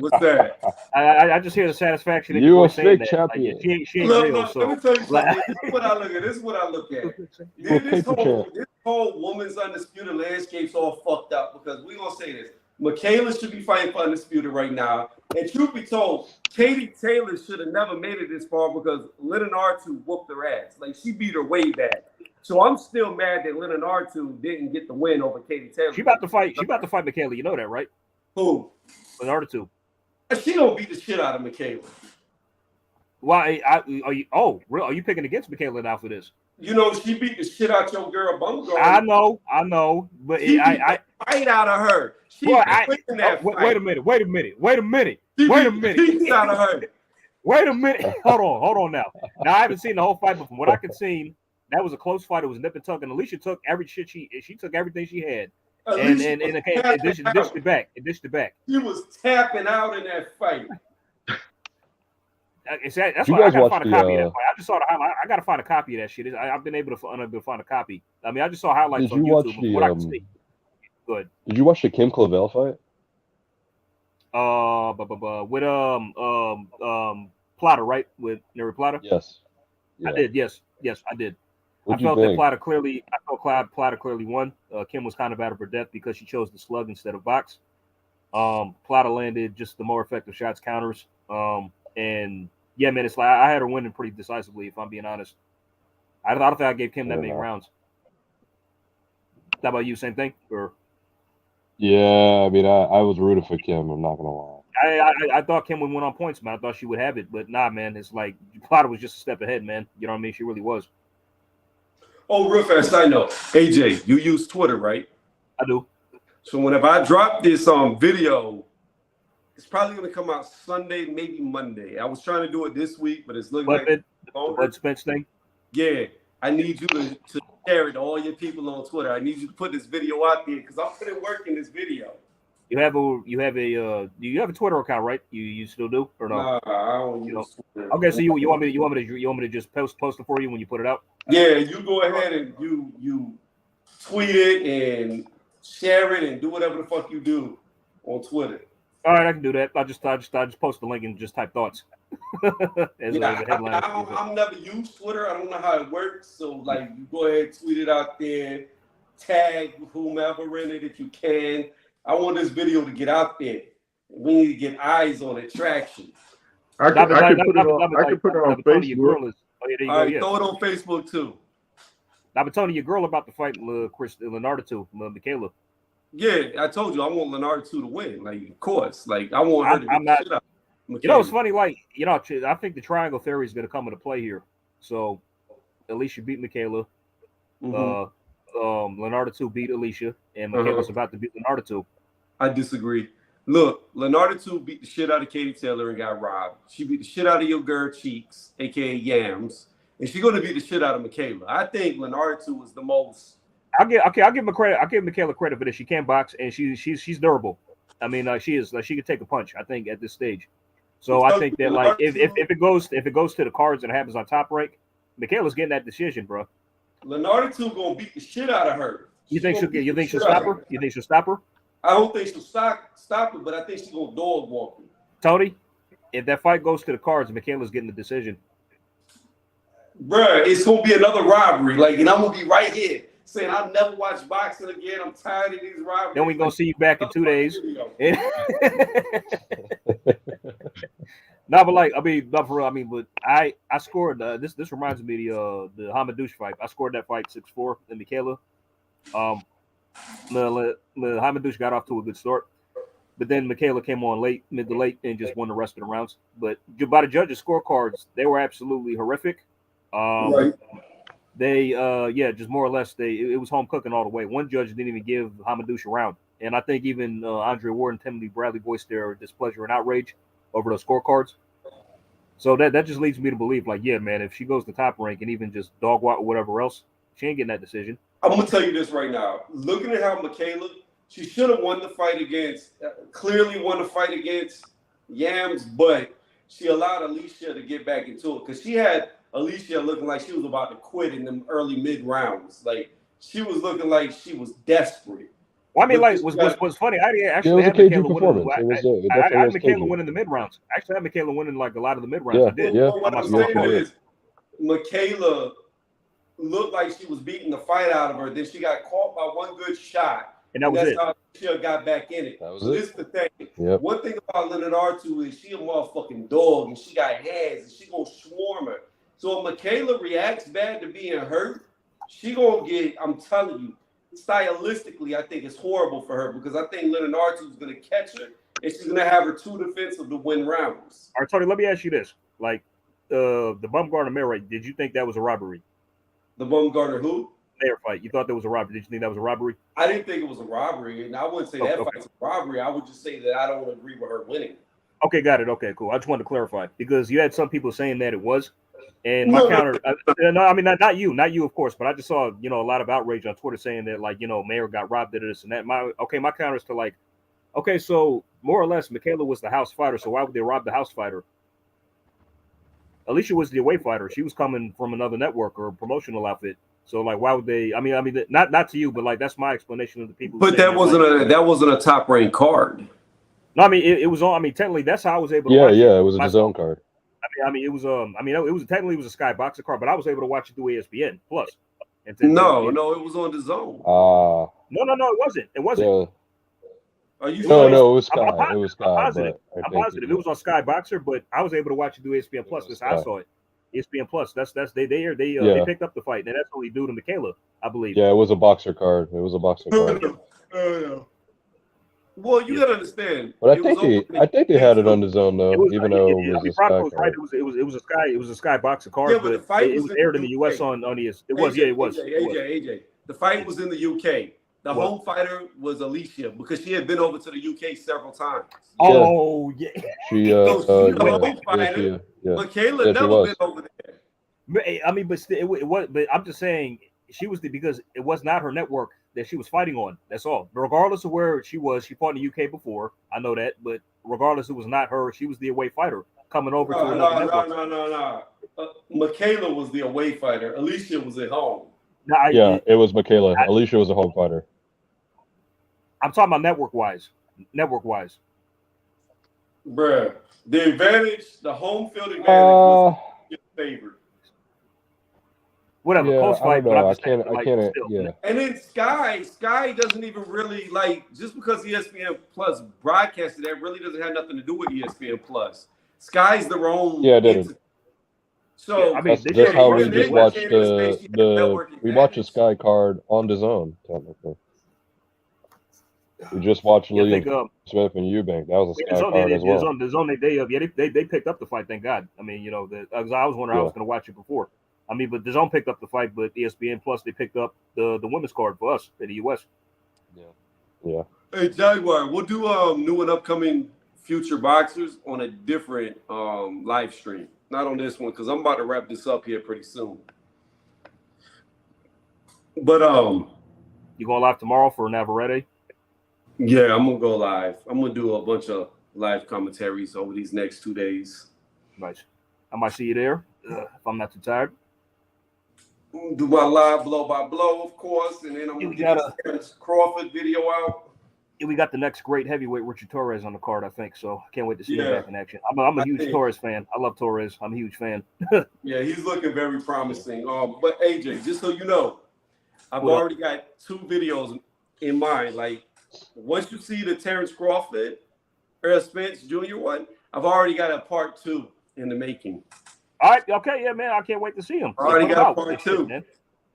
What's that? I just hear the satisfaction in You your a voice saying fake that. Like, champion. she ain't Look, real. look, So let me tell you like, something. This is what I look at. This is what I look at. You're a This paper champ. whole woman's undisputed landscape's all fucked up because we're gonna say this. Michaela should be fighting for undisputed right now. And truth be told, Katie Taylor should have never made it this far because Lennon R2 whooped her ass. Like she beat her way back. So I'm still mad that Lennon R2 didn't get the win over Katie Taylor. she about to fight. She about to fight Michaela. You know that, right? Who? Lenard too. She gonna beat the shit out of Michaela. Why? Are you? Oh, real? Are you picking against Michaela now for this? You know she beat the shit out your girl Bumgarner. I know, but She beat the fight out of her. She well, in that fight. wait a minute. She Wait a beat minute. the shit out of her. Wait a minute. Hold on now. Now I haven't seen the whole fight, but from what I could see, that was a close fight. It was nip and tuck, and Alicia took every shit she took everything she had, and it dished it back. It dished it back. She was tapping out in that fight. That's You why I guys gotta find watched a copy of that fight. I just saw the highlight. I gotta find a copy of that shit. I've been unable to find a copy. I mean, I just saw highlights Did on you YouTube. watch From what I can see. Good. Did you watch the Kim Clavel fight? With Plotter, right? With Neri Plotter. Yes. Yeah. I did. Yes, I did. What'd I you felt think? that Plotter clearly won. Kim was kind of out of her depth because she chose the slug instead of box. Plotter landed just the more effective shots, counters. And yeah, man, it's like I had her winning pretty decisively, if I'm being honest. I don't think I gave Kim that many rounds. How about you? Same thing? Or Yeah, I mean, I was rooting for Kim. I'm not gonna lie. I thought Kim would win on points, man. I thought she would have it, but nah, man. It's like Plotter was just a step ahead, man. You know what I mean? She really was. Oh, real fast, I know. AJ, you use Twitter, right? I do. So whenever I drop this video, it's probably gonna come out Sunday, maybe Monday. I was trying to do it this week, but it's looking like the Bud Spence thing. Yeah, I need you to share it to all your people on Twitter. I need you to put this video out there because I'm putting work in this video. You have a Twitter account, right? You still do or no? Nah, I don't use Twitter. Okay, so you want me to just post it for you when you put it out? Yeah, you go ahead and you tweet it and share it and do whatever the fuck you do on Twitter. All right, I can do that. I just post the link and just type thoughts as a headline. I'm never used Twitter. I don't know how it works. So like, you go ahead, tweet it out there, tag whomever in it if you can. I want this video to get out there. We need to get eyes on it, traction. I could put it on Facebook. All right, throw it on Facebook too. I've been telling your girl about the fight, Leonardo too, Michaela. Yeah, I told you I want Leonardo to win. Like, of course, like I want her to get the shit out. You know, it's funny. Like, you know, I think the triangle theory is going to come into play here. So, Alicia beat Michaela. Leonardo 2 beat Alicia, and Michaela's about to beat Leonardo 2. I disagree. Look, Leonardo 2 beat the shit out of Katie Taylor and got robbed. She beat the shit out of your girl Cheeks, aka Yams, and she's going to beat the shit out of Michaela. I think Leonardo 2 is the most. I'll give Michaela credit for this. She can box and she's durable. I mean, she can take a punch. I think at this stage. So I think that like if it goes to the cards and it happens on Top Rank, Michaela's getting that decision, bro. Leonardo 2 gonna beat the shit out of her. You think she'll stop her? You think she'll stop her? I don't think she'll stop her, but I think she's gonna dog walk her. Tony, if that fight goes to the cards, Michaela's getting the decision. Bruh, it's gonna be another robbery. Like, and I'm gonna be right here saying I'll never watch boxing again. I'm tired of these robberies. Then we're gonna see you back in 2 days. No, but like but I scored. This reminds me of the Hamadouche fight. I scored that fight 6-4 in Michaela. The Hamadouche got off to a good start, but then Michaela came on mid to late, and just won the rest of the rounds. But by the judges' scorecards, they were absolutely horrific. Right. They just more or less it was home cooking all the way. One judge didn't even give Hamadouche a round, and I think even Andre Ward and Timothy Bradley voiced their displeasure and outrage over those scorecards. So that just leads me to believe, like, yeah, man, if she goes to Top Rank and even just dog walk or whatever else, she ain't getting that decision. I'm gonna tell you this right now. Looking at how Michaela, she should have won the fight against Yams, but she allowed Alicia to get back into it because she had Alicia looking like she was about to quit in them early mid rounds. Like, she was looking like she was desperate. Well, I mean, But like, what's funny? I It actually was a had KG Michaela winning. performance. It I definitely had was Michaela KG. winning the mid rounds. I actually had Michaela winning like a lot of the mid rounds. Yeah, I did. yeah. what I'm I myself saying thought. is, Michaela looked like she was beating the fight out of her. Then she got caught by one good shot, And that was that's it. how she got back in it. That was So it. this is the thing. Yep. One thing about Leonard R2 is she a motherfucking dog, and she got hands, and she gonna swarm her. So if Michaela reacts bad to being hurt, she gonna get. I'm telling you, stylistically, I think it's horrible for her because I think Leonard R2 is gonna catch her, and she's gonna have her too defensive to win rounds. All right, Tony. Let me ask you this: like, the Bumgarner Mayer, did you think that was a robbery? The Bumgarner who? Mayer fight. You thought that was a robbery? Did you think that was a robbery? I didn't think it was a robbery, and I wouldn't say that Okay. fight's a robbery. I would just say that I don't agree with her winning. Okay, got it. Okay, cool. I just wanted to clarify because you had some people saying that it was, and my counter. No, I mean not you, of course, but I just saw a lot of outrage on Twitter saying that Mayer got robbed of this and that. My counter is to like, okay, so more or less, Michaela was the house fighter, so why would they rob the house fighter? Alicia was the away fighter. She was coming from another network or a promotional outfit. So like, why would they? I mean, not to you, but like that's my explanation of the people. But that wasn't a top ranked card. No, I mean it was on. I mean, technically, that's how I was able to. Yeah, watch it was a DAZN card. I mean, it was technically it was a Sky Boxer card, but I was able to watch it through ESPN Plus. No, it was on DAZN. No, it wasn't. It wasn't. Yeah. Are you No, sure? it was Sky. I'm It was Sky. positive. But I'm positive. It was on Sky Boxer, but I was able to watch it through ESPN Plus because I saw it. ESPN Plus. That's they picked up the fight, and that's only due to Michaela, I believe. Yeah, it was a boxer card. It was a boxer card. Well, you gotta understand. But I think they had it on DAZN though, even though it was a Sky Broncos, card. Right? It was a Sky Boxer card, Yeah, but the fight it was aired in the US on ES. It was, yeah, it was. AJ. The fight was in the UK. The home fighter was Alicia because she had been over to the UK several times. Oh yeah. She home fighter. yeah. Michaela never been over there. I mean, but still, it was. But I'm just saying she was because it was not her network that she was fighting on. That's all. But regardless of where she was, she fought in the UK before. I know that. But regardless, it was not her. She was the away fighter coming over to another network. No. Michaela was the away fighter. Alicia was at home. It was Michaela. Alicia was a home fighter. I'm talking about network wise. Bruh, the advantage, the home field advantage was favored. Whatever, close fight, but I can't. Yeah. And then Sky doesn't even really just because ESPN Plus broadcasted that really doesn't have nothing to do with ESPN Plus. Sky's their own. Yeah, it didn't. So I mean, that's how we just watched we watched the Sky card on DAZN technically. We just watched Liam Smith and Eubank. That was a Sky card as well. They picked up the fight. Thank God. I mean, because I was wondering I was going to watch it before. I mean, but DAZN picked up the fight, but ESPN Plus they picked up the women's card for us in the US. Yeah. Hey Jaguar, we'll do new and upcoming future boxers on a different live stream. Not on this one because I'm about to wrap this up here pretty soon. But you going live tomorrow for Navarrete? Yeah, I'm gonna go live. I'm gonna do a bunch of live commentaries over these next 2 days. Nice. I might see you there if I'm not too tired. Do my live blow by blow, of course, and then I'm gonna get this Crawford video out. Yeah, we got the next great heavyweight Richard Torres on the card, I think. So I can't wait to see him back in action. I'm a huge Torres fan. I love Torres. I'm a huge fan. Yeah, he's looking very promising. But AJ, just so you know, I've already got 2 videos in mind. Like once you see the Terrence Crawford, Earl Spence Jr. one, I've already got a part 2 in the making. All right, okay, yeah, man, I can't wait to see him. I already got a part 2. Man.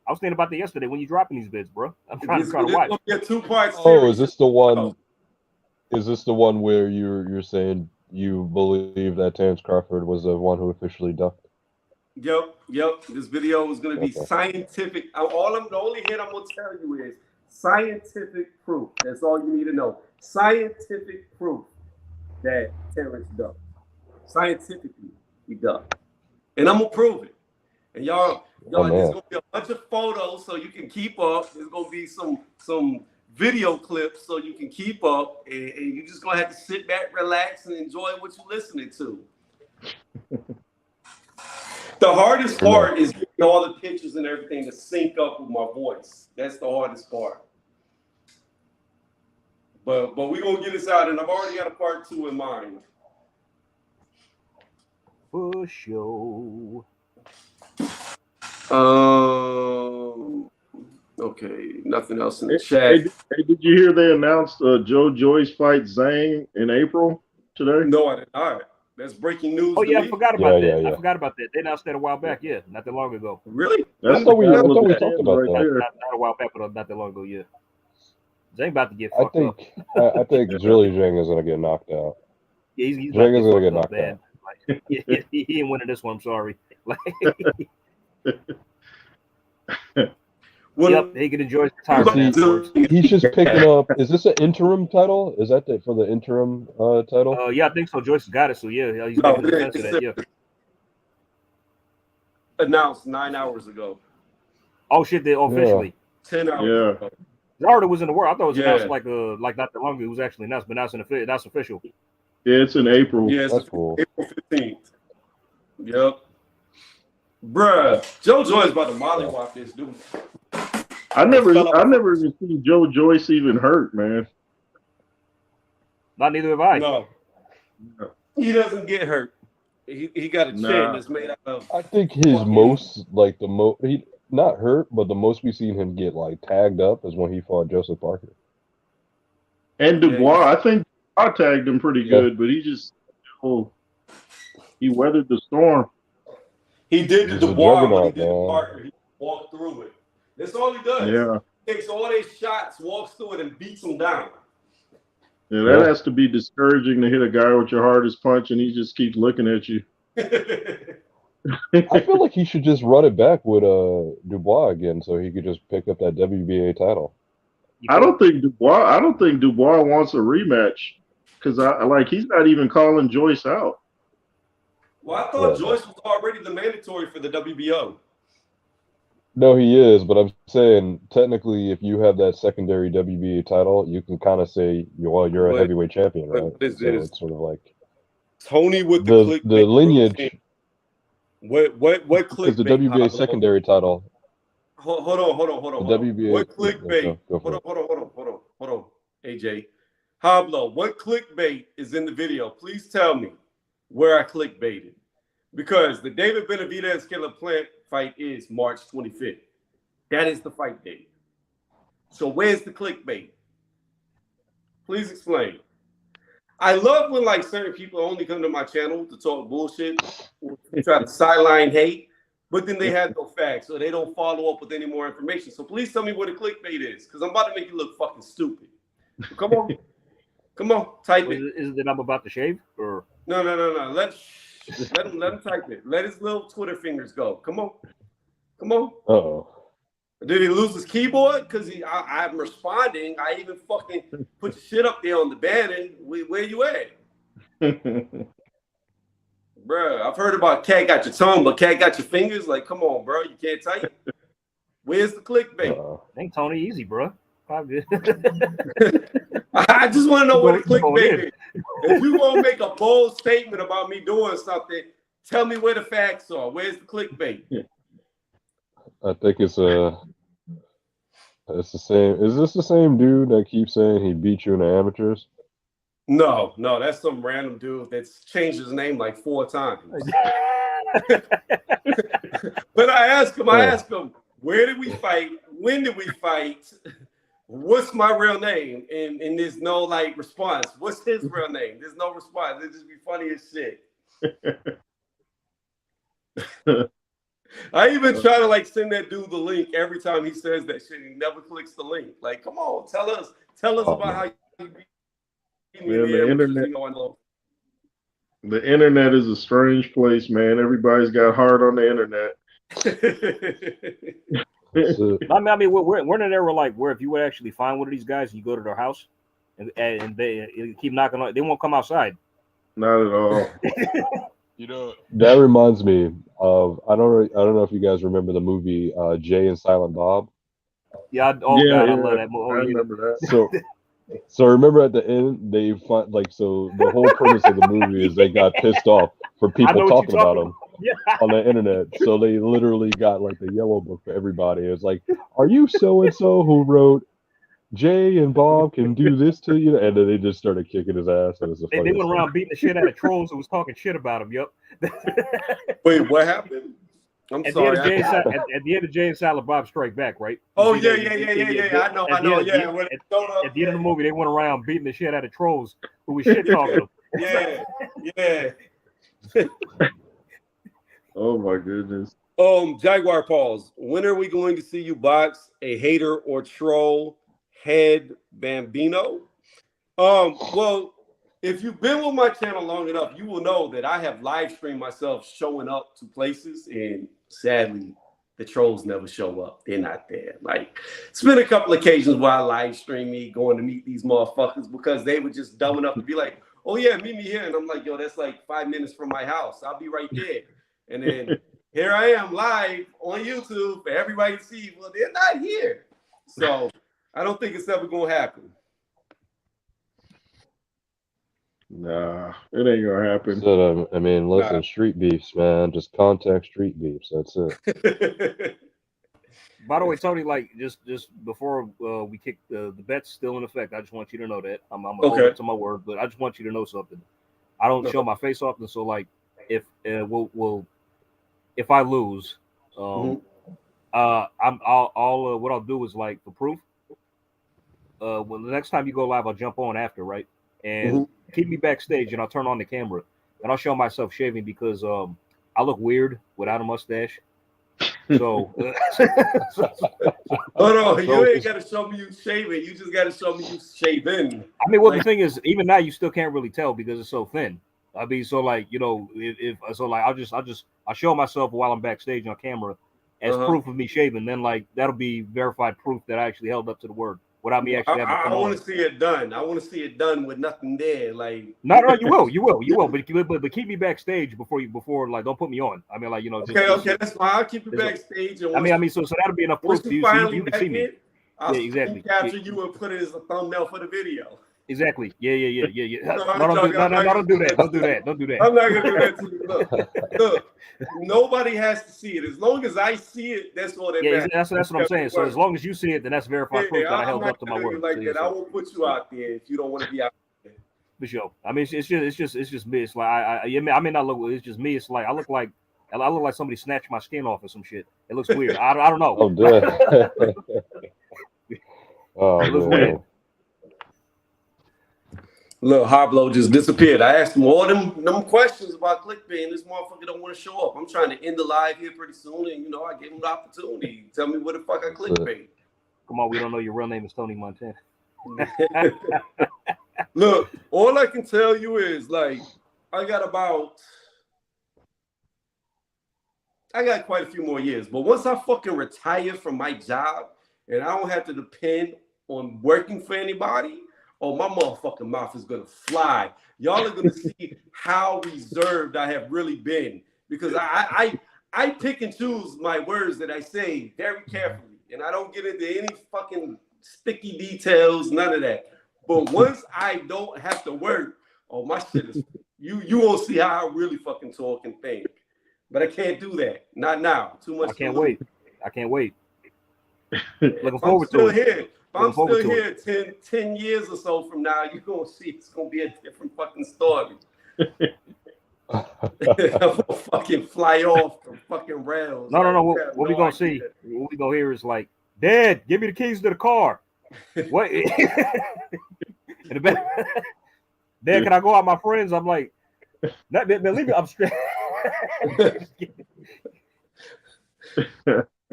I was thinking about that yesterday when you dropping these vids, bro. I'm trying to watch. It's 2 parts. Oh, is this the one? Is this the one where you're saying you believe that Terrence Crawford was the one who officially ducked? Yep. This video is going to be scientific. The only hint I'm going to tell you is scientific proof. That's all you need to know. Scientific proof that Terrence ducked. Scientifically, he ducked. And I'm going to prove it. And y'all, there's going to be a bunch of photos so you can keep up. There's going to be some video clips so you can keep up. And you're just going to have to sit back, relax, and enjoy what you're listening to. The hardest part is getting all the pictures and everything to sync up with my voice. That's the hardest part. But we're gonna get this out, and I've already got a part 2 in mind. For sure. Okay, nothing else in the Hey, chat. did you hear they announced Joe Joyce fight Zhang in April today? No, I did not. That's breaking news. Oh to yeah, I me. forgot about that. Yeah. I forgot about that. They announced that a while back. Yeah, not that long ago. Really? That's I thought we that was talked the about right that. there. Not a while back, but not that long ago. Yeah, they ain't about to get I fucked up. think Zhilli Zhang is gonna get knocked out. Yeah, he's about Zhang is to gonna get get fucked up, knocked man. out. Like, he ain't winning this one. I'm sorry. Like, Well, yep, he can enjoy his retirement afterwards. He's just picking up. Is this an interim title? Is that for the interim title? Yeah, I think so. Joyce has got it. So yeah, he's No, making the defense of that. Yeah. announced 9 hours ago. Oh shit! They officially 10 hours Yeah. ago. it already was in the world. I thought it was announced Yeah. like not that long ago. It was actually announced, but now that's official. Yeah, it's in April. Yeah, it's That's cool. April 15th. Yep. Bruh, Joe Joyce about to mollywop this dude. I never even seen Joe Joyce even hurt, man. Not neither have I. No. He doesn't get hurt. He got a chin that's made out of. I think his most he not hurt, but the most we've seen him get like tagged up is when he fought Joseph Parker. And Dubois, I think I tagged him pretty good, but he just he weathered the storm. He did the He's a Dubois, but he juggernaut, did the man. Parker. He walked through it. That's all he does. Yeah. He takes all these shots, walks through it, and beats them down. Yeah, that has to be discouraging to hit a guy with your hardest punch and he just keeps looking at you. I feel like he should just run it back with Dubois again, so he could just pick up that WBA title. I don't think Dubois wants a rematch because he's not even calling Joyce out. Well, I thought Joyce was already the mandatory for the WBO. No, he is, but I'm saying technically, if you have that secondary WBA title, you can kind of say, you're a heavyweight champion, right? It's sort of like Tony with the lineage. What clickbait? Because the WBA secondary title. Hold on. The WBA. What clickbait? Hold on. AJ, Pablo, what clickbait is in the video? Please tell me where I clickbaited. Because the David Benavidez Calib Plant fight is March 25th. That is the fight date. So where's the clickbait? Please explain. I love when certain people only come to my channel to talk bullshit, or try to sideline hate, but then they have no facts, or they don't follow up with any more information. So please tell me what a clickbait is, because I'm about to make you look fucking stupid. So come on, type it. Is it that I'm about to shave or no? Let him type it. Let his little Twitter fingers go. Come on. Uh-oh. Did he lose his keyboard? Because I'm responding. I even fucking put the shit up there on the banner. Where you at? Bruh, I've heard about cat got your tongue, but cat got your fingers. Like, come on, bro. You can't type. Where's the clickbait? Ain't Tony easy, bro. I just want to know what the clickbait is. If you want to make a bold statement about me doing something, tell me where the facts are. Where's the clickbait? I think it's the same. Is this the same dude that keeps saying he beat you in the amateurs? No, that's some random dude that's changed his name like 4 times. But I asked him, where did we fight? When did we fight? What's my real name? And there's no response. What's his real name? There's no response. It just be funny as shit. I even try to send that dude the link every time he says that shit. He never clicks the link. Like, come on, tell us about how you beat me. The internet is a strange place, man. Everybody's got hard on the internet. I mean, we're in an era where if you would actually find one of these guys, you go to their house and they keep knocking on. They won't come outside. Not at all. That reminds me of I don't know if you guys remember the movie Jay and Silent Bob. Yeah, I love that movie. I remember that. So remember at the end they find so the whole premise of the movie is they got pissed off for people talking about them on the internet. So they literally got the yellow book for everybody. It was like, are you so and so who wrote Jay and Bob can do this to you, and then they just started kicking his ass, and it's the They funniest went thing. around beating the shit out of trolls who was talking shit about him. Yep. Wait, what happened? I'm At sorry. the end of Jay and Silent Bob Strike Back, right? Oh You see yeah. that? I know. Yeah, when it showed up, At the end of the movie, they went around beating the shit out of trolls who was shit talking them. yeah. Oh my goodness. Jaguar Paws. When are we going to see you box a hater or troll head Bambino? Well, if you've been with my channel long enough, you will know that I have live streamed myself showing up to places, and sadly, the trolls never show up. They're not there. Like, it's been a couple occasions where I live stream me going to meet these motherfuckers because they were just dumb enough to be like, "Oh yeah, meet me here," and I'm like, "Yo, that's like 5 minutes from my house. I'll be right there." And then here I am live on YouTube for everybody to see. Well, they're not here, so I don't think it's ever gonna happen. Nah, it ain't gonna happen. So, I mean, listen, Nah. street beefs, man. Just contact street beefs. That's it. By the way, Tony, like just before we kick the bet's still in effect. I just want you to know that I'm gonna hold up to my word, but I just want you to know something. I don't show my face often, so like if if I lose, I'll what I'll do is like for proof. When the next time you go live, I'll jump on after, right? And keep me backstage, and I'll turn on the camera, and I'll show myself shaving because I look weird without a mustache. So, no, you ain't got to show me you shaving. You just got to show me you shaving. I mean, well, the thing is, even now you still can't really tell because it's so thin. I mean, so like if so, like I'll show myself while I'm backstage on camera as proof of me shaving. Then like that'll be verified proof that I actually held up to the word without me actually having to come I want to see it done. I want to see it done with nothing there. Like no, you will. But keep me backstage before like don't put me on. I mean, like just, okay, that's fine. I'll keep you backstage. And I mean, so that'll be enough proof for you, so you can see me. I'll exactly. capture you and put it as a thumbnail for the video. Exactly. Yeah. No, don't do that. Don't do that. I'm not gonna do that to you. Look. Nobody has to see it. As long as I see it, that's all that matters. That's what I'm saying. So as long as you see it, then that's verified proof that I held up to my word. Like that. I won't put you out there if you don't want to be out there. For sure. I mean, it's just me. It's like I may not look. It's just me. It's like I look like somebody snatched my skin off or some shit. It looks weird. I don't know. Oh, damn. Oh, it looks weird. Look, Hoblo just disappeared. I asked him all them questions about clickbait, and this motherfucker don't want to show up. I'm trying to end the live here pretty soon, and I gave him the opportunity. Tell me what the fuck I clickbait. Come on, we don't know your real name is Tony Montana. Look, all I can tell you is like I got quite a few more years, but once I fucking retire from my job and I don't have to depend on working for anybody. Oh, my motherfucking mouth is gonna fly. Y'all are gonna see how reserved I have really been because I pick and choose my words that I say very carefully, and I don't get into any fucking sticky details, none of that. But once I don't have to work, oh my shit is you won't see how I really fucking talk and think. But I can't do that. Not now. Too much. I can't wait. Looking forward to it. Here. If I'm still here 10 years or so from now, you're going to see it's going to be a different fucking story. I'm going to fucking fly off the fucking rails. No. What we going to see, what we going to hear is like, Dad, give me the keys to the car. What? Dad, can I go out with my friends? I'm like, leave me. I'm straight.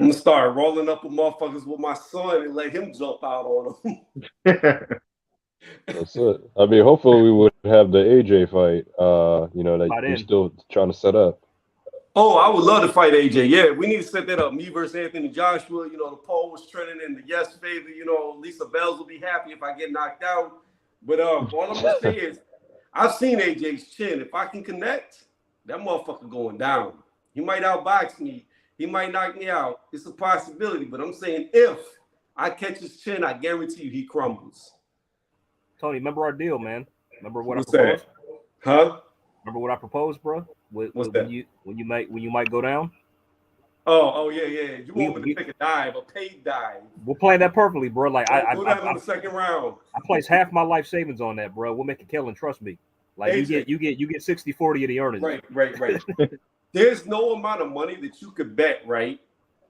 I'm gonna start rolling up with motherfuckers with my son and let him jump out on them. That's it. I mean, hopefully we would have the AJ fight. That you're still trying to set up. Oh, I would love to fight AJ. Yeah, we need to set that up. Me versus Anthony Joshua. The poll was trending in the yes favor. Lisa Bells will be happy if I get knocked out. But all I'm gonna say is, I've seen AJ's chin. If I can connect, that motherfucker going down. He might outbox me. He might knock me out. It's a possibility, but I'm saying if I catch his chin, I guarantee you he crumbles. Tony, remember our deal, man. Remember what What's I proposed? That? Huh? Remember what I proposed, bro? What's that? When you might go down? Oh, yeah. You want me to take a dive, a paid dive? We're playing that perfectly, bro. Like Go down in the second round. I place half my life savings on that, bro. We'll make a killing. Trust me. Like AJ. you get 60-40 of the earnings. Right. There's no amount of money that you could bet, right?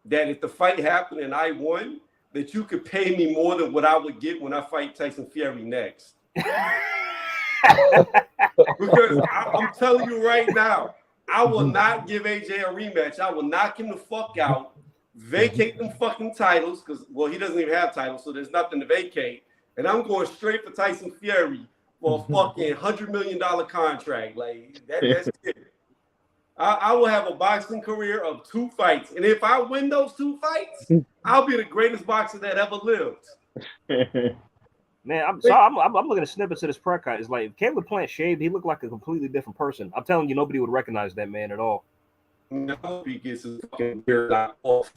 That if the fight happened and I won, that you could pay me more than what I would get when I fight Tyson Fury next. Because I'm telling you right now, I will not give AJ a rematch. I will knock him the fuck out, vacate them fucking titles, because, well, he doesn't even have titles, so there's nothing to vacate. And I'm going straight for Tyson Fury for a fucking $100 million contract. Like, that's it. I will have a boxing career of 2 fights. And if I win those 2 fights, I'll be the greatest boxer that ever lived. Man, I'm looking at snippets of this press cut. It's like if Caleb Plant shaved, he looked like a completely different person. I'm telling you, nobody would recognize that man at all. No, he gets his fucking beard off.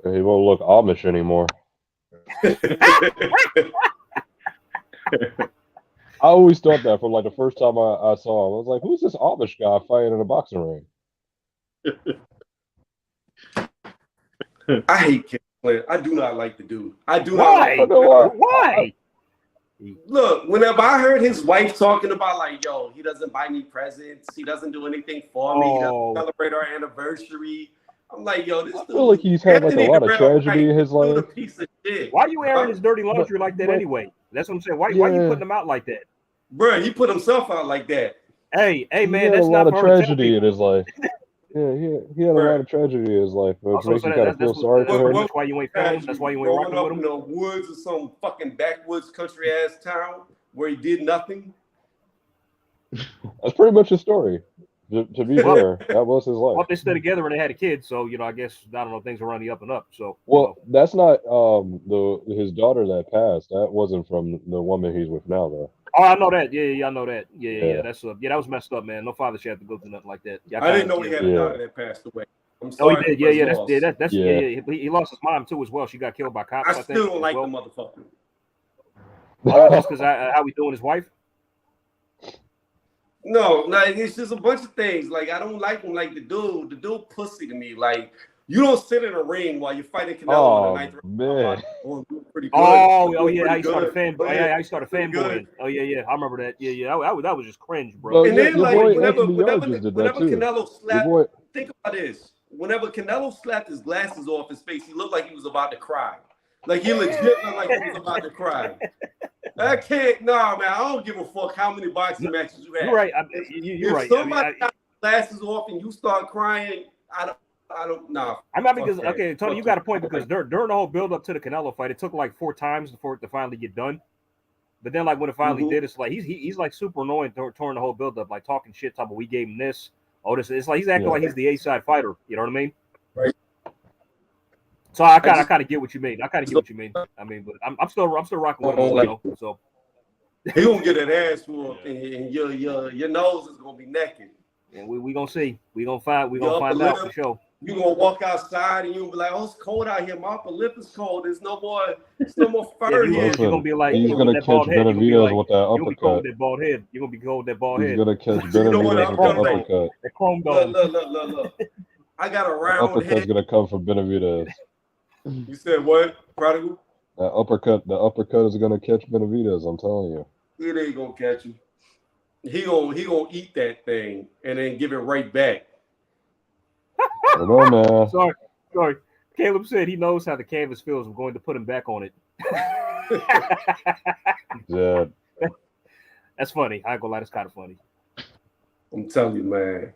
He won't look Amish anymore. I always thought that from like the first time I saw him. I was like, who's this Amish guy fighting in a boxing ring? I hate Caleb Plant. I do not like the dude. I do Why? not like Why? Look, whenever I heard his wife talking about like, yo, he doesn't buy me presents, he doesn't do anything for me, he doesn't celebrate our anniversary. I'm like, yo, this I feel like he's had like a lot of tragedy in his life. A piece of shit. Why are you airing his dirty laundry like that anyway? That's what I'm saying. Why are you putting him out like that? Bro, he put himself out like that. Hey, man, that's a lot of tragedy in his life. Yeah, he had a lot of tragedy in his life, which makes you kind of feel sorry for him. That's why you ain't filming. That's why you ain't rocking with him. In the woods of some fucking backwoods country ass town where he did nothing. That's pretty much his story. To be fair, that was his life. Well, they stayed together and they had a kid, so I guess I don't know, things are on the up and up. So that's not his daughter that passed. That wasn't from the woman he's with now, though. Oh, I know that. Yeah, I know that. Yeah. That's that was messed up, man. No father should have to go through nothing like that. I didn't know he had a daughter that passed away. I'm sorry. Oh, he did. That's He lost his mom too as well. She got killed by cops. I still don't like the motherfucker. That's because how he doing his wife. No, like it's just a bunch of things. Like I don't like him. Like the dude pussy to me. Like you don't sit in a ring while you're fighting Canelo in the 9th round. Man. Pretty good. How you started fanboying. Oh yeah. I remember that. Yeah. That was just cringe, bro. And then like whenever Canelo slapped, think about this. Whenever Canelo slapped his glasses off his face, he looked like he was about to cry. Like he legit looked like he was about to cry. I can't. Nah, man. I don't give a fuck how many boxing matches you have. You're right. You're right. If somebody got glasses off and you start crying, I don't. Nah. I mean, because Tony, you got a point because during the whole build up to the Canelo fight, it took like 4 times for it to finally get done. But then, like when it finally did, it's like he's like super annoying during the whole build up, like talking shit, talking we gave him this. Oh, this. It's like he's acting like he's the A-side fighter. You know what I mean? Right. So I kind of get what you mean. I mean, but I'm still rocking with him. So he gonna get an ass whoop, and your nose is gonna be naked. And we gonna see. We gonna find out for sure. You gonna walk outside and you gonna be like, "Oh, it's cold out here. My upper lip is cold. There's no more fur here." You're gonna be like, he's gonna catch Benavidez with that uppercut. You're gonna be cold with that bald head. You're gonna be cold with that bald head. He's gonna catch Benavidez with that uppercut. The chrome dome. Look. I got a round uppercut's head. Gonna come from Benavidez. You said what, Prodigal? The uppercut is gonna catch Benavidez. I'm telling you. It ain't gonna catch him. He gonna eat that thing and then give it right back. I don't know, man. Sorry. Caleb said he knows how the canvas feels. I'm going to put him back on it. Yeah. That's funny. I ain't gonna lie, that's kind of funny. I'm telling you, man.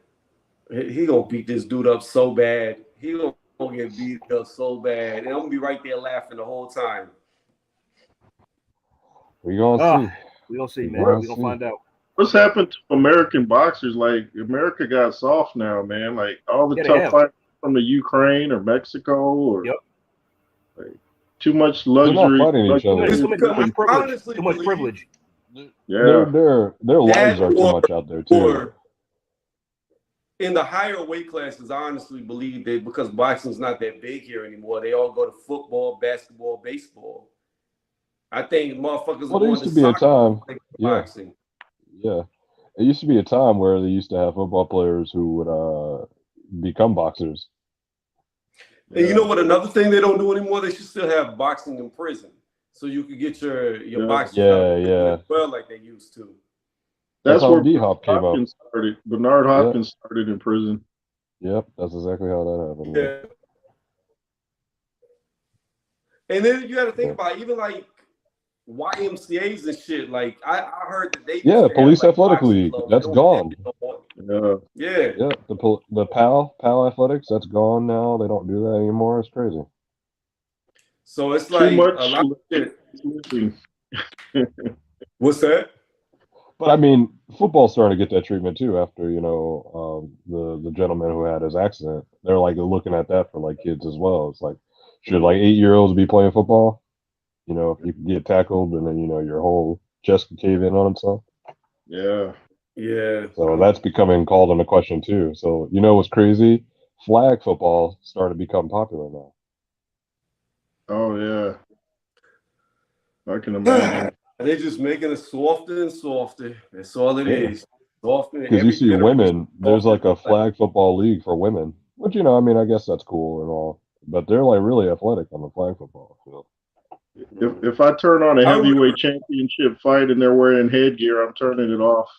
He gonna beat this dude up so bad. He gonna get beat up so bad. And I'm gonna be right there laughing the whole time. We gonna see. We gonna see, man. We gonna find out. What's happened to American boxers? Like America got soft now, man. Like all the tough fighters from the Ukraine or Mexico or like, too much luxury. They're not fighting each other. Too much privilege. Yeah, their lives are too much out there too. In the higher weight classes, I honestly believe that because boxing's not that big here anymore, they all go to football, basketball, baseball. I think motherfuckers. Well, there used to be a time. Boxing. Yeah, it used to be a time where they used to have football players who would become boxers. And you know what? Another thing they don't do anymore, they should still have boxing in prison, so you could get your boxing out of prison as well, like they used to. That's how where D-Hop came up. started. Bernard Hopkins started in prison. Yep, that's exactly how that happened. Yeah. And then you got to think about even like YMCA's and shit. Like I heard that they used to Police have, like, Athletic League, that's gone. Yeah. The PAL Athletics, that's gone now. They don't do that anymore. It's crazy. So it's like too much a lot of shit. What's that? But I mean, football's starting to get that treatment too. After the gentleman who had his accident, they're like looking at that for like kids as well. It's like, should like 8-year-olds be playing football? You know, if you can get tackled and then your whole chest can cave in on itself. Yeah. Yeah. So that's becoming called into question too. So what's crazy? Flag football started to become popular now. Oh yeah. I can imagine. They're just making it softer and softer. That's all it is. Softer. Because you see women, there's like a flag football league for women, which I mean, I guess that's cool and all, but they're like really athletic on the flag football field. If I turn on a heavyweight championship fight and they're wearing headgear, I'm turning it off.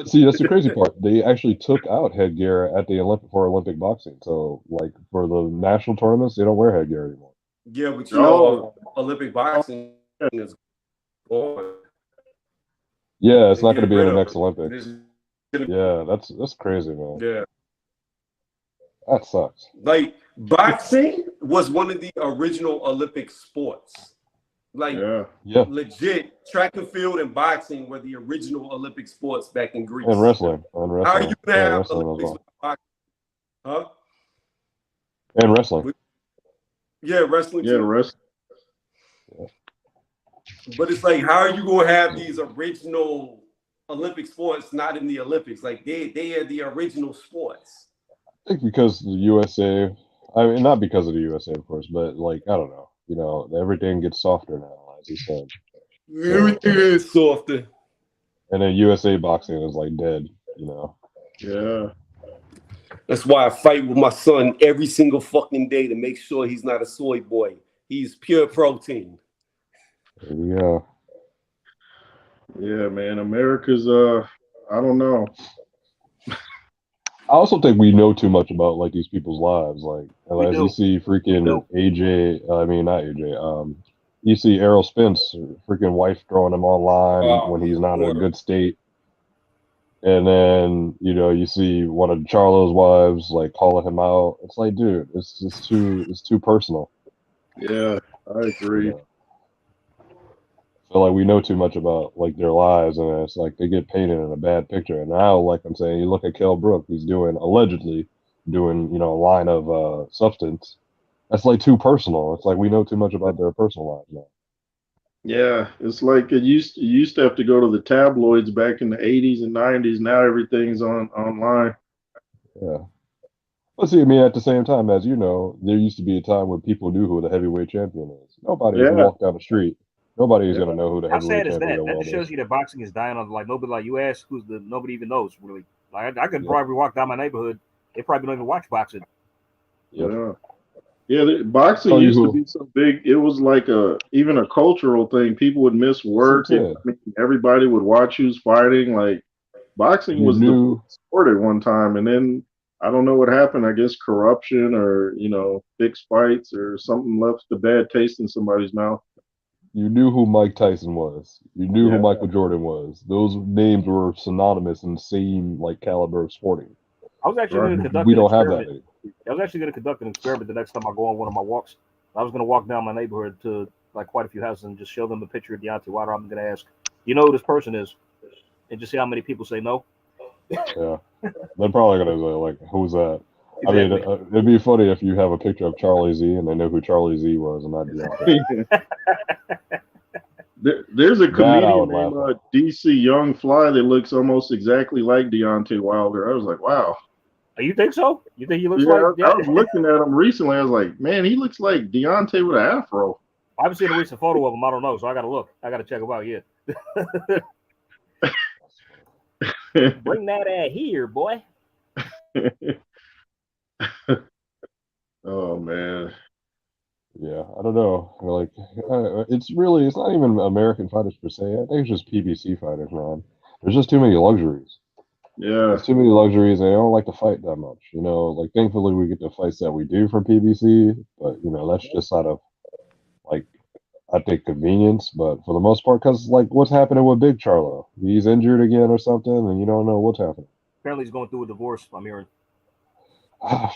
See, that's the crazy part. They actually took out headgear at the Olympic boxing. So, like for the national tournaments, they don't wear headgear anymore. Yeah, but Olympic boxing is gone. Yeah, it's not going to be in the next Olympics. Yeah, that's crazy, man. Yeah, that sucks. Like boxing was one of the original Olympic sports. Like legit, track and field and boxing were the original Olympic sports back in Greece. And wrestling. How are you gonna have Olympics with boxing? Huh? And wrestling. Yeah, wrestling. Yeah, wrestling. But it's like, how are you gonna have these original Olympic sports not in the Olympics? Like they are the original sports. I think because the USA. I mean, not because of the USA, of course, but like I don't know. Everything gets softer now, as you said. Everything is softer. And then USA boxing is like dead. Yeah. That's why I fight with my son every single fucking day to make sure he's not a soy boy. He's pure protein. There we go. Yeah, man. America's I don't know. I also think we know too much about like these people's lives. Like as you see freaking AJ, I mean not AJ, you see Errol Spence, freaking wife throwing him online when he's not in a good state. And then, you see one of Charlo's wives like calling him out. It's like, dude, it's too personal. Yeah, I agree. So like we know too much about like their lives, and it's like they get painted in a bad picture. And now, like I'm saying, you look at Kell Brook, he's allegedly doing a line of substance. That's like too personal. It's like we know too much about their personal lives now. Yeah, it's like you used to have to go to the tabloids back in the 80s and 90s. Now everything's online. Yeah. But see, I mean, at the same time, as you know, there used to be a time when people knew who the heavyweight champion is. Nobody, if you walk down the street, nobody is going to know who the heavyweight champion is. That just shows you that boxing is dying on like nobody. Like you ask nobody even knows really. Like I could probably walk down my neighborhood. They probably don't even watch boxing. Yep. Yeah, boxing used to be so big. It was like even a cultural thing. People would miss work. Everybody would watch who's fighting. Like boxing was the sport at one time, and then I don't know what happened. I guess corruption or fixed fights or something left a bad taste in somebody's mouth. You knew who Mike Tyson was. You knew who Michael Jordan was. Those names were synonymous in the same like caliber of sporting. I was actually going to conduct. We don't have that anymore. I was actually going to conduct an experiment the next time I go on one of my walks. I was going to walk down my neighborhood to like quite a few houses and just show them a picture of Deontay Wilder. I'm going to ask, who this person is, and just see how many people say no. Yeah, they're probably going to say like, who's that? Exactly. I mean, it'd be funny if you have a picture of Charlie Z and they know who Charlie Z was and not Deontay. There's a comedian named DC Young Fly that looks almost exactly like Deontay Wilder. I was like, wow. You think so? You think he looks like? I was looking at him recently. I was like, man, he looks like Deontay with an afro. I haven't seen a recent photo of him. I don't know, so I got to look. I got to check him out. Yeah. Bring that here, boy. Oh man. Yeah, I don't know. Like, it's not even American fighters per se. I think it's just PBC fighters, man. There's just too many luxuries. Yeah. There's too many luxuries, and they don't like to fight that much. Like thankfully we get the fights that we do from PBC, but that's just out of like I think convenience. But for the most part, because like what's happening with Big Charlo? He's injured again or something, and you don't know what's happening. Apparently, he's going through a divorce. I'm hearing.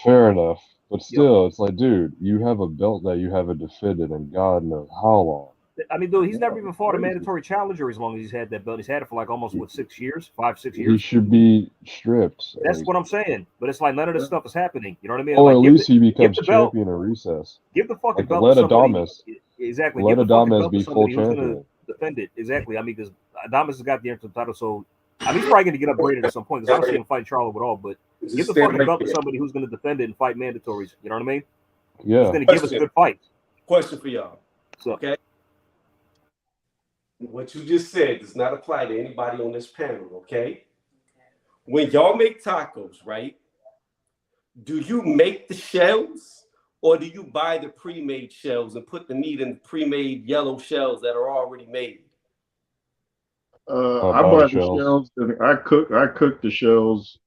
Fair enough. But still, it's like, dude, you have a belt that you haven't defended in God knows how long. I mean, dude, he's never even fought a mandatory challenger as long as he's had that belt. He's had it for like almost 6 years, 5-6 years. He should be stripped. That's what I'm saying. But it's like none of this stuff is happening. You know what I mean? Or like, at least he becomes champion in recess. Give the fucking belt let to somebody. Adamas. Exactly. Let give the fucking Adamas belt be to somebody full who's champion. going to defend it. Exactly. I mean, because Adamas has got the interim title, so I mean, he's probably going to get upgraded at some point because I don't see him fighting Charlo at all. But give the fucking belt to somebody who's going to defend it and fight mandatories. You know what I mean? Yeah. He's going to give us good fights. Question for y'all. So, okay. What you just said does not apply to anybody on this panel, okay? When y'all make tacos, right? Do you make the shells or do you buy the pre-made shells and put the meat in the pre-made yellow shells that are already made? I buy the shells and I cook the shells.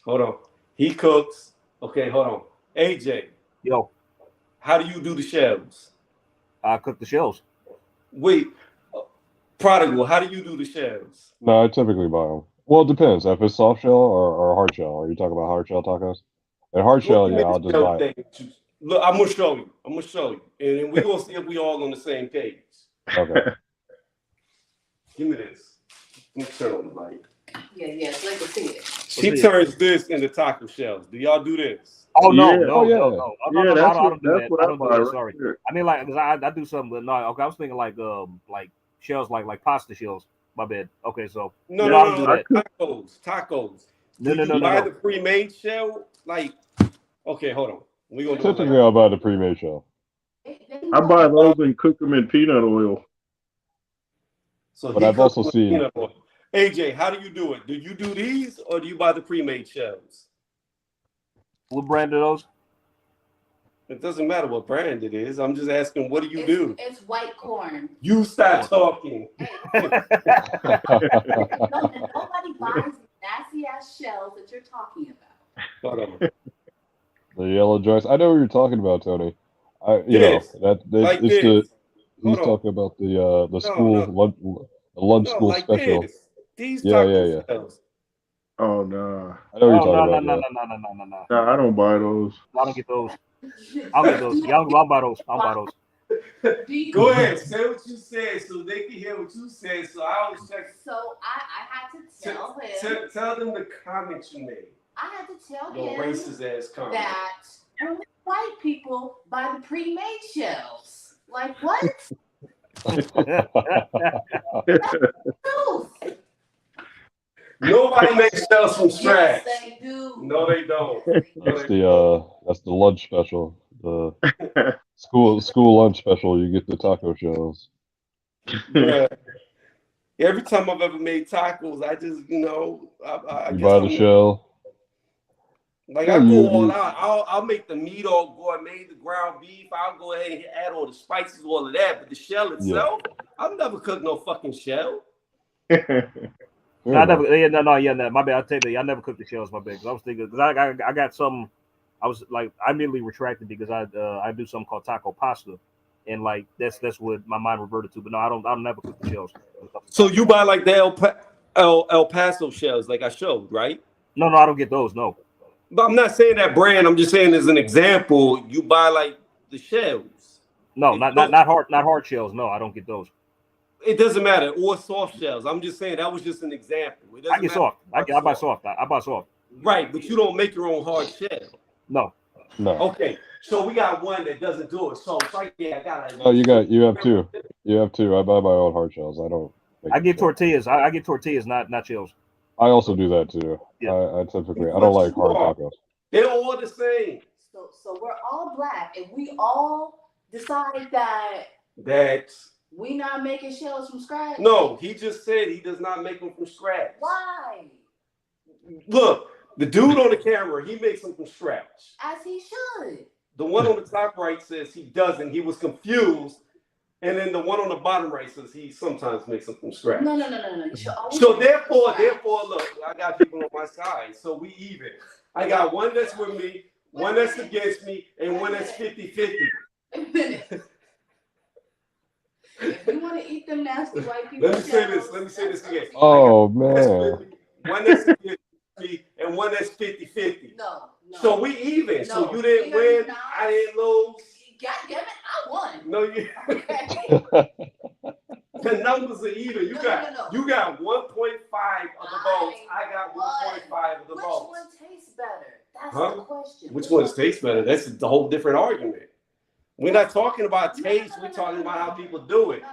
Hold on. He cooks. Okay, hold on. AJ. Yo. How do you do the shells? I cook the shells. Wait. Prodigal, how do you do the shells? No, I typically buy them. Well, it depends. If it's soft shell or hard shell. Are you talking about hard shell tacos? And hard shell, yeah, I'll just buy it. Look, I'm gonna show you. And then we're gonna see if we all on the same page. Okay. Give me this. Let me turn on the light. Yeah, let me see it. She turns this into taco shells. Do y'all do this? Oh no, Yeah. no, yeah. no. Yeah, I don't do that. what I don't do buy that. right Sorry. there. I mean, like, cause I do something, but no. Okay, I was thinking like shells, like pasta shells. My bad. Okay, so No, I no, don't do no. that. Tacos. No, Do you buy no. the pre-made shell? Like, okay, hold on. We gonna do it Typically, I'll buy the pre-made shell. I buy those and cook them in peanut oil. So But I've also seen. AJ, how do you do it? Do you do these or do you buy the pre-made shells? What brand are those? It doesn't matter what brand it is. I'm just asking, what do you do? It's white corn. You stop talking. Nobody buys the nasty ass shells that you're talking about. Hold on. The yellow joints. I know what you're talking about, Tony. Yes, He's talking about the school lunch school like special. This. These Yeah. shells. Oh no. I know what you're talking about. No. Nah, I don't buy those. I don't get those. I'll get those. I'll buy those. Go ahead, say what you said so they can hear what you said. So I was checking. So I had to tell him. Tell them the comments you made. I had to tell Your him racist ass comment. that only white people buy the pre-made shells. Like what? Nobody makes shells from scratch. Yes, they do. No, they don't. That's the lunch special. The school lunch special. You get the taco shells. Yeah. Every time I've ever made tacos, I just I You guess buy the shell. Like I go all out. I'll make the meat all gourmet, the ground beef. I'll go ahead and add all the spices, all of that. But the shell itself, I've never cooked no fucking shell. My bad. I'll tell you, I never cooked the shells. My bad. Because I was thinking, because I got some. I was like, I immediately retracted because I do something called taco pasta, and like that's what my mind reverted to. But no, I don't never cook the shells. So you buy like the El Paso shells, like I showed, right? No, I don't get those. No. But I'm not saying that brand. I'm just saying as an example, you buy like the shells. No, not hard shells. No, I don't get those. It doesn't matter, or soft shells. I'm just saying that was just an example. I get soft. I buy soft. I buy soft. Right, but you don't make your own hard shell. No. Okay, so we got one that doesn't do it. So right there, I got. Oh, you have two. You have two. I buy my own hard shells. I don't. I get tortillas. I get tortillas, not shells. I also do that too. Yeah. I typically I don't like hard tacos. They're all the same. So we're all black, and we all decide that we not making shells from scratch. No, he just said he does not make them from scratch. Why? Look, The dude on the camera, he makes them from scratch. As he should. The one on the top right says he doesn't. He was confused. And then the one on the bottom right says he sometimes makes them from scratch. No. So therefore, look, I got people on my side. So we even. I got one that's with me, one that's against me, and one that's 50-50. If you want to eat them nasty white people. Let me say this again. Oh, man. One that's against me and one that's 50-50. No. So we even. No, so you didn't win, I didn't lose. God damn it, I won. No, you. Okay. The numbers are even. You got 1.5 of the votes. I got 1.5 of the Which votes. one tastes better? That's Huh? the question. Which one tastes better? That's the whole different argument. We're not talking about taste. We're talking about how people do it. No.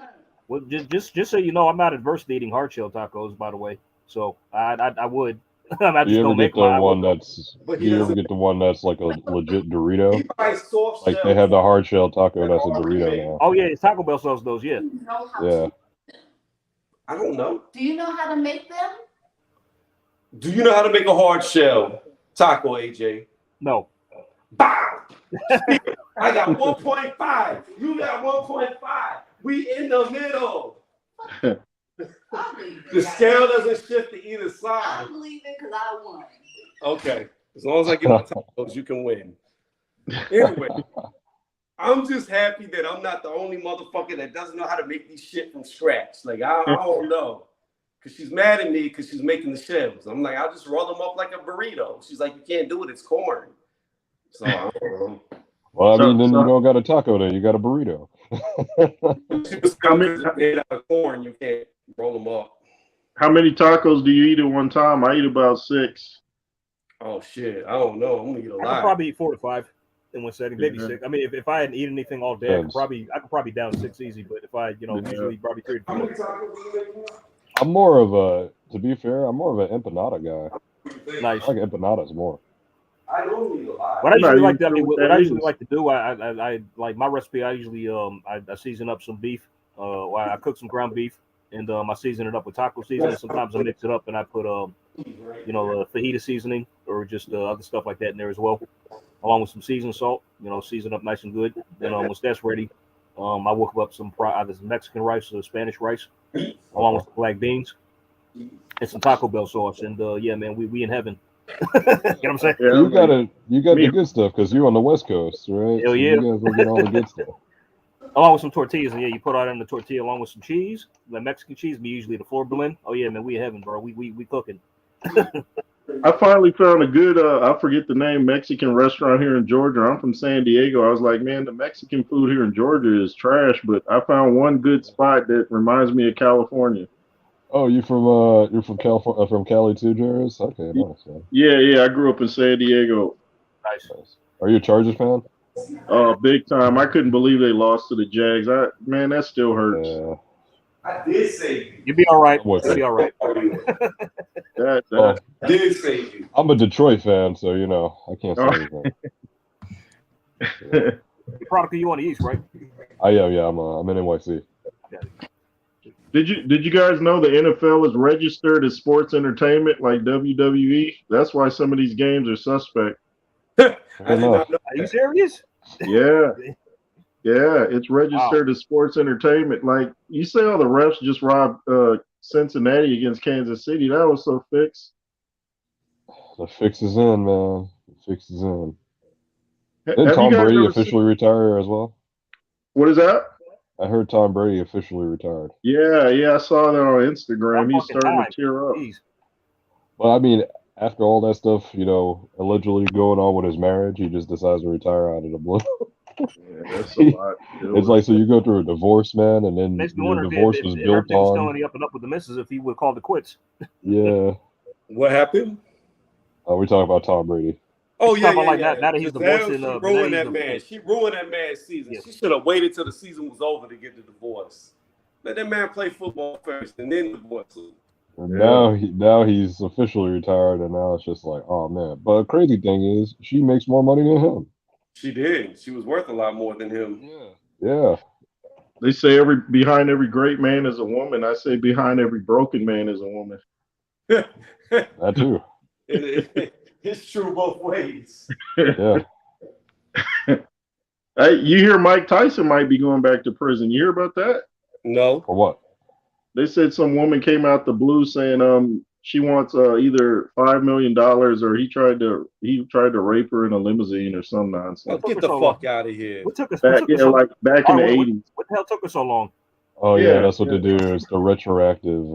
Well, just so you know, I'm not adverse to eating hard shell tacos, by the way. So I would. I Do just you ever don't get make the mine. one that's? But Do he you ever doesn't. get the one that's like a legit Dorito? He buys soft Like shell. they have the hard shell taco that's a Dorito now. Oh yeah, it's Taco Bell sells those. Yeah. You know how Yeah. to. I don't know. Do you know how to make them? Do you know how to make a hard shell taco, AJ? No. Bow! I got 1.5. You got 1.5. We in the middle. I believe it. The scale doesn't shift to either I side. believe it because I won. Okay. As long as I get my tacos, you can win. Anyway, I'm just happy that I'm not the only motherfucker that doesn't know how to make these shit from scratch. Like, I don't know. Because she's mad at me because she's making the shells. I'm like, I'll just roll them up like a burrito. She's like, you can't do it. It's corn. So, I don't know. Well, I So- mean, then so- you don't got a taco, then you got a burrito. She was coming made out of corn. You can't roll them up. How many tacos do you eat at one time? I eat about 6. Oh, shit. I don't know. I'm going to eat a I could lot. probably eat 4 to 5 in one setting, maybe Yeah. 6. I mean, if I hadn't eaten anything all day, I could probably down 6 easy. But if I, Yeah. usually probably 3 to How 4. many tacos do you make? I'm more of a, to be fair, I'm more of an empanada guy. Nice. I like empanadas more. I don't eat a lot. What I usually not like to, even sure what what that I usually is. like to do, I like my recipe. I usually I season up some beef. I cook some ground beef, and I season it up with taco seasoning. Sometimes I mix it up and I put fajita seasoning or just other stuff like that in there as well, along with some seasoned salt. Season up nice and good. Then once that's ready, I whip up some either some Mexican rice or Spanish rice, along with some black beans and some Taco Bell sauce. And yeah, man, we in heaven. You know what I'm saying? Yeah, You got Me- the good stuff because you're on the West Coast, right? Hell So yeah. you guys will get all the good stuff. Along with some tortillas, and yeah, you put all that in the tortilla along with some cheese, like Mexican cheese, be usually the floor blend. Oh yeah, man, we in heaven, bro. We cooking. I finally found a good, I forget the name, Mexican restaurant here in Georgia. I'm from San Diego. I was like, man, the Mexican food here in Georgia is trash, but I found one good spot that reminds me of California. Oh, you're from California, from Cali too, Jairus? Okay, nice. Man. Yeah, I grew up in San Diego. Nice. Are you a Chargers fan? Big time. I couldn't believe they lost to the Jags. Man, that still hurts. Yeah. I did save you. You'll be all right. I'm with You'll be all right. That Did save you. I'm a Detroit fan, so I can't say anything. The product of you on the East, right? Yeah. I'm in NYC. Did you guys know the NFL is registered as sports entertainment like WWE? That's why some of these games are suspect. I did enough. not know. Are you serious? Yeah. Yeah, it's registered as sports entertainment. Like you say, all the refs just robbed Cincinnati against Kansas City. That was so fixed. The fix is in, man. The fix is in. Didn't Have Tom you guys Brady ever officially retire as well? What is that? I heard Tom Brady officially retired. Yeah, I saw that on Instagram. He's Fucking starting time. to tear up. Jeez. Well, I mean, after all that stuff, allegedly going on with his marriage, he just decides to retire out of the blue. Yeah, that's a lot. It's like, so you go through a divorce, man, and then Makes me your wonder divorce was if built everything was still on. on the up and up with the missus, if he would have called it quits. Yeah. What happened? We're talking about Tom Brady. Oh yeah, Talking yeah, like yeah. now that he's Giselle, divorcing, she ruined Benavidez that of- man. She ruined that man's season. Yes. She should have waited till the season was over to get the divorce. Let that man play football first and then divorce him. And Yeah. now he's officially retired, and now it's just like, oh man. But the crazy thing is, she makes more money than him. She did. She was worth a lot more than him. Yeah. They say behind every great man is a woman. I say behind every broken man is a woman. That too. It It's true both ways. Yeah. Hey, you hear Mike Tyson might be going back to prison. You hear about that? No. For what? They said some woman came out the blue saying she wants either $5 million or he tried to rape her in a limousine or some nonsense. Get the fuck out of here. What took us? Back in the '80s. What the hell took us so long? Oh yeah, Yeah, that's what they do. It's the retroactive.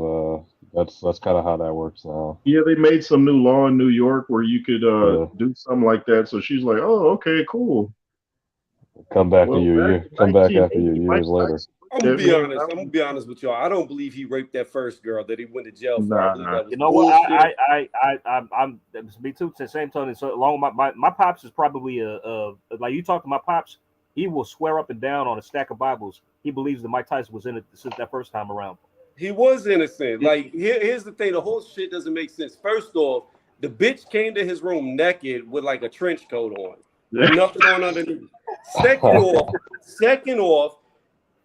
That's kind of how that works now. Yeah, they made some new law in New York where you could do something like that. So she's like, "Oh, okay, cool." Come back to you. Come back after you years later. I'm gonna be honest. I'm gonna be honest with y'all. I don't believe he raped that first girl that he went to jail for. I believe that was you know bullshit. what? I'm me too. To the same tone. So along with my pops is probably like you talk to my pops, he will swear up and down on a stack of Bibles. He believes that Mike Tyson was in it since that first time around. He was innocent. Like here's the thing: the whole shit doesn't make sense. First off, the bitch came to his room naked with like a trench coat on, nothing on underneath. Second off,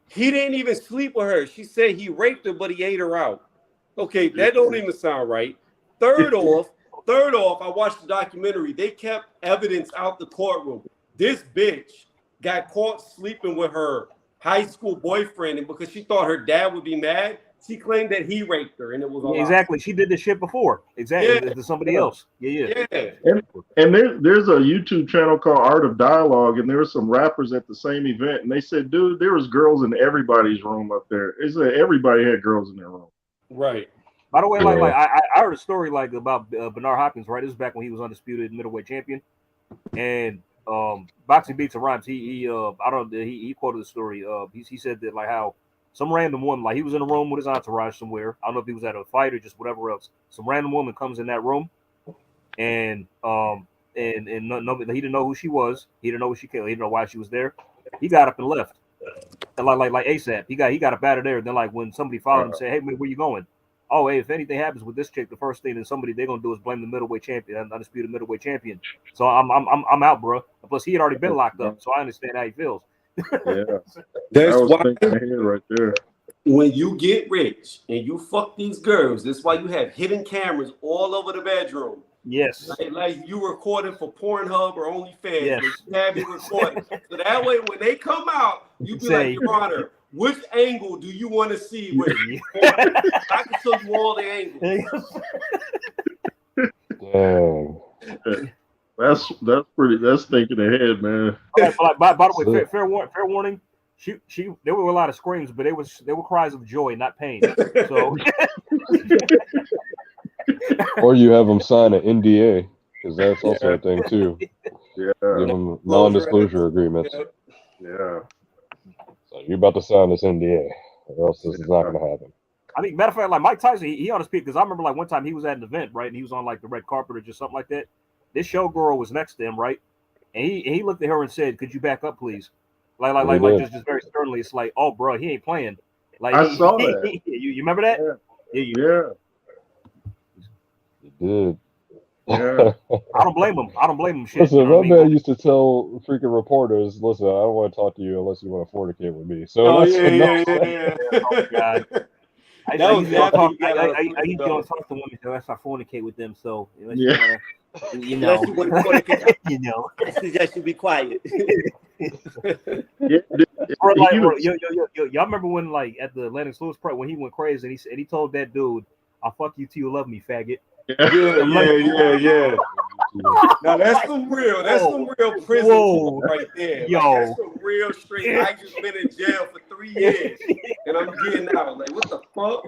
he didn't even sleep with her. She said he raped her, but he ate her out. Okay, that don't even sound right. Third off, I watched the documentary. They kept evidence out the courtroom. This bitch got caught sleeping with her high school boyfriend, and because she thought her dad would be mad, she claimed that he raped her, and it was a exactly. She did this shit before. Exactly, to somebody else. Yeah. And there's a YouTube channel called Art of Dialogue, and there were some rappers at the same event, and they said, dude, there was girls in everybody's room up there. It said everybody had girls in their room. Right. By the way, like I heard a story like about Bernard Hopkins. Right, this was back when he was undisputed middleweight champion, and Boxing Beats and Rhymes. He quoted the story. He said that like how some random woman, like he was in a room with his entourage somewhere. I don't know if he was at a fight or just whatever else. Some random woman comes in that room, and he didn't know who she was. He didn't know what she came. He didn't know why she was there. He got up and left, and like ASAP. He got up out of there. And then like when somebody followed him, and said, "Hey man, where you going?" Oh, hey, if anything happens with this chick, the first thing that they're gonna do is blame the middleweight champion, undisputed middleweight champion. So I'm out, bro. Plus, he had already been locked up, so I understand how he feels. Yeah, that's why right there. When you get rich and you fuck these girls, that's why you have hidden cameras all over the bedroom. Yes. Like you recording for Pornhub or OnlyFans. Yes. You have it recorded. So that way, when they come out, you be like, Your Honor, which angle do you want to see? I can show you all the angles. Dang. That's thinking ahead, man. By the way, fair warning. There were a lot of screams, but they were cries of joy, not pain. So, or you have them sign an NDA because that's also a thing too. Yeah, give them non-disclosure agreements. Yeah. So you're about to sign this NDA, or else this is not going to happen. I think, matter of fact, like Mike Tyson, he on to speak because I remember like one time he was at an event, right, and he was on like the red carpet or just something like that. This showgirl was next to him, right, and he looked at her and said, "Could you back up, please?" Like just very sternly. It's like, oh, bro, he ain't playing. Like I saw that. You remember that? Yeah. You did. Yeah. I don't blame him. Shit. Listen, You know my man used to tell freaking reporters, "Listen, I don't want to talk to you unless you want to fornicate with me." So yeah. Oh God. I usually don't talk to women unless I fornicate with them. So unless you suggest you be quiet. Bro, y'all remember when like at the Lennox Lewis part when he went crazy and he told that dude, "I'll fuck you till you love me, faggot." Yeah. Now that's some real prison right there. Yo, like, that's some real straight. I just been in jail for 3 years and I'm getting out. Like, what the fuck?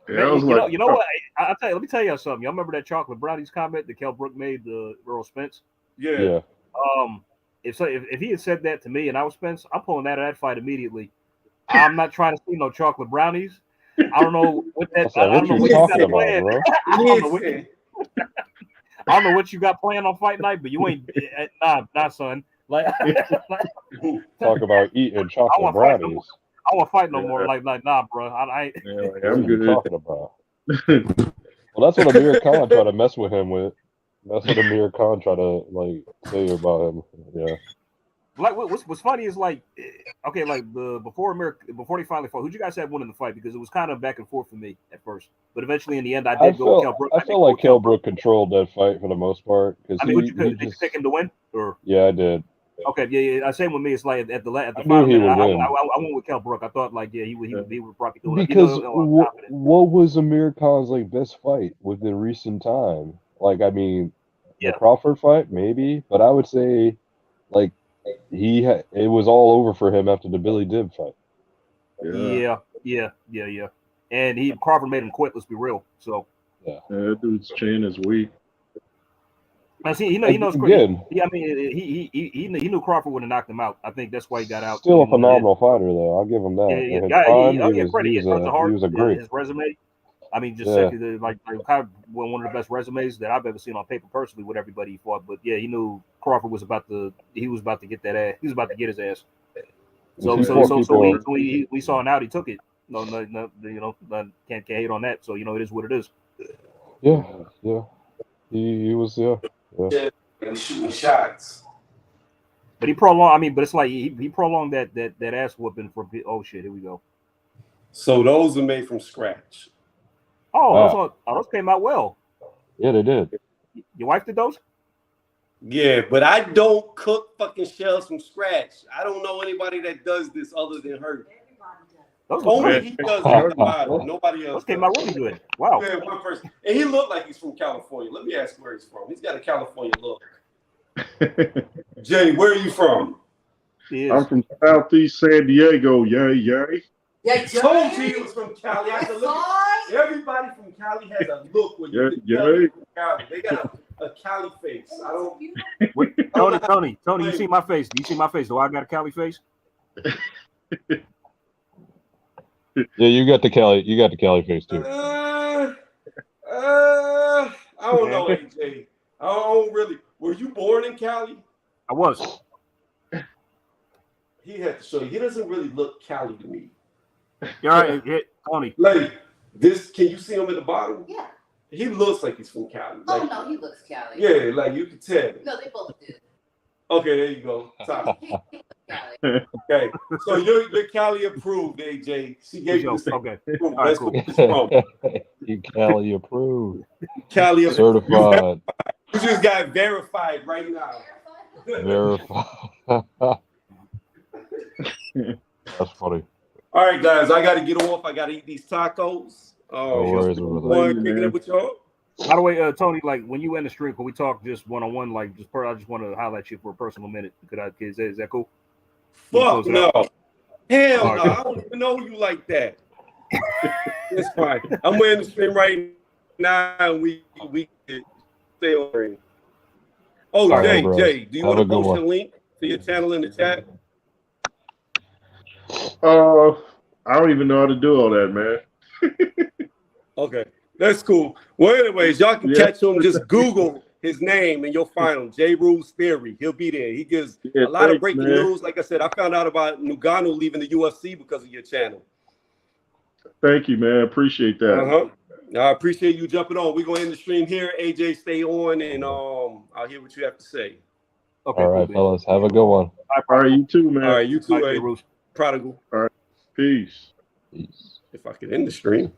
Man, you know what? I'll tell you. Let me tell you something. Y'all remember that chocolate brownies comment that Kel Brook made to Earl Spence? Yeah. If he had said that to me and I was Spence, I'm pulling out of that fight immediately. I'm not trying to see no chocolate brownies. I don't know what that. I don't know what you got planned. I don't know what you got planned on fight night, but you ain't. Nah, son. Like, talk about eating chocolate brownies. I won't fight no more. Like, nah, bro. I I'm good. Talking about. Well, that's what Amir Khan tried to mess with him with. That's what Amir Khan tried to like say about him. Yeah. like what's funny is like, okay, like before they finally fought, who'd you guys have winning the fight? Because it was kind of back and forth for me at first, but eventually in the end, I did go with Kell Brook. I felt like Kell Brook controlled that fight for the most part. I mean, did you pick him to win? Or yeah, I did. Okay, yeah. Same with me. It's like at the I final knew he minute, would win. I went with Kell Brook. I thought like, yeah, he would probably do it. Because what was Amir Khan's like best fight within recent time? Like, I mean, the Crawford fight maybe, but I would say like it was all over for him after the Billy Dib fight. Yeah. And Crawford made him quit. Let's be real. So yeah, that dude's chain is weak. Now, see, he knows. Again, he knew Crawford would have knocked him out. I think that's why he got out. Still a phenomenal fighter, though. I'll give him that. He was great. His resume. I mean, just like kind of one of the best resumes that I've ever seen on paper personally with everybody he fought. But yeah, he knew Crawford was about to get that ass. He was about to get his ass. So we saw him out. He took it. No, can't hate on that. So it is what it is. Yeah. He was and shooting shots. But he prolonged. I mean, but it's like he prolonged that ass whooping for. Oh shit! Here we go. So those are made from scratch. Oh, those came out well. Yeah, they did. Your wife did those? Yeah, but I don't cook fucking shells from scratch. I don't know anybody that does this other than her. Only he does it. Nobody else. Those came out really good. Wow. Yeah, one person. And he looked like he's from California. Let me ask where he's from. He's got a California look. Jay, where are you from? I'm from Southeast San Diego. Yay. Yeah, told you he was from Cali. Everybody from Cali has a look when you from Cali. They got a Cali face. I don't. Tony, you see my face? Do you see my face? Do I got a Cali face? Yeah, you got the Cali face too. I don't know, AJ. I don't really. Were you born in Cali? I was. He had to show you. He doesn't really look Cali to me. You're right, Tony. Like this, can you see him at the bottom? Yeah. He looks like he's from Cali. Oh no, he looks Cali. Yeah, like you can tell. No, they both do. Okay, there you go. Okay, so you're Cali approved, AJ. She gave you this. Okay. All right, cool. You Cali approved. Cali certified. You just got verified right now. Verified. That's funny. All right, guys, I got to get off. I got to eat these tacos. Kicking it with y'all. By the way, Tony, like when you end the stream, can we talk just one-on-one? Like, I just want to highlight you for a personal minute. Is that cool? Fuck no. Hell no. I don't even know you like that. It's fine. I'm in the stream right now, and we can stay on. Oh, right, Jay, do you want to post a link to your channel in the chat? I don't even know how to do all that, man. Okay, that's cool. Well, anyways, y'all can catch him. Just Google his name and you'll find him. J. Rule's Theory. He'll be there. He gives a lot of breaking news. Like I said, I found out about Ngannou leaving the UFC because of your channel. Thank you, man. Appreciate that. I appreciate you jumping on. We're going to end the stream here. AJ, stay on, and I'll hear what you have to say. Okay, all right, fellas. Have a good one. All right, you too, man. All right, you too, Prodigal. All right, peace. If I could end the stream.